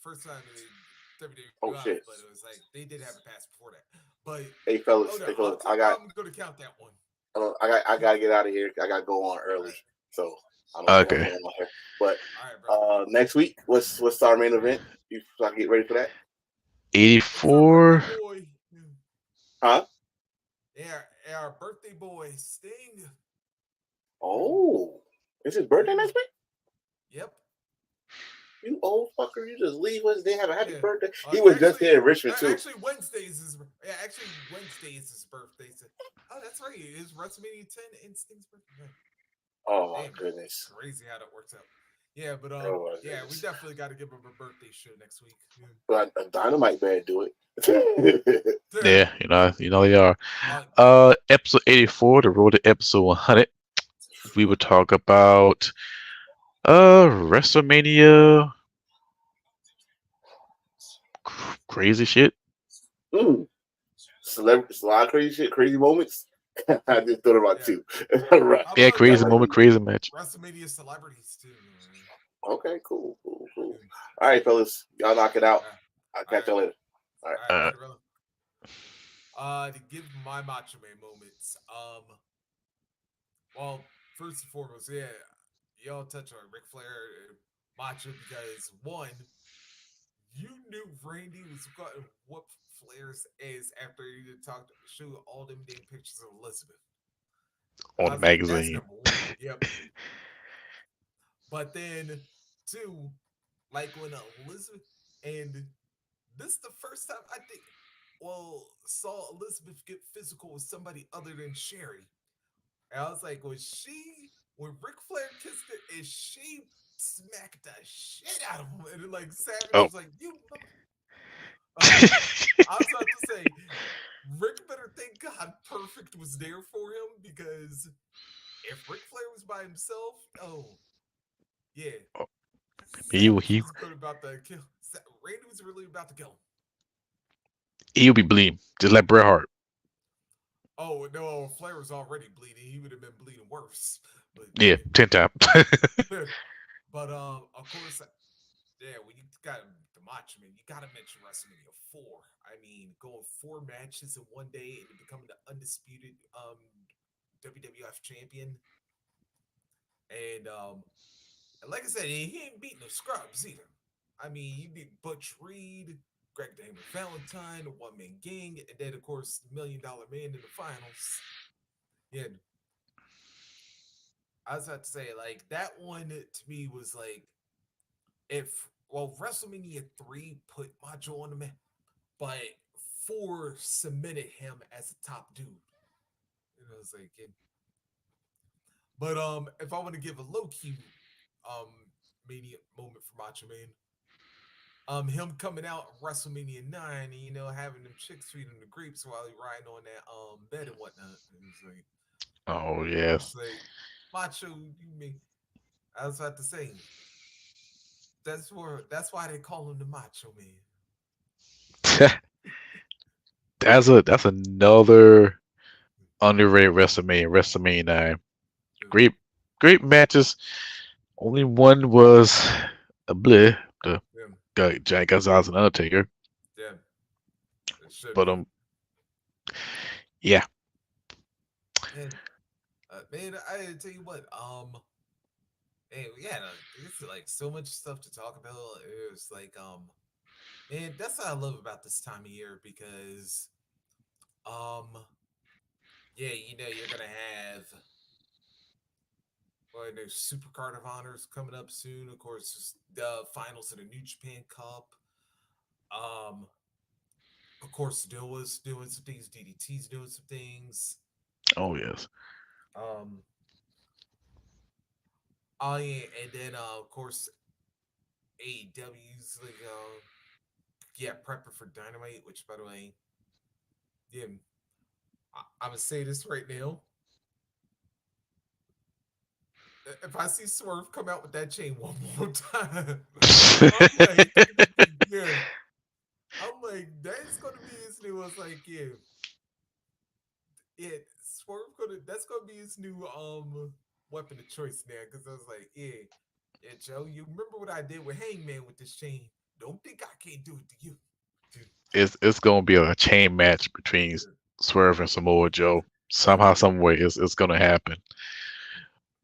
Speaker 3: First time in WWE.
Speaker 1: Oh shit!
Speaker 3: But it was like they did have a pass before that. But
Speaker 1: hey fellas,
Speaker 3: I'm going to count that one.
Speaker 1: I gotta get out of here. I gotta go on early, so I don't know what's going on here. But next week, what's our main event? You so I can get ready for that.
Speaker 2: 84.
Speaker 1: Huh?
Speaker 3: Yeah, our birthday boy Sting.
Speaker 1: Oh, is his birthday next week?
Speaker 3: Yep.
Speaker 1: You old fucker! You just leave us. They have a happy birthday. He was just here in Richmond too.
Speaker 3: Actually, Wednesday is his birthday. So, that's right. It's WrestleMania 10 and Sting's birthday.
Speaker 1: Oh my goodness!
Speaker 3: Crazy how that works out. Yeah, but we definitely got to give him a birthday show next week.
Speaker 1: But a Dynamite band do it.
Speaker 2: Yeah, you know they are. Episode 84, the road to episode 100. We would talk about WrestleMania crazy shit.
Speaker 1: Celebrities, a lot of crazy shit, crazy moments. I just thought about two.
Speaker 2: Yeah, crazy moment, crazy match.
Speaker 3: WrestleMania celebrities too.
Speaker 1: Okay, cool. All right, fellas, y'all knock it out. I'll catch y'all later. All
Speaker 3: right. To give my Macho Man moments, well, first and foremost, y'all touch on Ric Flair, Macho, because one, you knew Randy was going to whoop Flair's ass after he showed all them damn pictures of Elizabeth
Speaker 2: on the magazine.
Speaker 3: Yep. But then, two, like when Elizabeth, and this is the first time I think, saw Elizabeth get physical with somebody other than Sherry. And I was like, when Ric Flair kissed her, and she smacked the shit out of him, and then like Savage was like, you. I was about to say, Rick better thank God Perfect was there for him, because if Ric Flair was by himself,
Speaker 2: he
Speaker 3: was good about the kill. Randy was really about to kill him.
Speaker 2: He'll be bleeding, just like Bret Hart.
Speaker 3: Oh no, Flair was already bleeding. He would have been bleeding worse. But
Speaker 2: Yeah, 10 times.
Speaker 3: of course, yeah, when you got the Macho Man, you got to mention WrestleMania 4. I mean, going 4 matches in one day and becoming the undisputed WWF champion. And like I said, he ain't beating no scrubs either. I mean, you beat Butch Reed, Greg the Hammer Valentine, the One Man Gang, and then of course the $1 Million Man in the finals. Yeah, I was about to say like that one to me was like if well WrestleMania 3 put Macho on the map, but 4 cemented him as a top dude. And I was like, yeah. But if I want to give a low key um mania moment for Macho Man, him coming out of WrestleMania 9 and having them chicks feeding the grapes while he riding on that bed and whatnot.
Speaker 2: Oh
Speaker 3: It's
Speaker 2: yes.
Speaker 3: like Macho, you mean I was about to say that's why they call him the Macho Man.
Speaker 2: That's another underrated WrestleMania 9. Great great matches. Only one was a bleh, the
Speaker 3: Yeah,
Speaker 2: Giant Gonzalez and Undertaker.
Speaker 3: yeah, it should
Speaker 2: But
Speaker 3: be.
Speaker 2: yeah.
Speaker 3: And man, I tell you what, man, we had it's like so much stuff to talk about. It was like, man, that's what I love about this time of year because, um, yeah, you're gonna have well, there's Super Card of Honors coming up soon. Of course, the finals of the New Japan Cup. Um, of course, Noah's doing some things. DDT's doing some things.
Speaker 2: Oh yes.
Speaker 3: Um, oh yeah, and then of course AEW's like yeah, prepping for Dynamite, which by the way, yeah, I'm gonna say this right now. If I see Swerve come out with that chain one more time, I'm like, yeah, I'm like, that's gonna be his new. I was like, yeah, yeah, Swerve that's gonna be his new weapon of choice now. Because I was like, yeah, yeah, Joe, you remember what I did with Hangman with this chain? Don't think I can't do it to you, dude.
Speaker 2: It's gonna be a chain match between Swerve and Samoa Joe.
Speaker 3: Yeah,
Speaker 2: Somehow, some way, it's gonna happen.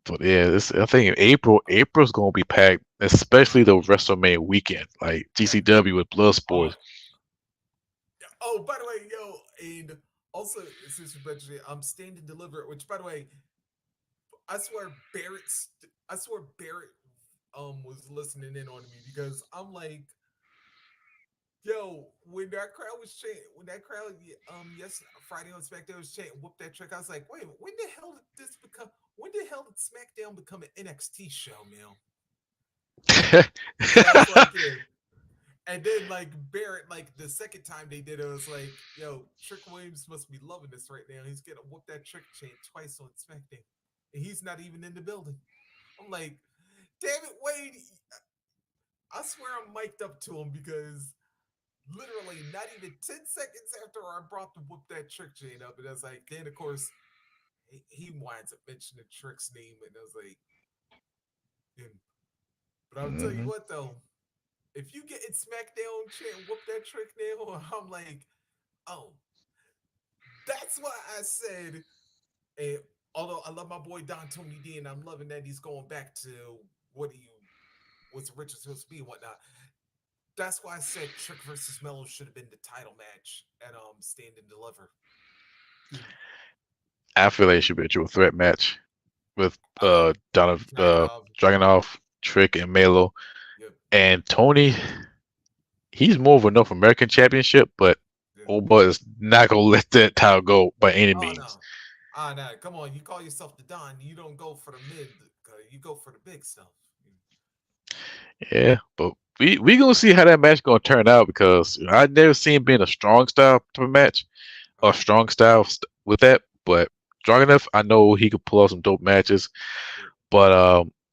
Speaker 2: But yeah, I think April's gonna be packed, especially the WrestleMania weekend, like
Speaker 3: yeah.
Speaker 2: GCW with Bloodsport.
Speaker 3: Oh, oh, by the way, yo, and also since you mentioned it, I'm Stand and Deliver, which by the way, I swear Barrett was listening in on me because I'm like, yo, when that crowd yes Friday on SmackDown was chanting whoop that trick, I was like, wait, when the hell did SmackDown become an NXT show now? And I was like, yeah. And then like Barrett, like the second time they did it, was like, yo, Trick Williams must be loving this right now. He's gonna whoop that trick chant twice on SmackDown. And he's not even in the building. I'm like, damn it, Wade. I swear I'm mic'd up to him because literally not even 10 seconds after I brought the whoop that trick chain up, and I was like, then of course he winds up mentioning Trick's name, and I was like, hmm. But I'll tell you
Speaker 2: Hmm.
Speaker 3: what though, if you get in SmackDown chant whoop that trick now, I'm like, oh, that's why I said, and although I love my boy Don Tony D, and I'm loving that he's going back to what he was originally supposed to be and whatnot. That's why I said Trick versus Mello should have been the title match at Stand and Deliver.
Speaker 2: I feel like it should be a triple threat match with
Speaker 3: Uh, Dragonov.
Speaker 2: Dragunov, Trick, and Melo.
Speaker 3: Yep.
Speaker 2: And Tony, he's more of a North American championship, but
Speaker 3: Yep.
Speaker 2: old boy is not gonna let that title go by any
Speaker 3: Oh
Speaker 2: means.
Speaker 3: no. No, come on, you call yourself the Don. You don't go for the mid, you go for the big stuff.
Speaker 2: Yeah, but we gonna see how that match gonna turn out because I never seen it being a strong style type of match or
Speaker 3: Uh-huh.
Speaker 2: strong style with that. But strong enough, I know he could pull off some dope matches.
Speaker 3: Yep.
Speaker 2: But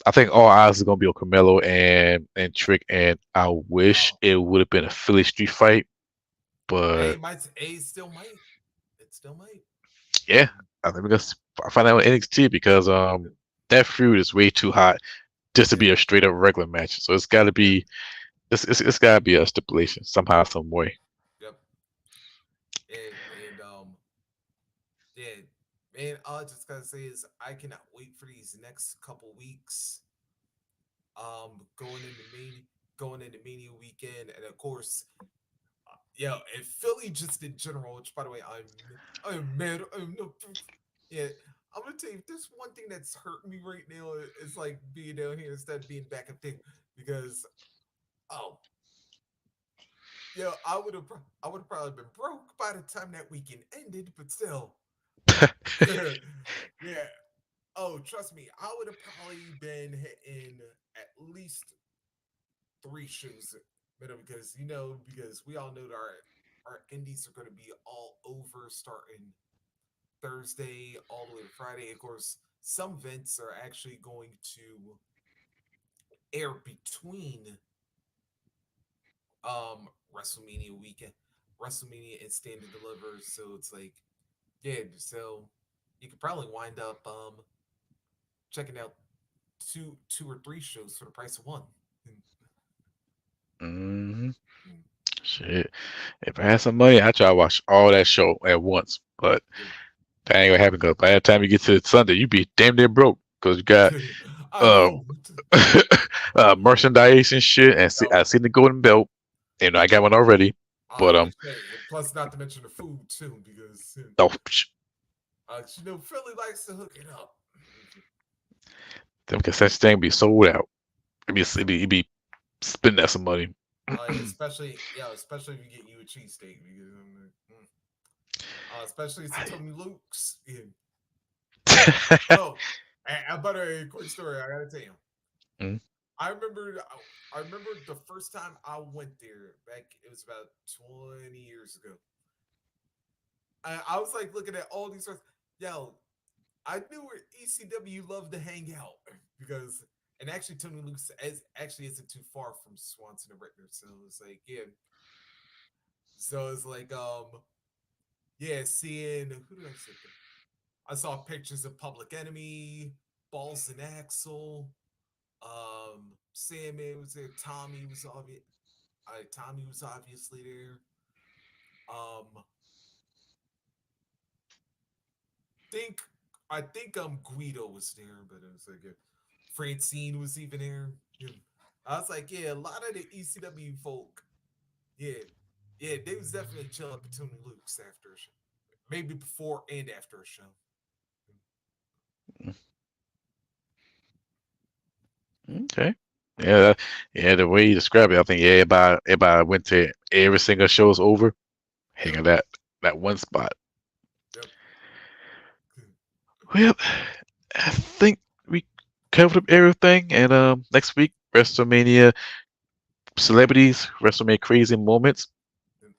Speaker 2: I think all eyes is gonna be on Carmelo and Trick, and I wish
Speaker 3: Oh,
Speaker 2: it would have been a Philly Street fight,
Speaker 3: hey,
Speaker 2: but
Speaker 3: might A still might. It still might.
Speaker 2: yeah, I think we're gonna find out with NXT because that feud is way too hot just to
Speaker 3: Yeah,
Speaker 2: be a straight up regular match. So it's got to
Speaker 3: yeah,
Speaker 2: be it's got to be a stipulation somehow, some way.
Speaker 3: yep. And yeah, man. All I just gotta say is I cannot wait for these next couple weeks. Going into Mania weekend, and of course, yeah, and Philly just in general. Which, by the way, I'm mad. I'm no, yeah. I'm gonna tell you, if there's one thing that's hurting me right now, it's like being down here instead of being back up there. Because oh, yeah, I would have probably been broke by the time that weekend ended. But still, yeah. Oh, trust me, I would have probably been hitting at least three shows, because because we all know that our indies are going to be all over starting Thursday all the way to Friday. Of course, some events are actually going to air between WrestleMania weekend, WrestleMania and Stand and Deliver. So it's like, yeah, so you could probably wind up checking out two or three shows for the price of one.
Speaker 2: Hmm.
Speaker 3: Mm,
Speaker 2: Shit, if I had some money, I'd try to watch all that show at once, but
Speaker 3: yep.
Speaker 2: that ain't gonna happen because by the time you get to Sunday, you be damn near broke because you got
Speaker 3: I
Speaker 2: uh,
Speaker 3: know.
Speaker 2: merchandise and shit. And see,
Speaker 3: Yep.
Speaker 2: I seen the golden belt, and I got one already.
Speaker 3: I
Speaker 2: But
Speaker 3: was about to say, and plus not to mention the food too, because
Speaker 2: oh,
Speaker 3: Philly likes to hook it up.
Speaker 2: them concession thing be sold out. It be spending that some money.
Speaker 3: Yeah, especially if you get you a cheesesteak, because especially it's a Tony Luke's. Yeah. Oh, about a quick story I gotta tell you.
Speaker 2: Mm.
Speaker 3: I remember, I remember the first time I went there back. It was about 20 years ago. I was like looking at all these. Yo, I knew where ECW loved to hang out because, and actually Tony Luke's actually isn't too far from Swanson and Rittner, so it's like yeah. So it's like yeah, seeing who did I see there? I saw pictures of Public Enemy, Balls and Axel, Sandman was there, Tommy was obviously there. Think I think Guido was there, but it was like Francine was even there. Yeah. I was like, yeah, a lot of the ECW folk, yeah, yeah, they was definitely chill up at Tony Luke's after a show, maybe before and after a show.
Speaker 2: Okay. Yeah, yeah. The way you describe it, I think everybody went to every single show's over, hang
Speaker 3: Yep,
Speaker 2: on that one spot.
Speaker 3: yep.
Speaker 2: Well, I think we covered up everything, and next week WrestleMania celebrities, WrestleMania crazy moments.
Speaker 3: Yep.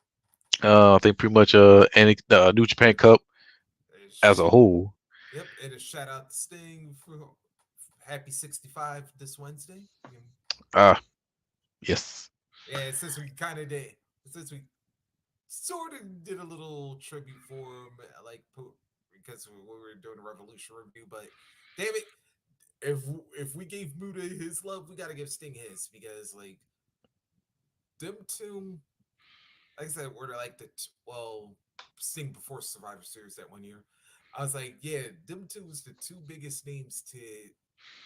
Speaker 2: I think pretty much any New Japan Cup as a
Speaker 3: Sh-
Speaker 2: whole.
Speaker 3: Yep, and a shout out to Sting for happy 65 this Wednesday. Yeah,
Speaker 2: Ah, yes,
Speaker 3: yeah, since we sort of did a little tribute for him, because we were doing a Revolution review. But damn it, if if we gave Muda his love, we got to give Sting his, because like them two, like I said, were like well, Sting before Survivor Series that one year. I was like, yeah, them two was the two biggest names to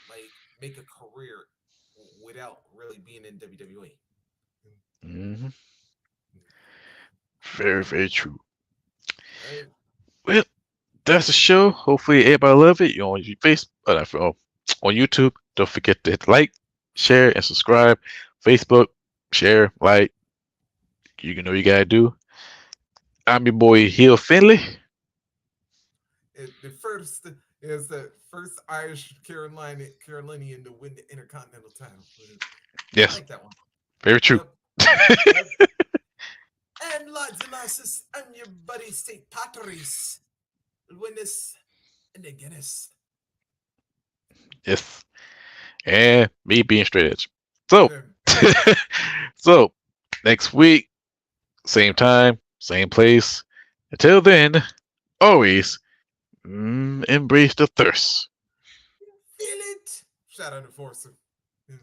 Speaker 3: like make a career without really being in WWE.
Speaker 2: hmm, very very true.
Speaker 3: Uh,
Speaker 2: Well, that's the show. Hopefully everybody love it. You on your face, on YouTube. Don't forget to hit like, share, and subscribe. Facebook, share, like. You know you gotta do. I'm your boy Hill Finley.
Speaker 3: the first is the first Irish Carolinian to win the Intercontinental title. I
Speaker 2: Yes,
Speaker 3: like that one.
Speaker 2: very true.
Speaker 3: Yep. Yep. And lads and lasses, I'm your buddy St. Patrice. Win this and the Guinness.
Speaker 2: Yes. and me being straight edge. So,
Speaker 3: Yeah.
Speaker 2: so next week, same time, same place. Until then, always embrace the thirst.
Speaker 3: Feel it. Shout out to Forza.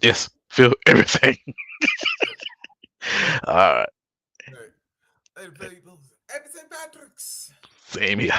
Speaker 2: Yes, feel everything. All right,
Speaker 3: Hey, people. Happy St. Patrick's.
Speaker 2: same here.